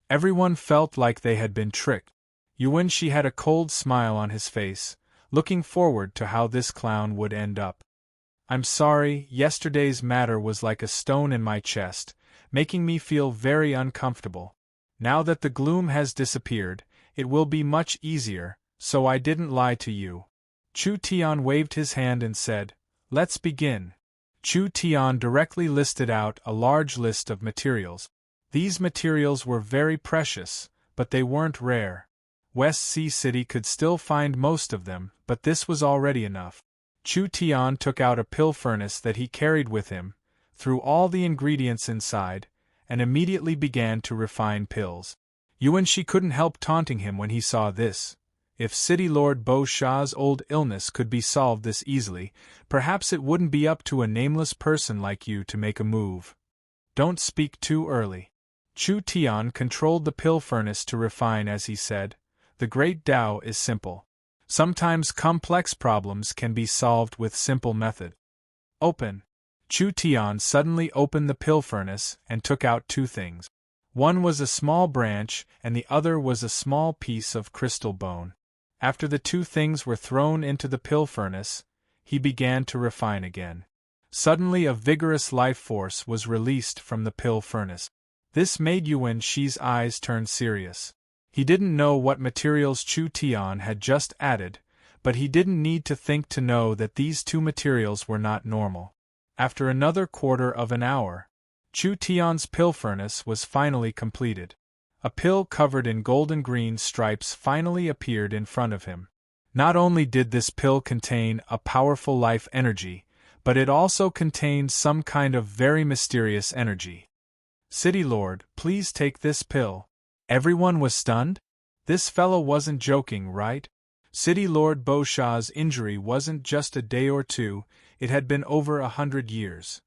Everyone felt like they had been tricked. Yuan-shi had a cold smile on his face, looking forward to how this clown would end up. I'm sorry, yesterday's matter was like a stone in my chest, making me feel very uncomfortable. Now that the gloom has disappeared, it will be much easier, so I didn't lie to you. Chu Tian waved his hand and said, Let's begin. Chu Tian directly listed out a large list of materials. These materials were very precious, but they weren't rare. West Sea City could still find most of them, but this was already enough. Chu Tian took out a pill furnace that he carried with him, threw all the ingredients inside, and immediately began to refine pills. Yuan-shi couldn't help taunting him when he saw this. If City Lord Bo Sha's old illness could be solved this easily, perhaps it wouldn't be up to a nameless person like you to make a move. Don't speak too early. Chu Tian controlled the pill furnace to refine as he said, The great Tao is simple. Sometimes complex problems can be solved with simple method. Open. Chu Tian suddenly opened the pill furnace and took out two things. One was a small branch and the other was a small piece of crystal bone. After the two things were thrown into the pill furnace, he began to refine again. Suddenly a vigorous life force was released from the pill furnace. This made Yuan-shi's eyes turn serious. He didn't know what materials Chu Tian had just added, but he didn't need to think to know that these two materials were not normal. After another quarter of an hour, Chu Tian's pill furnace was finally completed. A pill covered in golden-green stripes finally appeared in front of him. Not only did this pill contain a powerful life energy, but it also contained some kind of very mysterious energy. City Lord, please take this pill. Everyone was stunned? This fellow wasn't joking, right? City Lord Bo Sha's injury wasn't just a day or two, it had been over 100 years.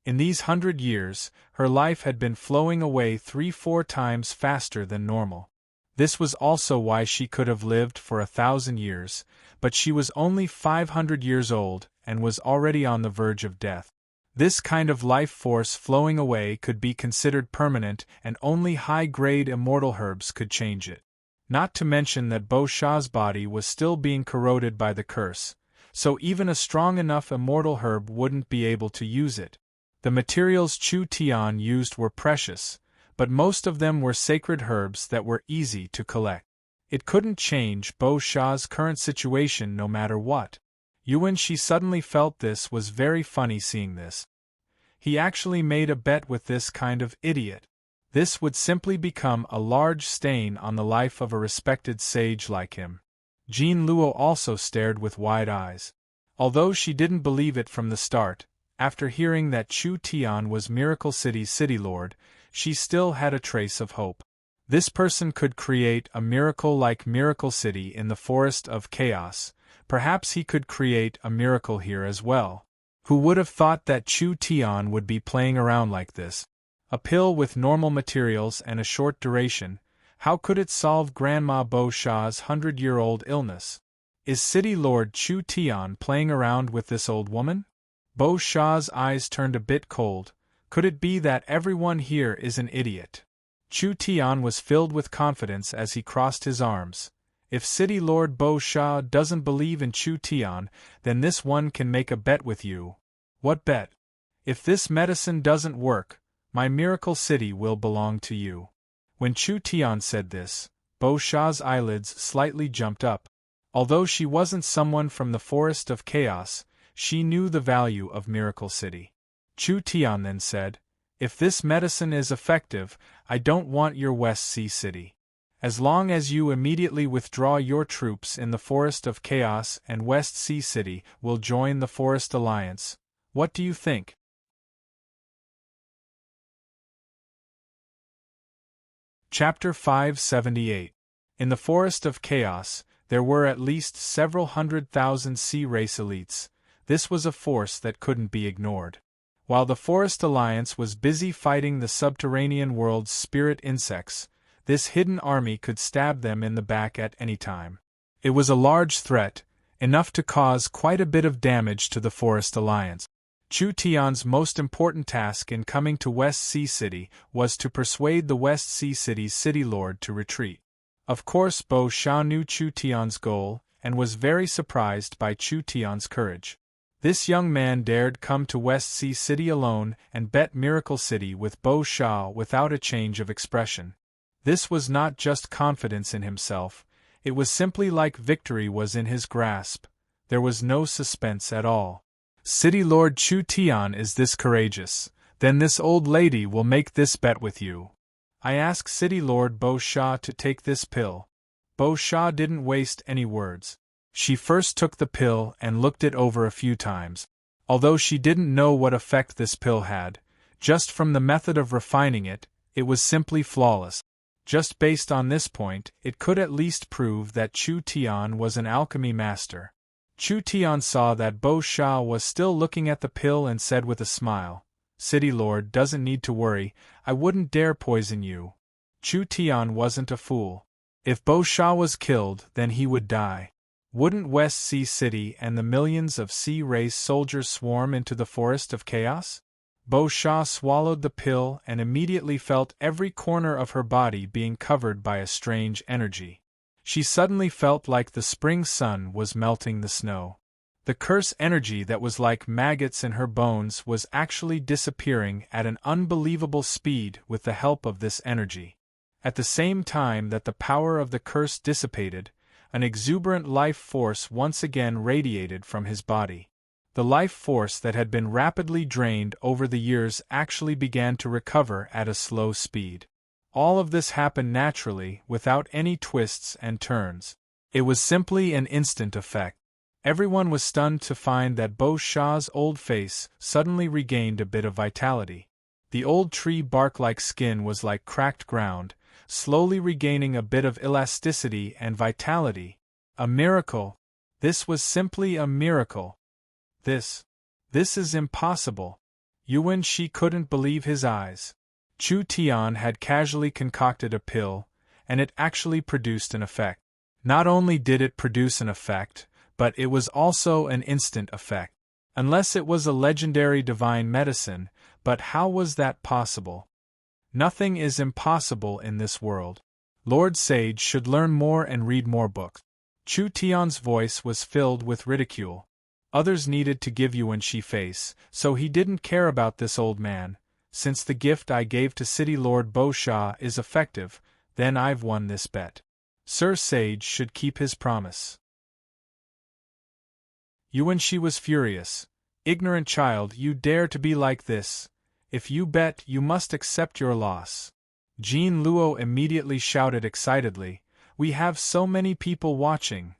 In these 100 years, her life had been flowing away 3-4 times faster than normal. This was also why she could have lived for 1,000 years, but she was only 500 years old and was already on the verge of death. This kind of life force flowing away could be considered permanent and only high-grade immortal herbs could change it. Not to mention that Bo Sha's body was still being corroded by the curse, so even a strong enough immortal herb wouldn't be able to use it. The materials Chu Tian used were precious, but most of them were sacred herbs that were easy to collect. It couldn't change Bo Sha's current situation no matter what. Yuan-shi suddenly felt this was very funny seeing this. He actually made a bet with this kind of idiot. This would simply become a large stain on the life of a respected sage like him. Jean Luo also stared with wide eyes. Although she didn't believe it from the start, after hearing that Chu Tian was Miracle City's city lord, she still had a trace of hope. This person could create a miracle like Miracle City in the Forest of Chaos. Perhaps he could create a miracle here as well. Who would have thought that Chu Tian would be playing around like this? A pill with normal materials and a short duration, how could it solve Grandma Bo Sha's 100-year-old illness? Is City Lord Chu Tian playing around with this old woman? Bo Sha's eyes turned a bit cold. Could it be that everyone here is an idiot? Chu Tian was filled with confidence as he crossed his arms. If City Lord Bo Sha doesn't believe in Chu Tian, then this one can make a bet with you. What bet? If this medicine doesn't work, my Miracle City will belong to you. When Chu Tian said this, Bo Sha's eyelids slightly jumped up. Although she wasn't someone from the Forest of Chaos, she knew the value of Miracle City. Chu Tian then said, If this medicine is effective, I don't want your West Sea City. As long as you immediately withdraw your troops in the Forest of Chaos and West Sea City will join the Forest Alliance. What do you think? Chapter 578. In the Forest of Chaos, there were at least several 100,000 sea race elites. This was a force that couldn't be ignored. While the Forest Alliance was busy fighting the subterranean world's spirit insects, this hidden army could stab them in the back at any time. It was a large threat, enough to cause quite a bit of damage to the Forest Alliance. Chu Tian's most important task in coming to West Sea City was to persuade the West Sea City's city lord to retreat. Of course, Bo Sha knew Chu Tian's goal, and was very surprised by Chu Tian's courage. This young man dared come to West Sea City alone and bet Miracle City with Bo Sha without a change of expression. This was not just confidence in himself, it was simply like victory was in his grasp. There was no suspense at all. City Lord Chu Tian is this courageous, then this old lady will make this bet with you. I ask City Lord Bo Sha to take this pill. Bo Sha didn't waste any words. She first took the pill and looked it over a few times. Although she didn't know what effect this pill had, just from the method of refining it, it was simply flawless. Just based on this point, it could at least prove that Chu Tian was an alchemy master. Chu Tian saw that Bo Sha was still looking at the pill and said with a smile, "City Lord doesn't need to worry, I wouldn't dare poison you." Chu Tian wasn't a fool. If Bo Sha was killed, then he would die. Wouldn't West Sea City and the millions of sea race soldiers swarm into the Forest of Chaos? Bo Sha swallowed the pill and immediately felt every corner of her body being covered by a strange energy. She suddenly felt like the spring sun was melting the snow. The curse energy that was like maggots in her bones was actually disappearing at an unbelievable speed with the help of this energy. At the same time that the power of the curse dissipated, an exuberant life force once again radiated from his body. The life force that had been rapidly drained over the years actually began to recover at a slow speed. All of this happened naturally, without any twists and turns. It was simply an instant effect. Everyone was stunned to find that Bo Sha's old face suddenly regained a bit of vitality. The old tree bark-like skin was like cracked ground, slowly regaining a bit of elasticity and vitality. A miracle! This was simply a miracle! This is impossible! Yuan Shi couldn't believe his eyes. Chu Tian had casually concocted a pill, and it actually produced an effect. Not only did it produce an effect, but it was also an instant effect. Unless it was a legendary divine medicine, but how was that possible? Nothing is impossible in this world. Lord Sage should learn more and read more books. Chu Tian's voice was filled with ridicule. Others needed to give Yuan Shi face, so he didn't care about this old man. Since the gift I gave to City Lord Bo Sha is effective, then I've won this bet. Sir Sage should keep his promise. Yuan Shi was furious. Ignorant child, you dare to be like this. If you bet, you must accept your loss. Jean Luo immediately shouted excitedly, "We have so many people watching."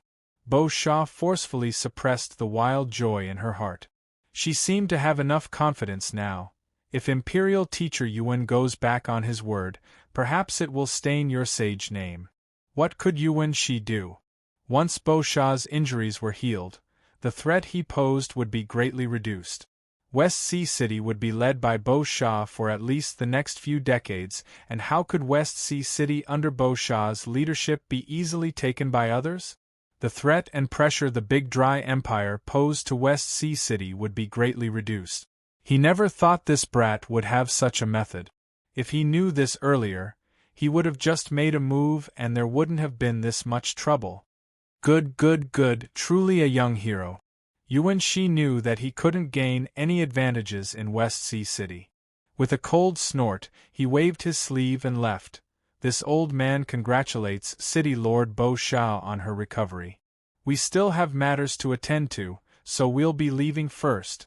Bo Sha forcefully suppressed the wild joy in her heart. She seemed to have enough confidence now. If Imperial Teacher Yuan goes back on his word, perhaps it will stain your sage name. What could Yuan Shi do? Once Bo Sha's injuries were healed, the threat he posed would be greatly reduced. West Sea City would be led by Bo Sha for at least the next few decades, and how could West Sea City under Bo Sha's leadership be easily taken by others? The threat and pressure the Big Dry Empire posed to West Sea City would be greatly reduced. He never thought this brat would have such a method. If he knew this earlier, he would have just made a move and there wouldn't have been this much trouble. Good, truly a young hero. Yuan Shi knew that he couldn't gain any advantages in West Sea City. With a cold snort, he waved his sleeve and left. This old man congratulates City Lord Bo Sha on her recovery. We still have matters to attend to, so we'll be leaving first.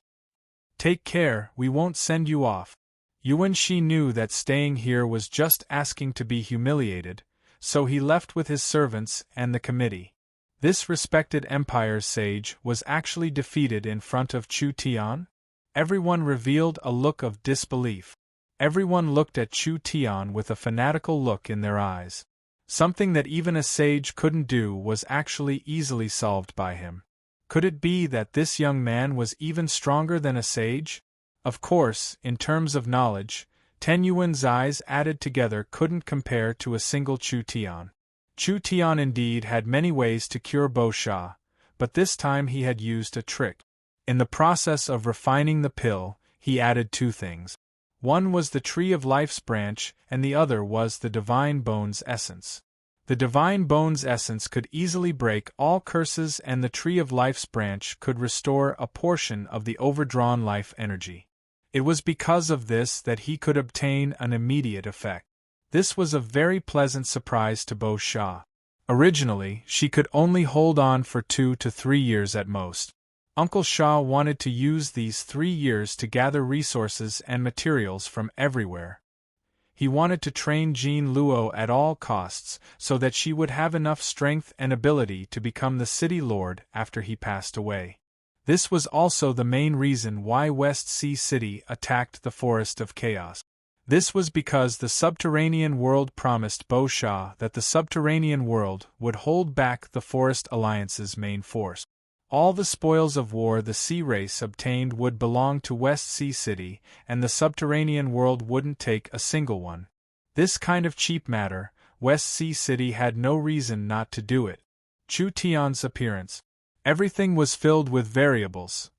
Take care, we won't send you off. Yuan Shi knew that staying here was just asking to be humiliated, so he left with his servants and the committee. This respected Empire's sage was actually defeated in front of Chu Tian? Everyone revealed a look of disbelief. Everyone looked at Chu Tian with a fanatical look in their eyes. Something that even a sage couldn't do was actually easily solved by him. Could it be that this young man was even stronger than a sage? Of course, in terms of knowledge, 10 Yuan's eyes added together couldn't compare to a single Chu Tian. Chu Tian indeed had many ways to cure Bo Sha, but this time he had used a trick. In the process of refining the pill, he added 2 things. One was the Tree of Life's branch, and the other was the Divine Bone's essence. The Divine Bone's essence could easily break all curses, and the Tree of Life's branch could restore a portion of the overdrawn life energy. It was because of this that he could obtain an immediate effect. This was a very pleasant surprise to Bo Sha. Originally, she could only hold on for 2 to 3 years at most. Uncle Sha wanted to use these 3 years to gather resources and materials from everywhere. He wanted to train Jean Luo at all costs so that she would have enough strength and ability to become the city lord after he passed away. This was also the main reason why West Sea City attacked the Forest of Chaos. This was because the subterranean world promised Bo Sha that the subterranean world would hold back the Forest Alliance's main force. All the spoils of war the sea race obtained would belong to West Sea City, and the subterranean world wouldn't take a single one. This kind of cheap matter, West Sea City had no reason not to do it. Chu Tian's appearance. Everything was filled with variables.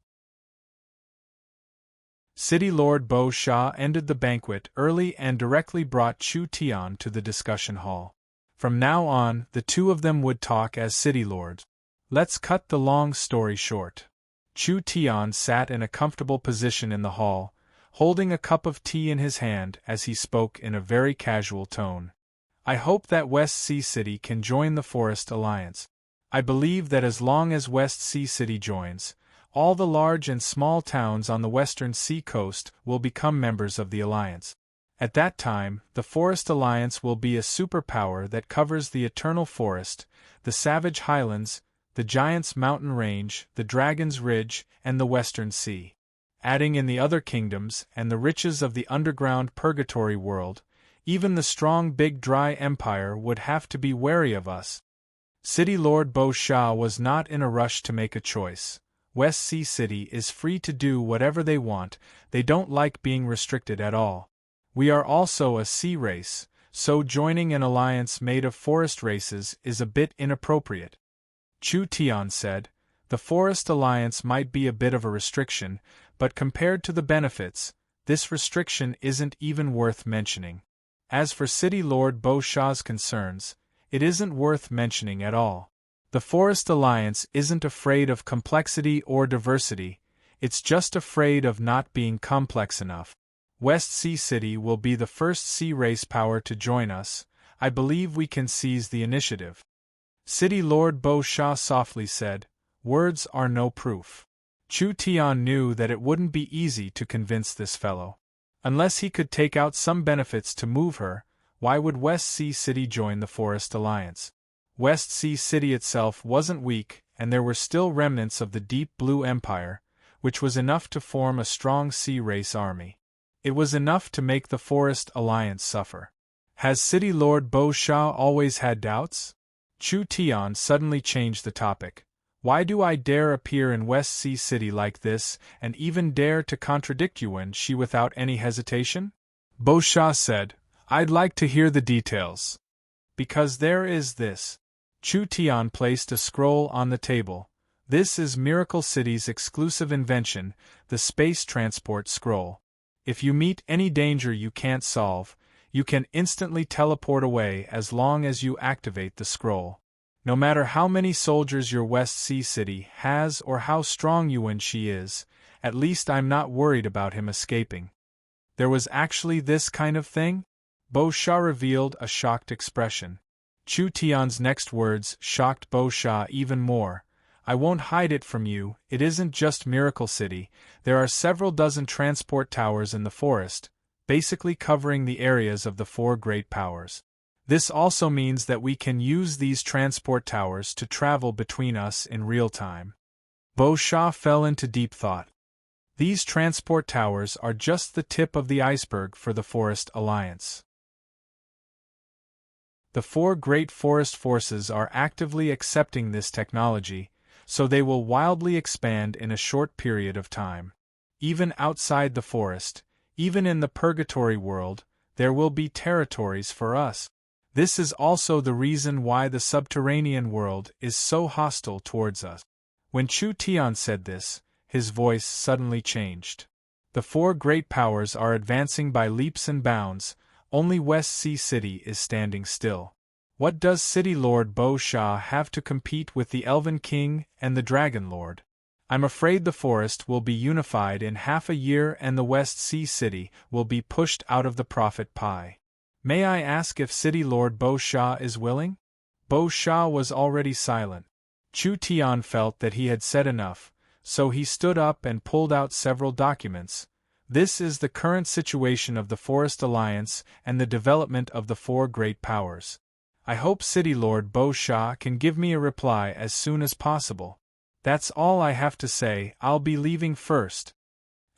City Lord Bo Sha ended the banquet early and directly brought Chu Tian to the discussion hall. From now on, the 2 of them would talk as city lords. Let's cut the long story short. Chu Tian sat in a comfortable position in the hall, holding a cup of tea in his hand as he spoke in a very casual tone. I hope that West Sea City can join the Forest Alliance. I believe that as long as West Sea City joins, all the large and small towns on the western sea coast will become members of the Alliance. At that time, the Forest Alliance will be a superpower that covers the Eternal Forest, the Savage Highlands, the Giant's Mountain Range, the Dragon's Ridge, and the Western Sea. Adding in the other kingdoms and the riches of the underground purgatory world, even the strong Big Dry Empire would have to be wary of us. City Lord Bo Sha was not in a rush to make a choice. West Sea City is free to do whatever they want, they don't like being restricted at all. We are also a sea race, so joining an alliance made of forest races is a bit inappropriate. Chu Tian said, the Forest Alliance might be a bit of a restriction, but compared to the benefits, this restriction isn't even worth mentioning. As for City Lord Bo Sha's concerns, it isn't worth mentioning at all. The Forest Alliance isn't afraid of complexity or diversity, it's just afraid of not being complex enough. West Sea City will be the first sea race power to join us. I believe we can seize the initiative. City Lord Bo Sha softly said, words are no proof. Chu Tian knew that it wouldn't be easy to convince this fellow. Unless he could take out some benefits to move her, why would West Sea City join the Forest Alliance? West Sea City itself wasn't weak, and there were still remnants of the Deep Blue Empire, which was enough to form a strong sea race army. It was enough to make the Forest Alliance suffer. Has City Lord Bo Sha always had doubts? Chu Tian suddenly changed the topic. Why do I dare appear in West Sea City like this, and even dare to contradict Yuan Shi without any hesitation? Bo Sha said, I'd like to hear the details. Because there is this. Chu Tian placed a scroll on the table. This is Miracle City's exclusive invention, the Space Transport Scroll. If you meet any danger you can't solve, you can instantly teleport away as long as you activate the scroll. No matter how many soldiers your West Sea City has or how strong Yuan Shi is, at least I'm not worried about him escaping. There was actually this kind of thing? Bo Sha revealed a shocked expression. Chu Tian's next words shocked Bo Sha even more. I won't hide it from you, it isn't just Miracle City, there are several dozen transport towers in the forest, basically covering the areas of the 4 great powers. This also means that we can use these transport towers to travel between us in real time. Bo Sha fell into deep thought. These transport towers are just the tip of the iceberg for the Forest Alliance. The four great forest forces are actively accepting this technology, so they will wildly expand in a short period of time. Even outside the forest, even in the purgatory world, there will be territories for us. This is also the reason why the subterranean world is so hostile towards us. When Chu Tian said this, his voice suddenly changed. The four great powers are advancing by leaps and bounds, only West Sea City is standing still. What does City Lord Bo Sha have to compete with the Elven King and the Dragon Lord? I'm afraid the forest will be unified in half a year and the West Sea City will be pushed out of the profit pie. May I ask if City Lord Bo Sha is willing? Bo Sha was already silent. Chu Tian felt that he had said enough, so he stood up and pulled out several documents. This is the current situation of the Forest Alliance and the development of the four great powers. I hope City Lord Bo Sha can give me a reply as soon as possible. That's all I have to say. I'll be leaving first.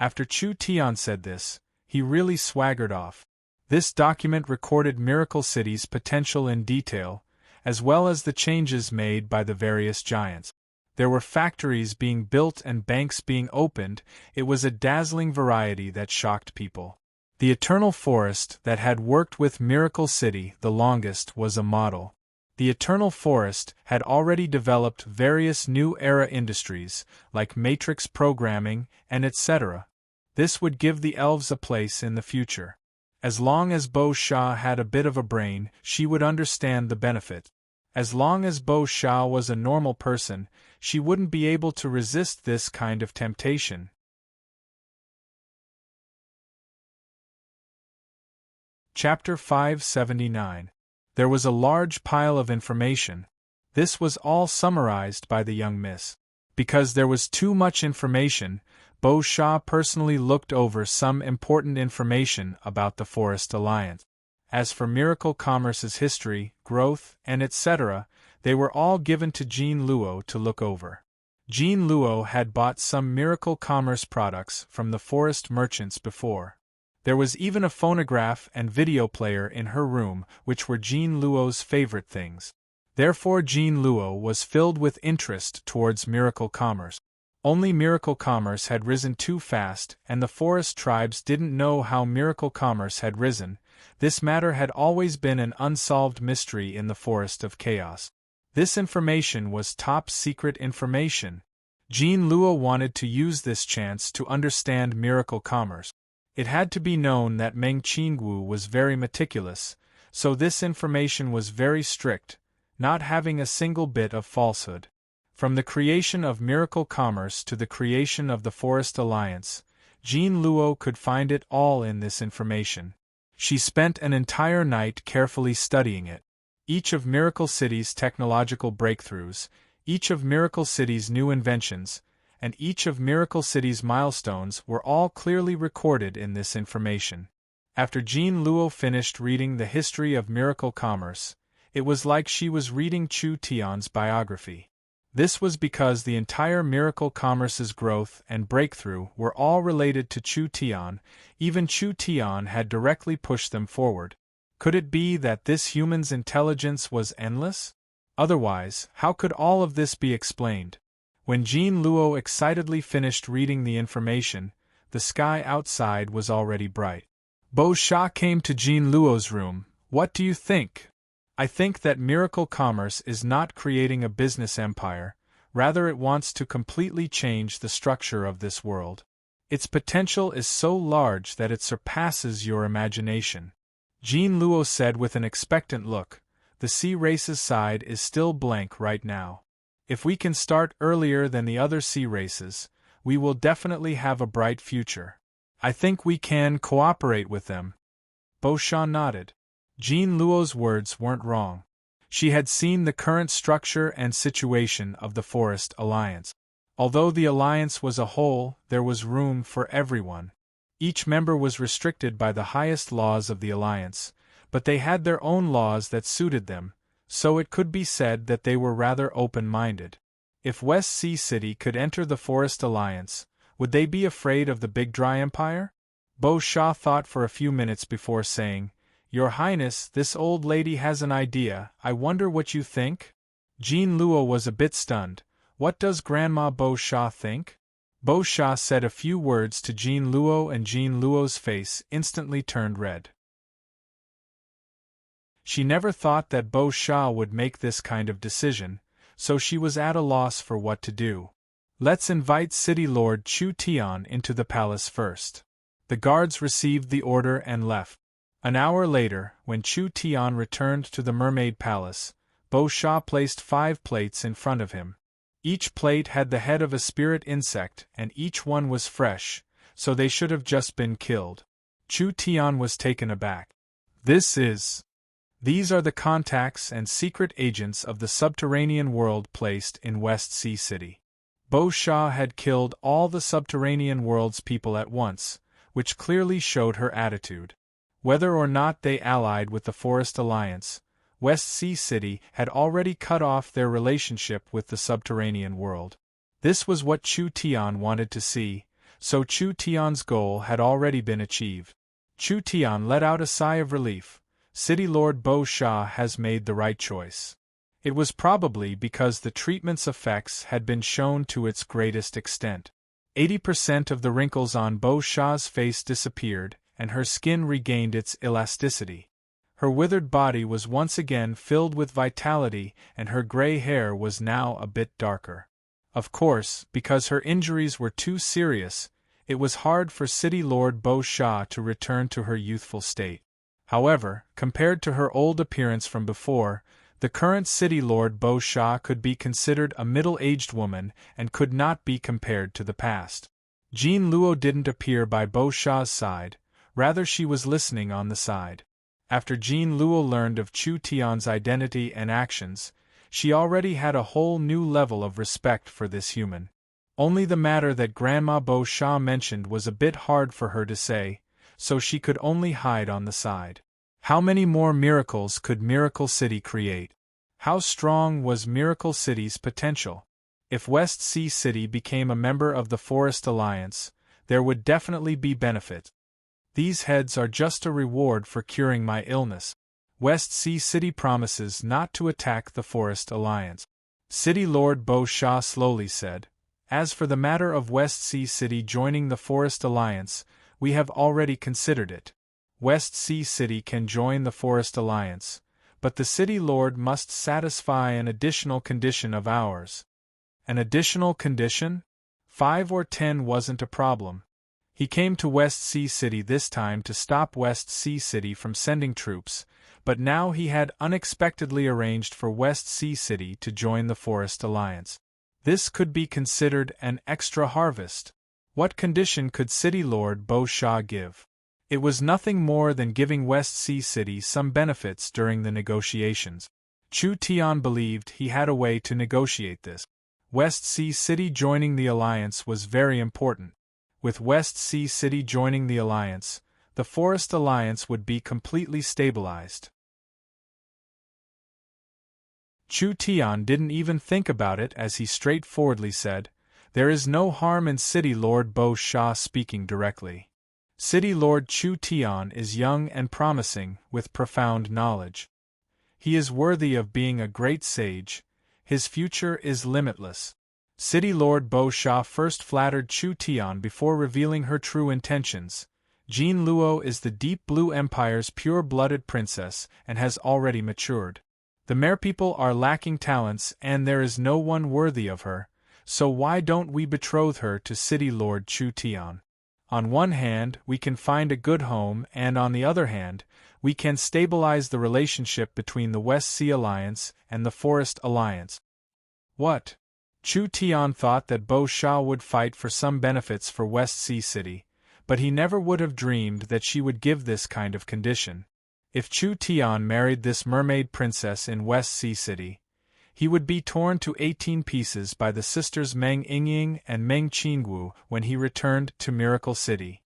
After Chu Tian said this, he really swaggered off. This document recorded Miracle City's potential in detail, as well as the changes made by the various giants. There were factories being built and banks being opened. It was a dazzling variety that shocked people. The Eternal Forest that had worked with Miracle City the longest was a model. The Eternal Forest had already developed various new era industries, like matrix programming and etc. This would give the elves a place in the future. As long as Bo Sha had a bit of a brain, she would understand the benefit. As long as Bo Sha was a normal person, she wouldn't be able to resist this kind of temptation. Chapter 579. There was a large pile of information. This was all summarized by the young miss. Because there was too much information, Bo Sha personally looked over some important information about the Forest Alliance. As for Miracle Commerce's history, growth, and etc., they were all given to Jean Luo to look over. Jean Luo had bought some Miracle Commerce products from the forest merchants before. There was even a phonograph and video player in her room, which were Jean Luo's favorite things. Therefore Jean Luo was filled with interest towards Miracle Commerce. Only Miracle Commerce had risen too fast, and the forest tribes didn't know how Miracle Commerce had risen. This matter had always been an unsolved mystery in the Forest of Chaos. This information was top-secret information. Jean Luo wanted to use this chance to understand Miracle Commerce. It had to be known that Meng Qingwu was very meticulous, so this information was very strict, not having a single bit of falsehood. From the creation of Miracle Commerce to the creation of the Forest Alliance, Jean Luo could find it all in this information. She spent an entire night carefully studying it. Each of Miracle City's technological breakthroughs, each of Miracle City's new inventions, and each of Miracle City's milestones were all clearly recorded in this information. After Jean Luo finished reading the history of Miracle Commerce, it was like she was reading Chu Tian's biography. This was because the entire Miracle Commerce's growth and breakthrough were all related to Chu Tian. Even Chu Tian had directly pushed them forward. Could it be that this human's intelligence was endless? Otherwise, how could all of this be explained? When Jean Luo excitedly finished reading the information, the sky outside was already bright. Bo Sha came to Jean Luo's room. What do you think? I think that Miracle Commerce is not creating a business empire, rather it wants to completely change the structure of this world. Its potential is so large that it surpasses your imagination. Jean Luo said with an expectant look. The sea race's side is still blank right now. If we can start earlier than the other sea races, we will definitely have a bright future. I think we can cooperate with them. Bo Sha nodded. Jean Luo's words weren't wrong. She had seen the current structure and situation of the Forest Alliance. Although the alliance was a whole, there was room for everyone. Each member was restricted by the highest laws of the alliance, but they had their own laws that suited them, so it could be said that they were rather open-minded. If West Sea City could enter the Forest Alliance, Would they be afraid of the Big Dry Empire? Bo Sha thought for a few minutes before saying, "Your Highness, this old lady has an idea, I wonder what you think?" Jean Luo was a bit stunned. What does Grandma Bo Sha think? Bo Sha said a few words to Jean Luo and Jean Luo's face instantly turned red. She never thought that Bo Sha would make this kind of decision, so she was at a loss for what to do. Let's invite City Lord Chu Tian into the palace first. The guards received the order and left. An hour later, when Chu Tian returned to the Mermaid Palace, Bo Sha placed 5 plates in front of him. Each plate had the head of a spirit insect, and each one was fresh, so they should have just been killed. Chu Tian was taken aback. These are the contacts and secret agents of the subterranean world placed in West Sea City. Bo Sha had killed all the subterranean world's people at once, which clearly showed her attitude. Whether or not they allied with the Forest Alliance, West Sea City had already cut off their relationship with the subterranean world. This was what Chu Tian wanted to see, so Chu Tian's goal had already been achieved. Chu Tian let out a sigh of relief. City Lord Bo Sha has made the right choice. It was probably because the treatment's effects had been shown to its greatest extent. 80% of the wrinkles on Bo Sha's face disappeared, and her skin regained its elasticity. Her withered body was once again filled with vitality, and her gray hair was now a bit darker. Of course, because her injuries were too serious, it was hard for City Lord Bo Sha to return to her youthful state. However, compared to her old appearance from before, the current City Lord Bo Sha could be considered a middle-aged woman and could not be compared to the past. Jean Luo didn't appear by Bo Sha's side, rather she was listening on the side. After Jean Luo learned of Chu Tian's identity and actions, she already had a whole new level of respect for this human. Only the matter that Grandma Bo Sha mentioned was a bit hard for her to say, so she could only hide on the side. How many more miracles could Miracle City create? How strong was Miracle City's potential? If West Sea City became a member of the Forest Alliance, there would definitely be benefit. These heads are just a reward for curing my illness. West Sea City promises not to attack the Forest Alliance. City Lord Bo Sha slowly said, "As for the matter of West Sea City joining the Forest Alliance, we have already considered it. West Sea City can join the Forest Alliance, but the City Lord must satisfy an additional condition of ours." An additional condition? 5 or 10 wasn't a problem. He came to West Sea City this time to stop West Sea City from sending troops, but now he had unexpectedly arranged for West Sea City to join the Forest Alliance. This could be considered an extra harvest. What condition could City Lord Bo Sha give? It was nothing more than giving West Sea City some benefits during the negotiations. Chu Tian believed he had a way to negotiate this. West Sea City joining the alliance was very important. With West Sea City joining the alliance, the Forest Alliance would be completely stabilized. Chu Tian didn't even think about it as he straightforwardly said, "There is no harm in City Lord Bo Sha speaking directly. City Lord Chu Tian is young and promising, with profound knowledge. He is worthy of being a great sage. His future is limitless." City Lord Bo Sha first flattered Chu Tian before revealing her true intentions. Jean Luo is the Deep Blue Empire's pure-blooded princess and has already matured. The Merepeople are lacking talents and there is no one worthy of her, so why don't we betroth her to City Lord Chu Tian? On one hand, we can find a good home and on the other hand, we can stabilize the relationship between the West Sea Alliance and the Forest Alliance. What? Chu Tian thought that Bo Sha would fight for some benefits for West Sea City, but he never would have dreamed that she would give this kind of condition. If Chu Tian married this mermaid princess in West Sea City, he would be torn to 18 pieces by the sisters Meng Yingying and Meng Qingwu when he returned to Miracle City.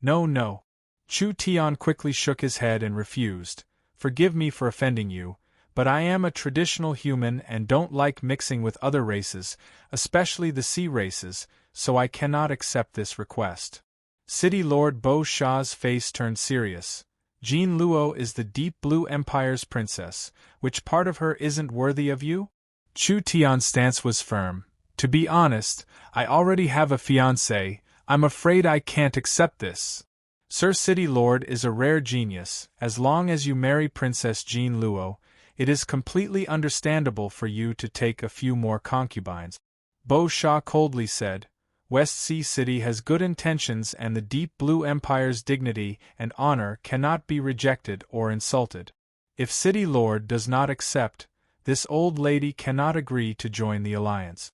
No. Chu Tian quickly shook his head and refused. "Forgive me for offending you, but I am a traditional human and don't like mixing with other races, especially the sea races, so I cannot accept this request. City Lord Bo Sha's face turned serious. Jean Luo is the Deep Blue Empire's princess. Which part of her isn't worthy of you? Chu Tian's stance was firm. To be honest, I already have a fiancé. I'm afraid I can't accept this. Sir City Lord is a rare genius. As long as you marry Princess Jean Luo, it is completely understandable for you to take a few more concubines. Bo Sha coldly said, West Sea City has good intentions and the Deep Blue Empire's dignity and honor cannot be rejected or insulted. If City Lord does not accept, this old lady cannot agree to join the alliance.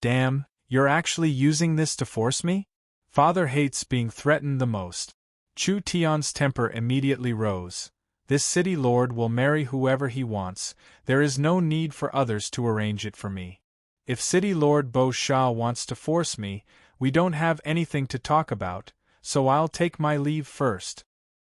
Damn, you're actually using this to force me? Father hates being threatened the most. Chu Tian's temper immediately rose. This city lord will marry whoever he wants, there is no need for others to arrange it for me. If City Lord Bo Sha wants to force me, we don't have anything to talk about, so I'll take my leave first.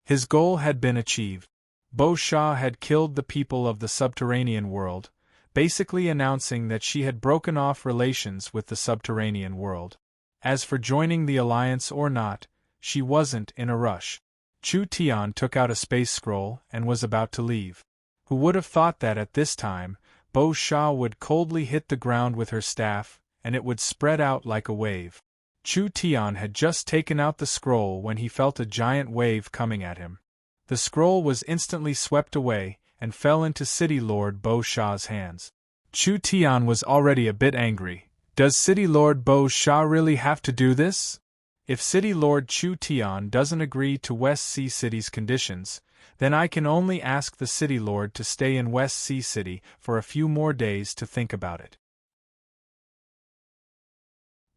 His goal had been achieved. Bo Sha had killed the people of the subterranean world, basically announcing that she had broken off relations with the subterranean world. As for joining the alliance or not, she wasn't in a rush. Chu Tian took out a space scroll and was about to leave. Who would have thought that at this time, Bo Sha would coldly hit the ground with her staff, and it would spread out like a wave. Chu Tian had just taken out the scroll when he felt a giant wave coming at him. The scroll was instantly swept away, and fell into City Lord Bo Sha's hands. Chu Tian was already a bit angry. Does City Lord Bo Sha really have to do this? If City Lord Chu Tian doesn't agree to West Sea City's conditions, then I can only ask the City Lord to stay in West Sea City for a few more days to think about it.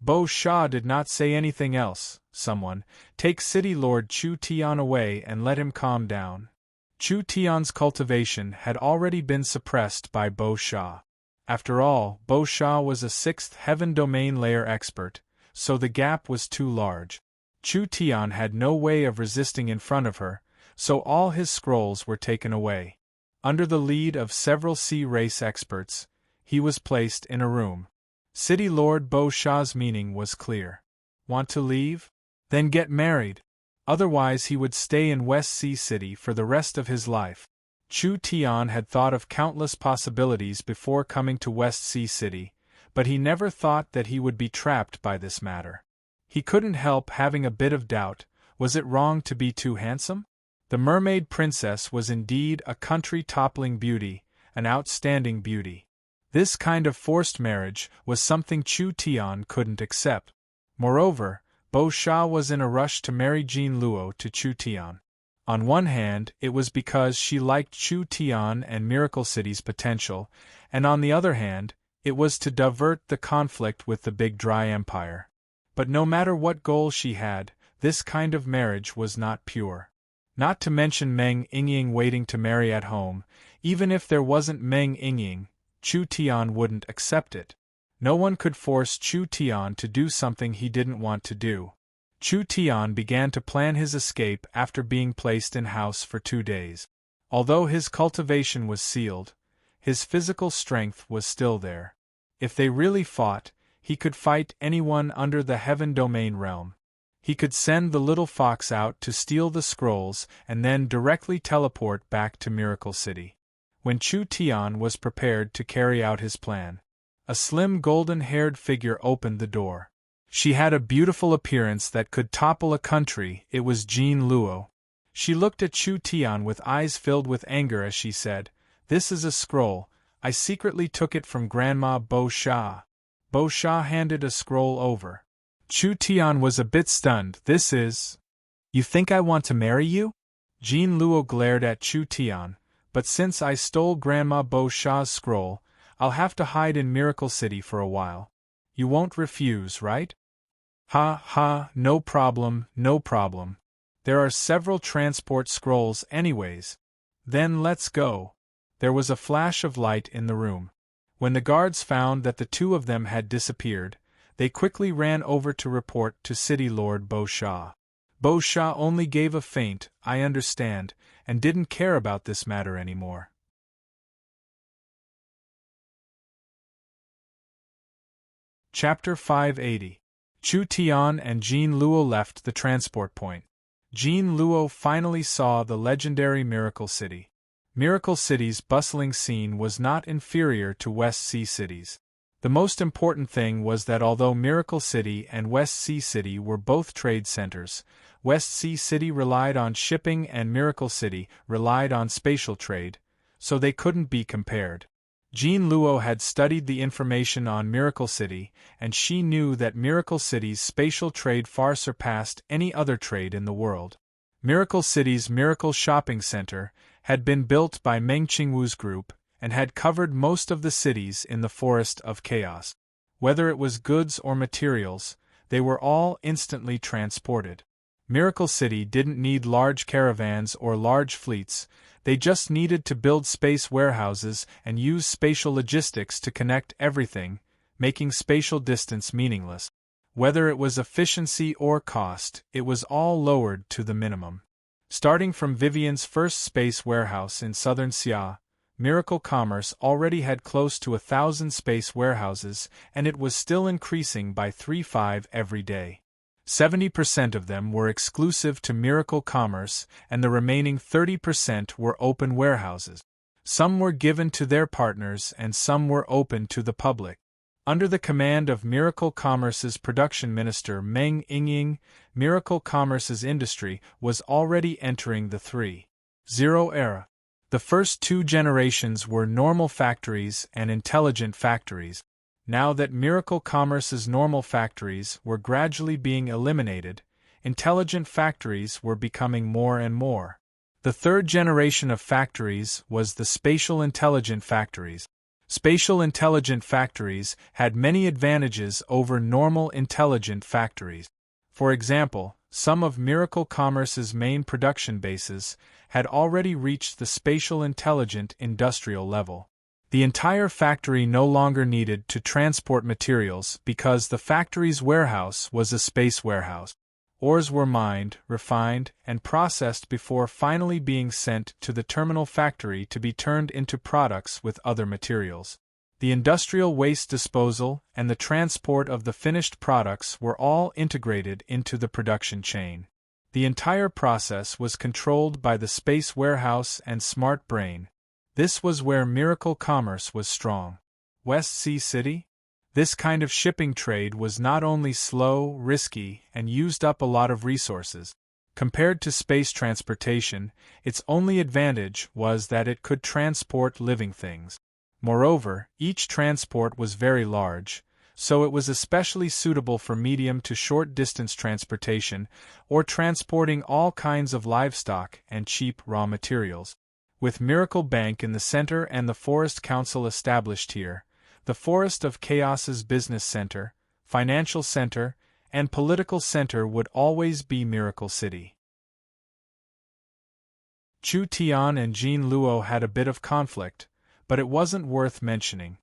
Bo Sha did not say anything else. Someone, take City Lord Chu Tian away and let him calm down. Chu Tian's cultivation had already been suppressed by Bo Sha. After all, Bo Sha was a 6th heaven domain layer expert, so the gap was too large. Chu Tian had no way of resisting in front of her, so all his scrolls were taken away. Under the lead of several sea race experts, he was placed in a room. City Lord Bo Sha's meaning was clear. Want to leave? Then get married. Otherwise he would stay in West Sea City for the rest of his life. Chu Tian had thought of countless possibilities before coming to West Sea City, but he never thought that he would be trapped by this matter. He couldn't help having a bit of doubt. Was it wrong to be too handsome? The mermaid princess was indeed a country-toppling beauty, an outstanding beauty. This kind of forced marriage was something Chu Tian couldn't accept. Moreover, Bo Sha was in a rush to marry Jean Luo to Chu Tian. On one hand, it was because she liked Chu Tian and Miracle City's potential, and on the other hand, it was to divert the conflict with the Big Dry Empire. But no matter what goal she had, this kind of marriage was not pure. Not to mention Meng Yingying waiting to marry at home. Even if there wasn't Meng Yingying, Chu Tian wouldn't accept it. No one could force Chu Tian to do something he didn't want to do. Chu Tian began to plan his escape after being placed in house for 2 days. Although his cultivation was sealed, his physical strength was still there. If they really fought, he could fight anyone under the Heaven Domain realm. He could send the little fox out to steal the scrolls and then directly teleport back to Miracle City. When Chu Tian was prepared to carry out his plan, a slim golden-haired figure opened the door. She had a beautiful appearance that could topple a country. It was Jean Luo. She looked at Chu Tian with eyes filled with anger as she said, "This is a scroll. I secretly took it from Grandma Bo Sha." Bo Sha handed a scroll over. Chu Tian was a bit stunned. "This is... You think I want to marry you?" Jean Luo glared at Chu Tian. "But since I stole Grandma Bo Sha's scroll, I'll have to hide in Miracle City for a while. You won't refuse, right?" "Ha ha, no problem, no problem. There are several transport scrolls anyways. Then let's go." There was a flash of light in the room. When the guards found that the two of them had disappeared, they quickly ran over to report to City Lord Bo Sha. Bo Sha only gave a faint, "I understand," and didn't care about this matter anymore. Chapter 580. Chu Tian and Jean Luo left the transport point. Jean Luo finally saw the legendary Miracle City. Miracle City's bustling scene was not inferior to West Sea City's. The most important thing was that although Miracle City and West Sea City were both trade centers, West Sea City relied on shipping and Miracle City relied on spatial trade, so they couldn't be compared. Jean Luo had studied the information on Miracle City, and she knew that Miracle City's spatial trade far surpassed any other trade in the world. Miracle City's Miracle Shopping Center had been built by Meng Qingwu's group and had covered most of the cities in the Forest of Chaos. Whether it was goods or materials, they were all instantly transported. Miracle City didn't need large caravans or large fleets. They just needed to build space warehouses and use spatial logistics to connect everything, making spatial distance meaningless. Whether it was efficiency or cost, it was all lowered to the minimum. Starting from Vivian's first space warehouse in southern Xia, Miracle Commerce already had close to 1,000 space warehouses, and it was still increasing by 3-5 every day. 70% of them were exclusive to Miracle Commerce, and the remaining 30% were open warehouses. Some were given to their partners and some were open to the public. Under the command of Miracle Commerce's production minister Meng Yingying, Miracle Commerce's industry was already entering the 3.0 era. The first 2 generations were normal factories and intelligent factories. Now that Miracle Commerce's normal factories were gradually being eliminated, intelligent factories were becoming more and more. The third generation of factories was the spatial intelligent factories. Spatial intelligent factories had many advantages over normal intelligent factories. For example, some of Miracle Commerce's main production bases had already reached the spatial intelligent industrial level. The entire factory no longer needed to transport materials because the factory's warehouse was a space warehouse. Ores were mined, refined, and processed before finally being sent to the terminal factory to be turned into products with other materials. The industrial waste disposal and the transport of the finished products were all integrated into the production chain. The entire process was controlled by the space warehouse and smart brain. This was where Miracle Commerce was strong. West Sea City? This kind of shipping trade was not only slow, risky, and used up a lot of resources. Compared to space transportation, its only advantage was that it could transport living things. Moreover, each transport was very large, so it was especially suitable for medium to short distance transportation or transporting all kinds of livestock and cheap raw materials. With Miracle Bank in the center and the Forest Council established here, the Forest of Chaos's business center, financial center, and political center would always be Miracle City. Chu Tian and Jean Luo had a bit of conflict, but it wasn't worth mentioning.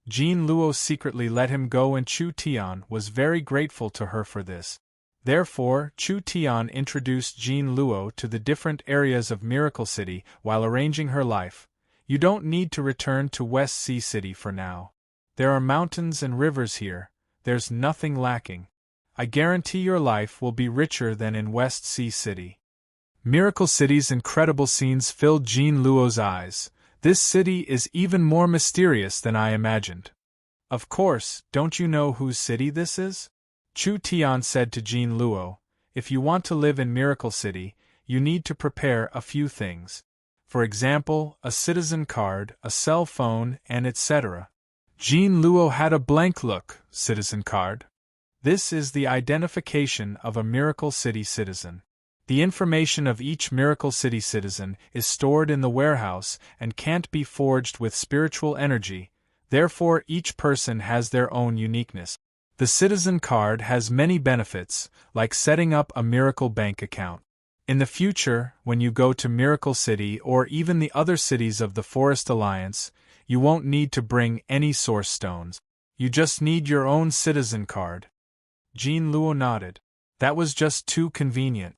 Jean Luo secretly let him go and Chu Tian was very grateful to her for this. Therefore, Chu Tian introduced Jean Luo to the different areas of Miracle City while arranging her life. You don't need to return to West Sea City for now. There are mountains and rivers here, there's nothing lacking. I guarantee your life will be richer than in West Sea City. Miracle City's incredible scenes filled Jean Luo's eyes. This city is even more mysterious than I imagined. Of course, don't you know whose city this is? Chu Tian said to Jean Luo, if you want to live in Miracle City, you need to prepare a few things. For example, a citizen card, a cell phone, and etc. Jean Luo had a blank look. Citizen card? This is the identification of a Miracle City citizen. The information of each Miracle City citizen is stored in the warehouse and can't be forged with spiritual energy, therefore each person has their own uniqueness. The citizen card has many benefits, like setting up a Miracle Bank account. In the future, when you go to Miracle City or even the other cities of the Forest Alliance, you won't need to bring any source stones. You just need your own citizen card. Jean Luo nodded. That was just too convenient.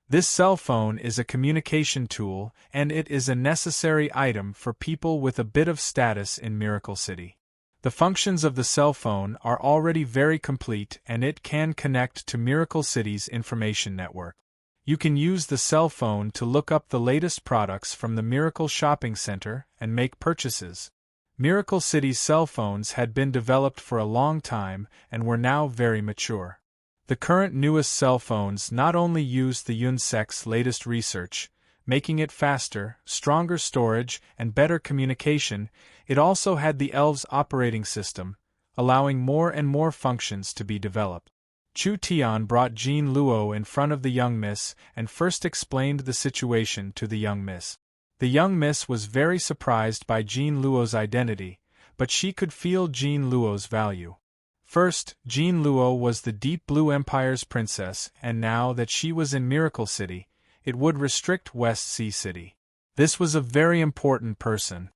This cell phone is a communication tool, and it is a necessary item for people with a bit of status in Miracle City. The functions of the cell phone are already very complete and it can connect to Miracle City's information network. You can use the cell phone to look up the latest products from the Miracle Shopping Center and make purchases. Miracle City's cell phones had been developed for a long time and were now very mature. The current newest cell phones not only use the UNSEC's latest research, making it faster, stronger storage, and better communication, it also had the ELV's operating system, allowing more and more functions to be developed. Chu Tian brought Jean Luo in front of the young miss and first explained the situation to the young miss. The young miss was very surprised by Jean Luo's identity, but she could feel Jean Luo's value. First, Jean Luo was the Deep Blue Empire's princess, and now that she was in Miracle City, it would restrict West Sea City. This was a very important person.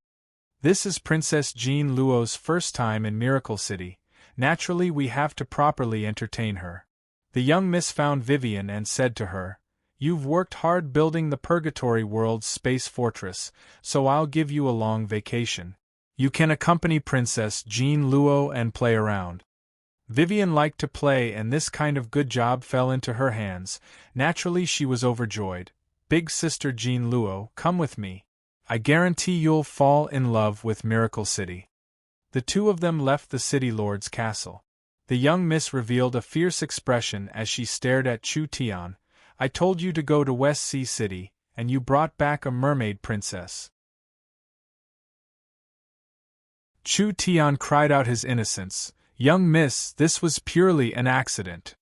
This is Princess Jean Luo's first time in Miracle City. Naturally, we have to properly entertain her. The young miss found Vivian and said to her, "You've worked hard building the Purgatory World's space fortress, so I'll give you a long vacation. You can accompany Princess Jean Luo and play around." Vivian liked to play and this kind of good job fell into her hands. Naturally she was overjoyed. "Big sister Jean Luo, come with me. I guarantee you'll fall in love with Miracle City." The two of them left the City Lord's castle. The young miss revealed a fierce expression as she stared at Chu Tian. "I told you to go to West Sea City, and you brought back a mermaid princess." Chu Tian cried out his innocence. "Young miss, this was purely an accident."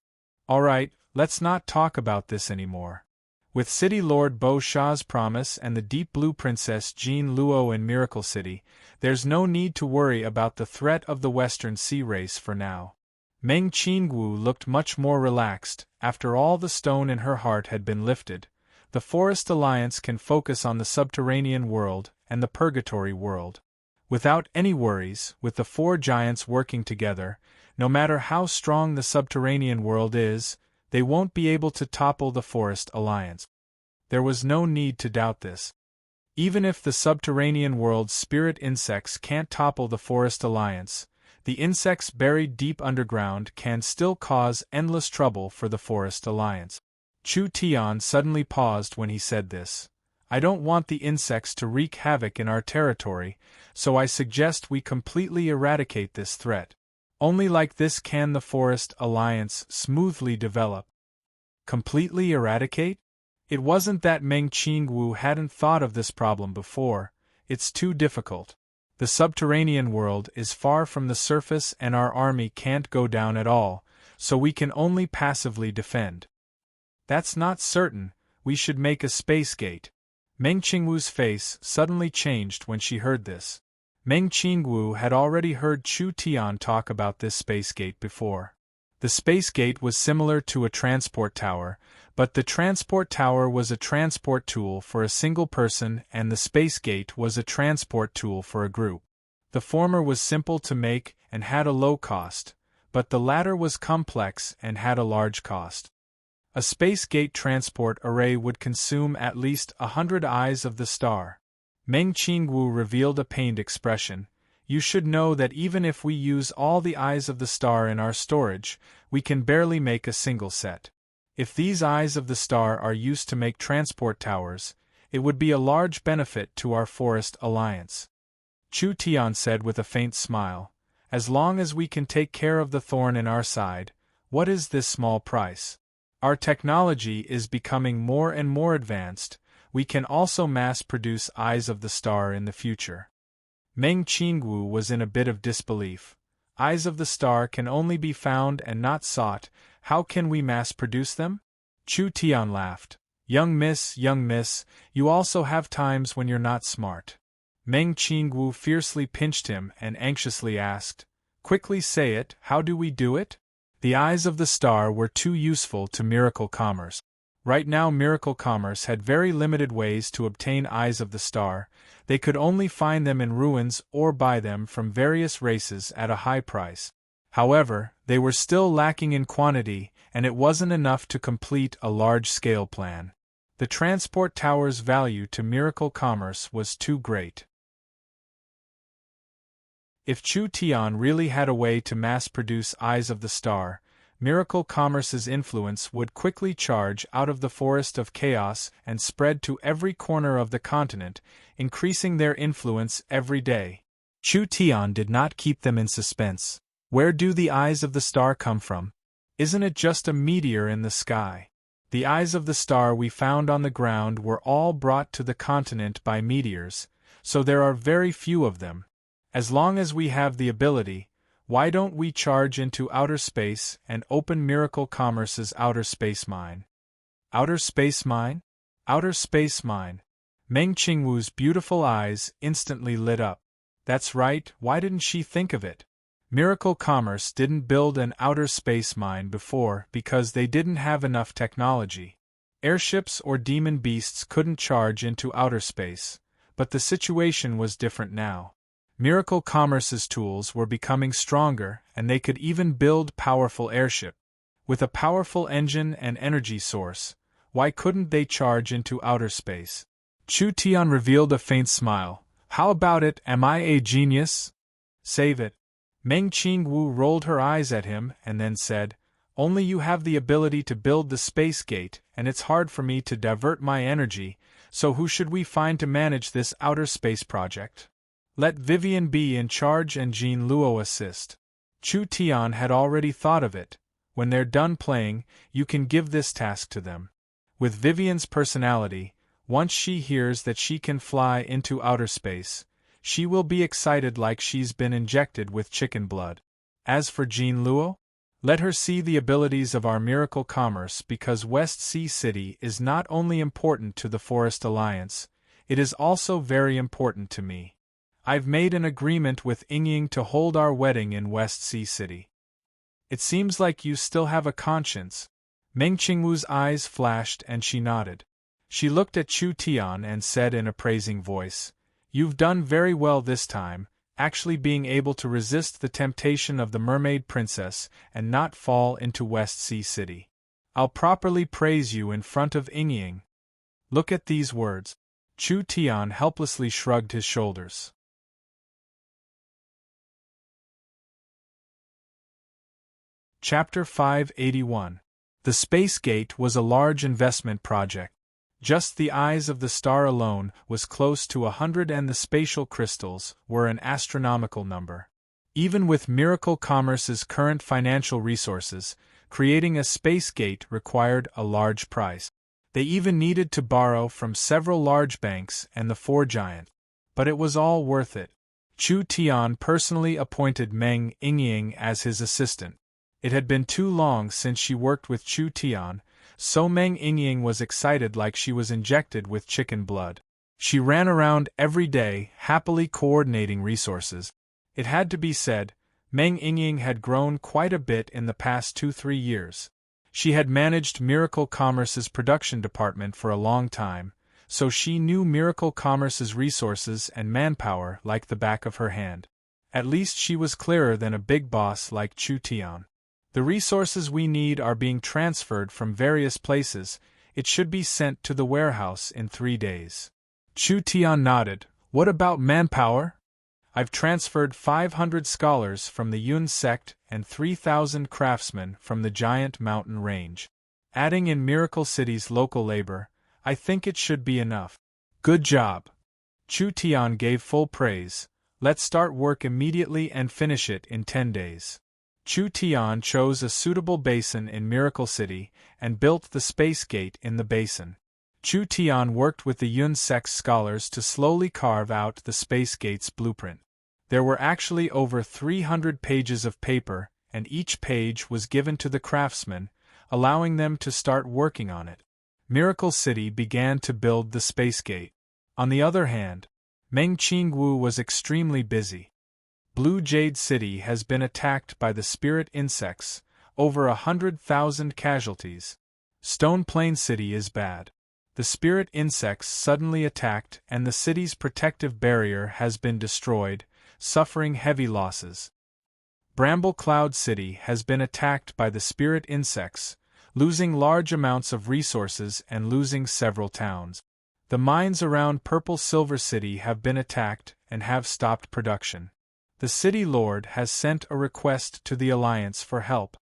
"All right, let's not talk about this anymore. With City Lord Bo Sha's promise and the Deep Blue Princess Jean Luo in Miracle City, there's no need to worry about the threat of the Western Sea race for now." Meng Qingwu looked much more relaxed. After all, the stone in her heart had been lifted. The Forest Alliance can focus on the subterranean world and the Purgatory world. Without any worries, with the four giants working together, no matter how strong the subterranean world is, they won't be able to topple the Forest Alliance. There was no need to doubt this. Even if the subterranean world's spirit insects can't topple the Forest Alliance, the insects buried deep underground can still cause endless trouble for the Forest Alliance. Chu Tian suddenly paused when he said this. "I don't want the insects to wreak havoc in our territory, so I suggest we completely eradicate this threat. Only like this can the Forest Alliance smoothly develop." Completely eradicate? It wasn't that Meng Qingwu hadn't thought of this problem before. It's too difficult. The subterranean world is far from the surface and our army can't go down at all, so we can only passively defend. That's not certain. We should make a space gate. Meng Qingwu's face suddenly changed when she heard this. Meng Qingwu had already heard Chu Tian talk about this space gate before. The space gate was similar to a transport tower, but the transport tower was a transport tool for a single person and the space gate was a transport tool for a group. The former was simple to make and had a low cost, but the latter was complex and had a large cost. A space gate transport array would consume at least 100 eyes of the star. Meng Qingwu revealed a pained expression. "You should know that even if we use all the eyes of the star in our storage, we can barely make a single set. If these eyes of the star are used to make transport towers, it would be a large benefit to our Forest Alliance." Chu Tian said with a faint smile, "As long as we can take care of the thorn in our side, what is this small price? Our technology is becoming more and more advanced. We can also mass-produce eyes of the star in the future." Meng Qingwu was in a bit of disbelief. Eyes of the star can only be found and not sought. How can we mass-produce them? Chu Tian laughed. Young miss, you also have times when you're not smart." Meng Qingwu fiercely pinched him and anxiously asked, "Quickly say it, how do we do it?" The eyes of the star were too useful to Miracle Commerce. Right now Miracle Commerce had very limited ways to obtain eyes of the star. They could only find them in ruins or buy them from various races at a high price. However, they were still lacking in quantity, and it wasn't enough to complete a large-scale plan. The transport tower's value to Miracle Commerce was too great. If Chu Tian really had a way to mass-produce Eyes of the Star, Miracle Commerce's influence would quickly charge out of the forest of chaos and spread to every corner of the continent, increasing their influence every day. Chu Tian did not keep them in suspense. Where do the Eyes of the Star come from? Isn't it just a meteor in the sky? The Eyes of the Star we found on the ground were all brought to the continent by meteors, so there are very few of them. As long as we have the ability, why don't we charge into outer space and open Miracle Commerce's outer space mine? Outer space mine? Outer space mine. Meng Qingwu's beautiful eyes instantly lit up. That's right, why didn't she think of it? Miracle Commerce didn't build an outer space mine before because they didn't have enough technology. Airships or demon beasts couldn't charge into outer space, but the situation was different now. Miracle Commerce's tools were becoming stronger and they could even build powerful airship. With a powerful engine and energy source, why couldn't they charge into outer space? Chu Tian revealed a faint smile. How about it, am I a genius? Save it. Meng Qingwu rolled her eyes at him and then said, Only you have the ability to build the space gate, and it's hard for me to divert my energy, so who should we find to manage this outer space project? Let Vivian be in charge and Jean Luo assist. Chu Tian had already thought of it. When they're done playing, you can give this task to them. With Vivian's personality, once she hears that she can fly into outer space, she will be excited like she's been injected with chicken blood. As for Jean Luo, let her see the abilities of our Miracle Commerce because West Sea City is not only important to the Forest Alliance, it is also very important to me. I've made an agreement with Yingying to hold our wedding in West Sea City. It seems like you still have a conscience. Meng Qingwu's eyes flashed and she nodded. She looked at Chu Tian and said in a praising voice, You've done very well this time, actually being able to resist the temptation of the mermaid princess and not fall into West Sea City. I'll properly praise you in front of Yingying. Look at these words. Chu Tian helplessly shrugged his shoulders. Chapter 581. The Space Gate was a large investment project. Just the Eyes of the Star alone was close to 100 and the spatial crystals were an astronomical number. Even with Miracle Commerce's current financial resources, creating a space gate required a large price. They even needed to borrow from several large banks and the four giants. But it was all worth it. Chu Tian personally appointed Meng Yingying as his assistant. It had been too long since she worked with Chu Tian, so Meng Yingying was excited like she was injected with chicken blood. She ran around every day, happily coordinating resources. It had to be said, Meng Yingying had grown quite a bit in the past 2-3 years. She had managed Miracle Commerce's production department for a long time, so she knew Miracle Commerce's resources and manpower like the back of her hand. At least she was clearer than a big boss like Chu Tian. The resources we need are being transferred from various places. It should be sent to the warehouse in 3 days. Chu Tian nodded. What about manpower? I've transferred 500 scholars from the Yun sect and 3,000 craftsmen from the Giant Mountain Range. Adding in Miracle City's local labor, I think it should be enough. Good job. Chu Tian gave full praise. Let's start work immediately and finish it in 10 days. Chu Tian chose a suitable basin in Miracle City and built the space gate in the basin. Chu Tian worked with the Yun sect scholars to slowly carve out the space gate's blueprint. There were actually over 300 pages of paper, and each page was given to the craftsmen, allowing them to start working on it. Miracle City began to build the space gate. On the other hand, Meng Qingwu was extremely busy. Blue Jade City has been attacked by the spirit insects, over 100,000 casualties. Stone Plain City is bad. The spirit insects suddenly attacked and the city's protective barrier has been destroyed, suffering heavy losses. Bramble Cloud City has been attacked by the spirit insects, losing large amounts of resources and losing several towns. The mines around Purple Silver City have been attacked and have stopped production. The city lord has sent a request to the Alliance for help.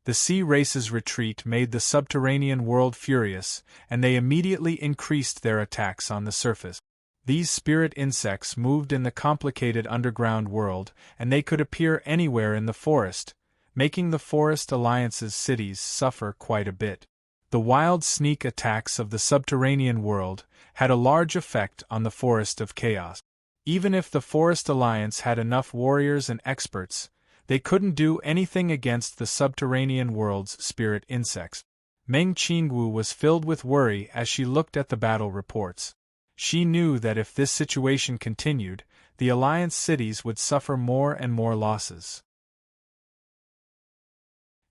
The sea race's retreat made the subterranean world furious, and they immediately increased their attacks on the surface. These spirit insects moved in the complicated underground world, and they could appear anywhere in the forest, making the Forest Alliance's cities suffer quite a bit. The wild sneak attacks of the subterranean world had a large effect on the Forest of Chaos. Even if the Forest Alliance had enough warriors and experts, they couldn't do anything against the subterranean world's spirit insects. Meng Qingwu was filled with worry as she looked at the battle reports. She knew that if this situation continued, the Alliance cities would suffer more and more losses.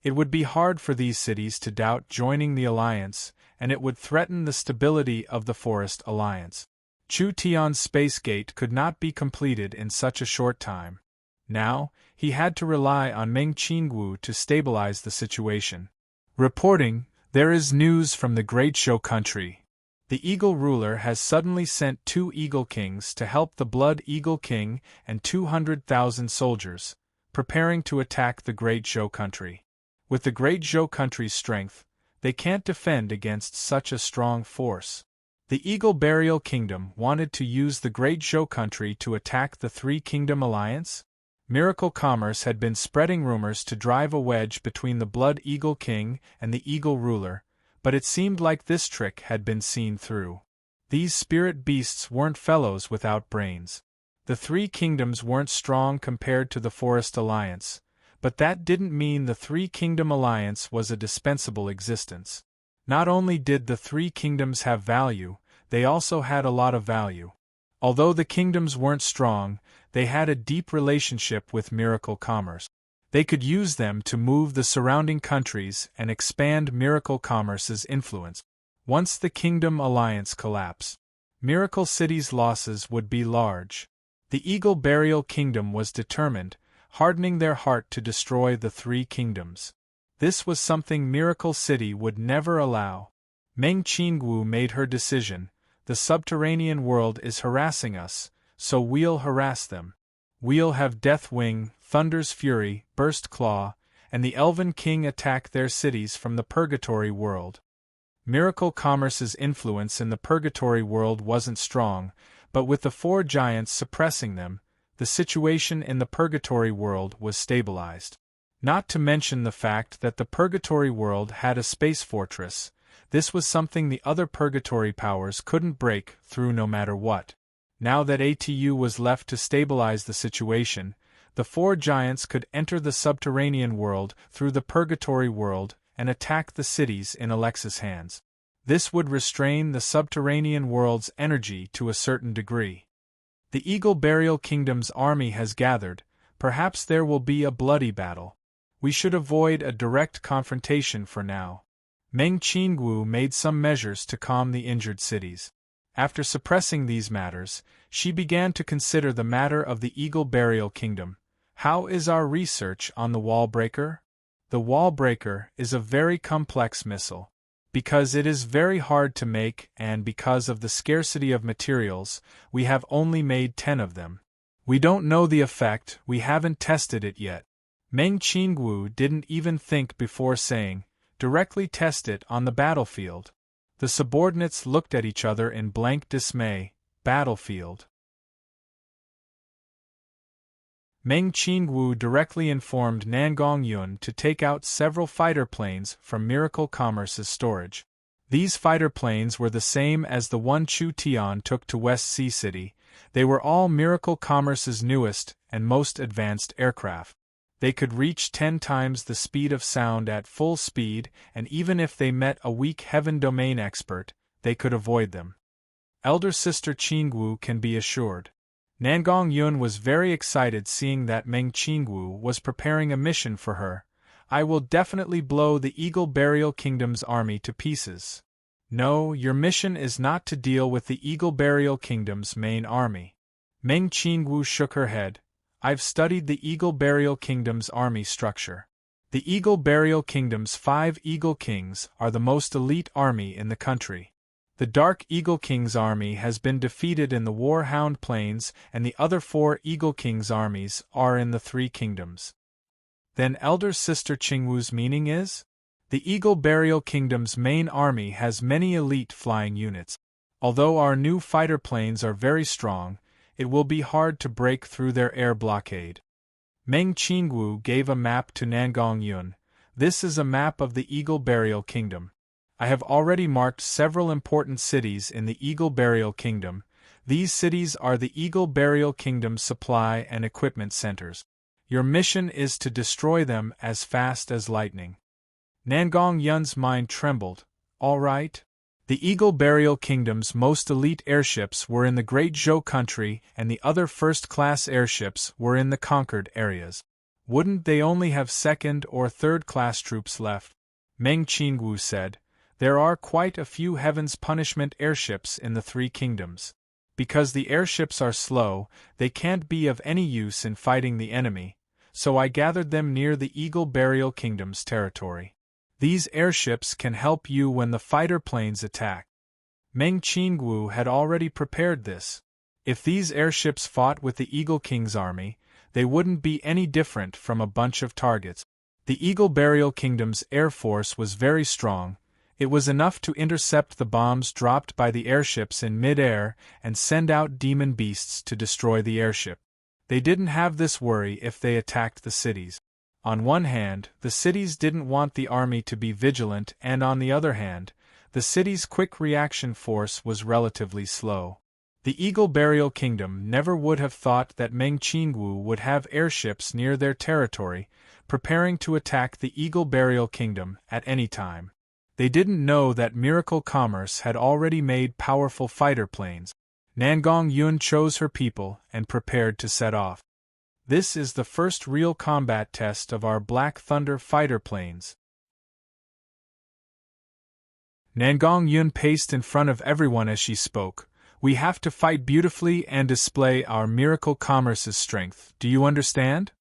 It would be hard for these cities to doubt joining the Alliance, and it would threaten the stability of the Forest Alliance. Chu Tian's space gate could not be completed in such a short time. Now, he had to rely on Meng Qingwu to stabilize the situation. Reporting, there is news from the Great Shou country. The Eagle ruler has suddenly sent 2 Eagle Kings to help the Blood Eagle King and 200,000 soldiers, preparing to attack the Great Shou country. With the Great Shou country's strength, they can't defend against such a strong force. The Eagle Burial Kingdom wanted to use the Great Shou country to attack the Three Kingdom Alliance. Miracle Commerce had been spreading rumors to drive a wedge between the Blood Eagle King and the Eagle ruler, but it seemed like this trick had been seen through. These spirit beasts weren't fellows without brains. The Three Kingdoms weren't strong compared to the Forest Alliance, but that didn't mean the Three Kingdom Alliance was a dispensable existence. Not only did the Three Kingdoms have value, they also had a lot of value. Although the kingdoms weren't strong, they had a deep relationship with Miracle Commerce. They could use them to move the surrounding countries and expand Miracle Commerce's influence. Once the Kingdom Alliance collapsed, Miracle City's losses would be large. The Eagle Burial Kingdom was determined, hardening their heart to destroy the Three Kingdoms. This was something Miracle City would never allow. Meng Qingwu made her decision. The subterranean world is harassing us, so we'll harass them. We'll have Death Wing, Thunder's Fury, Burst Claw, and the Elven King attack their cities from the Purgatory world. Miracle Commerce's influence in the Purgatory world wasn't strong, but with the 4 giants suppressing them, the situation in the Purgatory world was stabilized. Not to mention the fact that the Purgatory world had a space fortress. This was something the other Purgatory powers couldn't break through no matter what. Now that ATU was left to stabilize the situation, the 4 giants could enter the subterranean world through the Purgatory world and attack the cities in Alexa's hands. This would restrain the subterranean world's energy to a certain degree. The Eagle Burial Kingdom's army has gathered. Perhaps there will be a bloody battle. We should avoid a direct confrontation for now. Meng Qingwu made some measures to calm the injured cities. After suppressing these matters, she began to consider the matter of the Eagle Burial Kingdom. How is our research on the Wall Breaker? The Wall Breaker is a very complex missile. Because it is very hard to make and because of the scarcity of materials, we have only made 10 of them. We don't know the effect, we haven't tested it yet. Meng Qingwu didn't even think before saying, directly test it on the battlefield. The subordinates looked at each other in blank dismay. Battlefield. Meng Qingwu directly informed Nangong Yun to take out several fighter planes from Miracle Commerce's storage. These fighter planes were the same as the one Chu Tian took to West Sea City. They were all Miracle Commerce's newest and most advanced aircraft. They could reach 10 times the speed of sound at full speed, and even if they met a weak heaven domain expert, they could avoid them. Elder Sister Qingwu can be assured. Nangong Yun was very excited seeing that Meng Qingwu was preparing a mission for her. I will definitely blow the Eagle Burial Kingdom's army to pieces. No, your mission is not to deal with the Eagle Burial Kingdom's main army. Meng Qingwu shook her head. I've studied the Eagle Burial Kingdom's army structure. The Eagle Burial Kingdom's 5 Eagle Kings are the most elite army in the country. The Dark Eagle King's army has been defeated in the Warhound Plains, and the other 4 Eagle King's armies are in the 3 kingdoms. Then Elder Sister Qingwu's meaning is? The Eagle Burial Kingdom's main army has many elite flying units. Although our new fighter planes are very strong, it will be hard to break through their air blockade. Meng Qingwu gave a map to Nangong Yun. This is a map of the Eagle Burial Kingdom. I have already marked several important cities in the Eagle Burial Kingdom. These cities are the Eagle Burial Kingdom's supply and equipment centers. Your mission is to destroy them as fast as lightning. Nangong Yun's mind trembled. All right. The Eagle Burial Kingdom's most elite airships were in the Great Zhou country, and the other first-class airships were in the conquered areas. Wouldn't they only have second- or third-class troops left? Meng Qingwu said, there are quite a few Heaven's Punishment airships in the 3 kingdoms. Because the airships are slow, they can't be of any use in fighting the enemy, so I gathered them near the Eagle Burial Kingdom's territory. These airships can help you when the fighter planes attack. Meng Qingwu had already prepared this. If these airships fought with the Eagle King's army, they wouldn't be any different from a bunch of targets. The Eagle Burial Kingdom's air force was very strong. It was enough to intercept the bombs dropped by the airships in mid-air and send out demon beasts to destroy the airship. They didn't have this worry if they attacked the cities. On one hand, the cities didn't want the army to be vigilant, and on the other hand, the city's quick reaction force was relatively slow. The Eagle Burial Kingdom never would have thought that Meng Qingwu would have airships near their territory, preparing to attack the Eagle Burial Kingdom at any time. They didn't know that Miracle Commerce had already made powerful fighter planes. Nangong Yun chose her people and prepared to set off. This is the first real combat test of our Black Thunder fighter planes. Nangong Yun paced in front of everyone as she spoke. We have to fight beautifully and display our Miracle Commerce's strength. Do you understand?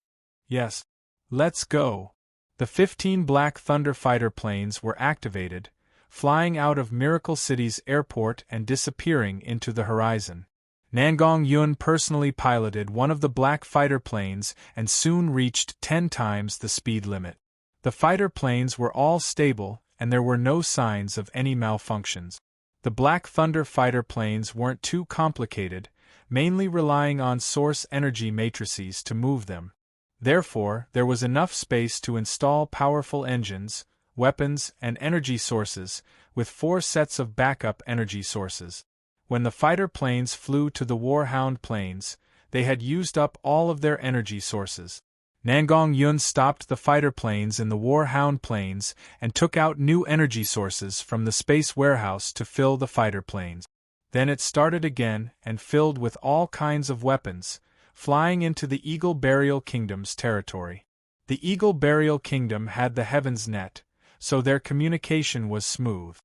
Yes. Let's go. The 15 Black Thunder fighter planes were activated, flying out of Miracle City's airport and disappearing into the horizon. Nangong Yun personally piloted one of the black fighter planes and soon reached 10 times the speed limit. The fighter planes were all stable, and there were no signs of any malfunctions. The Black Thunder fighter planes weren't too complicated, mainly relying on source energy matrices to move them. Therefore, there was enough space to install powerful engines, weapons, and energy sources, with 4 sets of backup energy sources. When the fighter planes flew to the Warhound Plains, they had used up all of their energy sources. Nangong Yun stopped the fighter planes in the Warhound Plains and took out new energy sources from the space warehouse to fill the fighter planes. Then it started again and filled with all kinds of weapons, flying into the Eagle Burial Kingdom's territory. The Eagle Burial Kingdom had the Heaven's Net, so their communication was smooth.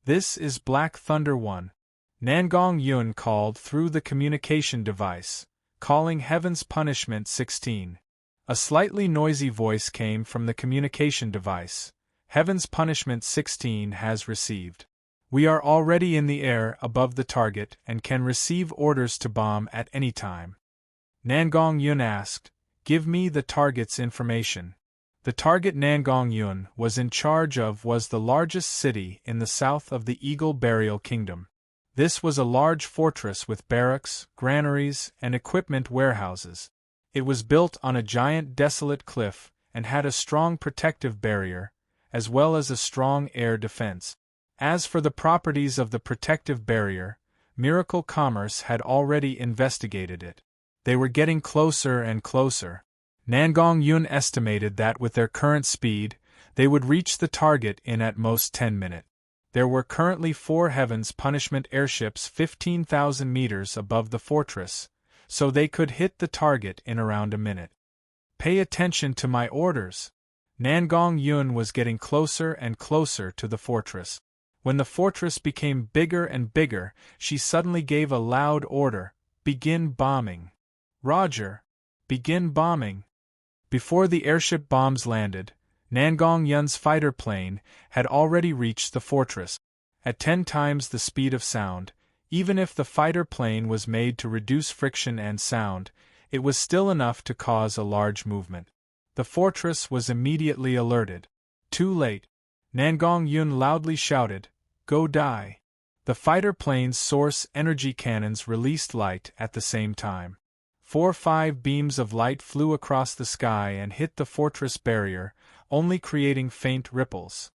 This is Black Thunder 1. Nangong Yun called through the communication device, calling Heaven's Punishment 16. A slightly noisy voice came from the communication device. Heaven's Punishment 16 has received. We are already in the air above the target and can receive orders to bomb at any time. Nangong Yun asked, give me the target's information. The target Nangong Yun was in charge of was the largest city in the south of the Eagle Burial Kingdom. This was a large fortress with barracks, granaries, and equipment warehouses. It was built on a giant desolate cliff and had a strong protective barrier, as well as a strong air defense. As for the properties of the protective barrier, Miracle Commerce had already investigated it. They were getting closer and closer. Nangong Yun estimated that with their current speed, they would reach the target in at most 10 minutes. There were currently 4 Heaven's Punishment airships 15,000 meters above the fortress, so they could hit the target in around a minute. Pay attention to my orders. Nangong Yun was getting closer and closer to the fortress. When the fortress became bigger and bigger, she suddenly gave a loud order, begin bombing. Roger. Begin bombing. Before the airship bombs landed, Nangong Yun's fighter plane had already reached the fortress. At 10 times the speed of sound, even if the fighter plane was made to reduce friction and sound, it was still enough to cause a large movement. The fortress was immediately alerted. Too late. Nangong Yun loudly shouted, "Go die!" The fighter plane's source energy cannons released light at the same time. 4-5 beams of light flew across the sky and hit the fortress barrier, only creating faint ripples.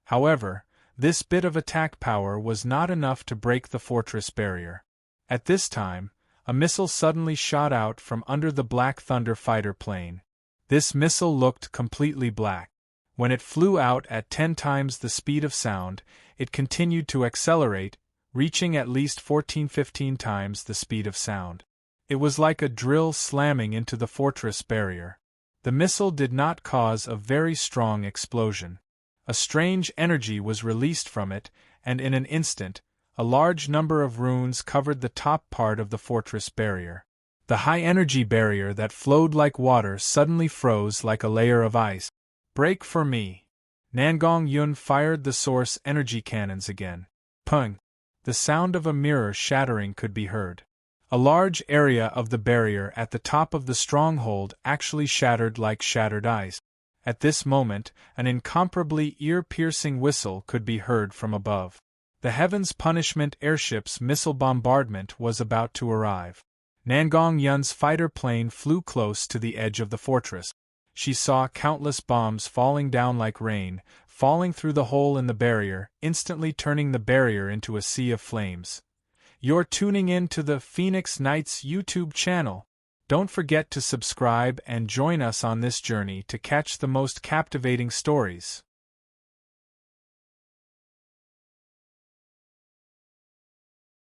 However, this bit of attack power was not enough to break the fortress barrier. At this time, a missile suddenly shot out from under the Black Thunder fighter plane. This missile looked completely black. When it flew out at 10 times the speed of sound, it continued to accelerate, reaching at least 14-15 times the speed of sound. It was like a drill slamming into the fortress barrier. The missile did not cause a very strong explosion. A strange energy was released from it, and in an instant, a large number of runes covered the top part of the fortress barrier. The high-energy barrier that flowed like water suddenly froze like a layer of ice. "Break for me!" Nangong Yun fired the source energy cannons again. Pung! The sound of a mirror shattering could be heard. A large area of the barrier at the top of the stronghold actually shattered like shattered ice. At this moment, an incomparably ear-piercing whistle could be heard from above. The Heaven's Punishment airship's missile bombardment was about to arrive. Nangong Yun's fighter plane flew close to the edge of the fortress. She saw countless bombs falling down like rain, falling through the hole in the barrier, instantly turning the barrier into a sea of flames. You're tuning in to the Phoenix Knights YouTube channel. Don't forget to subscribe and join us on this journey to catch the most captivating stories.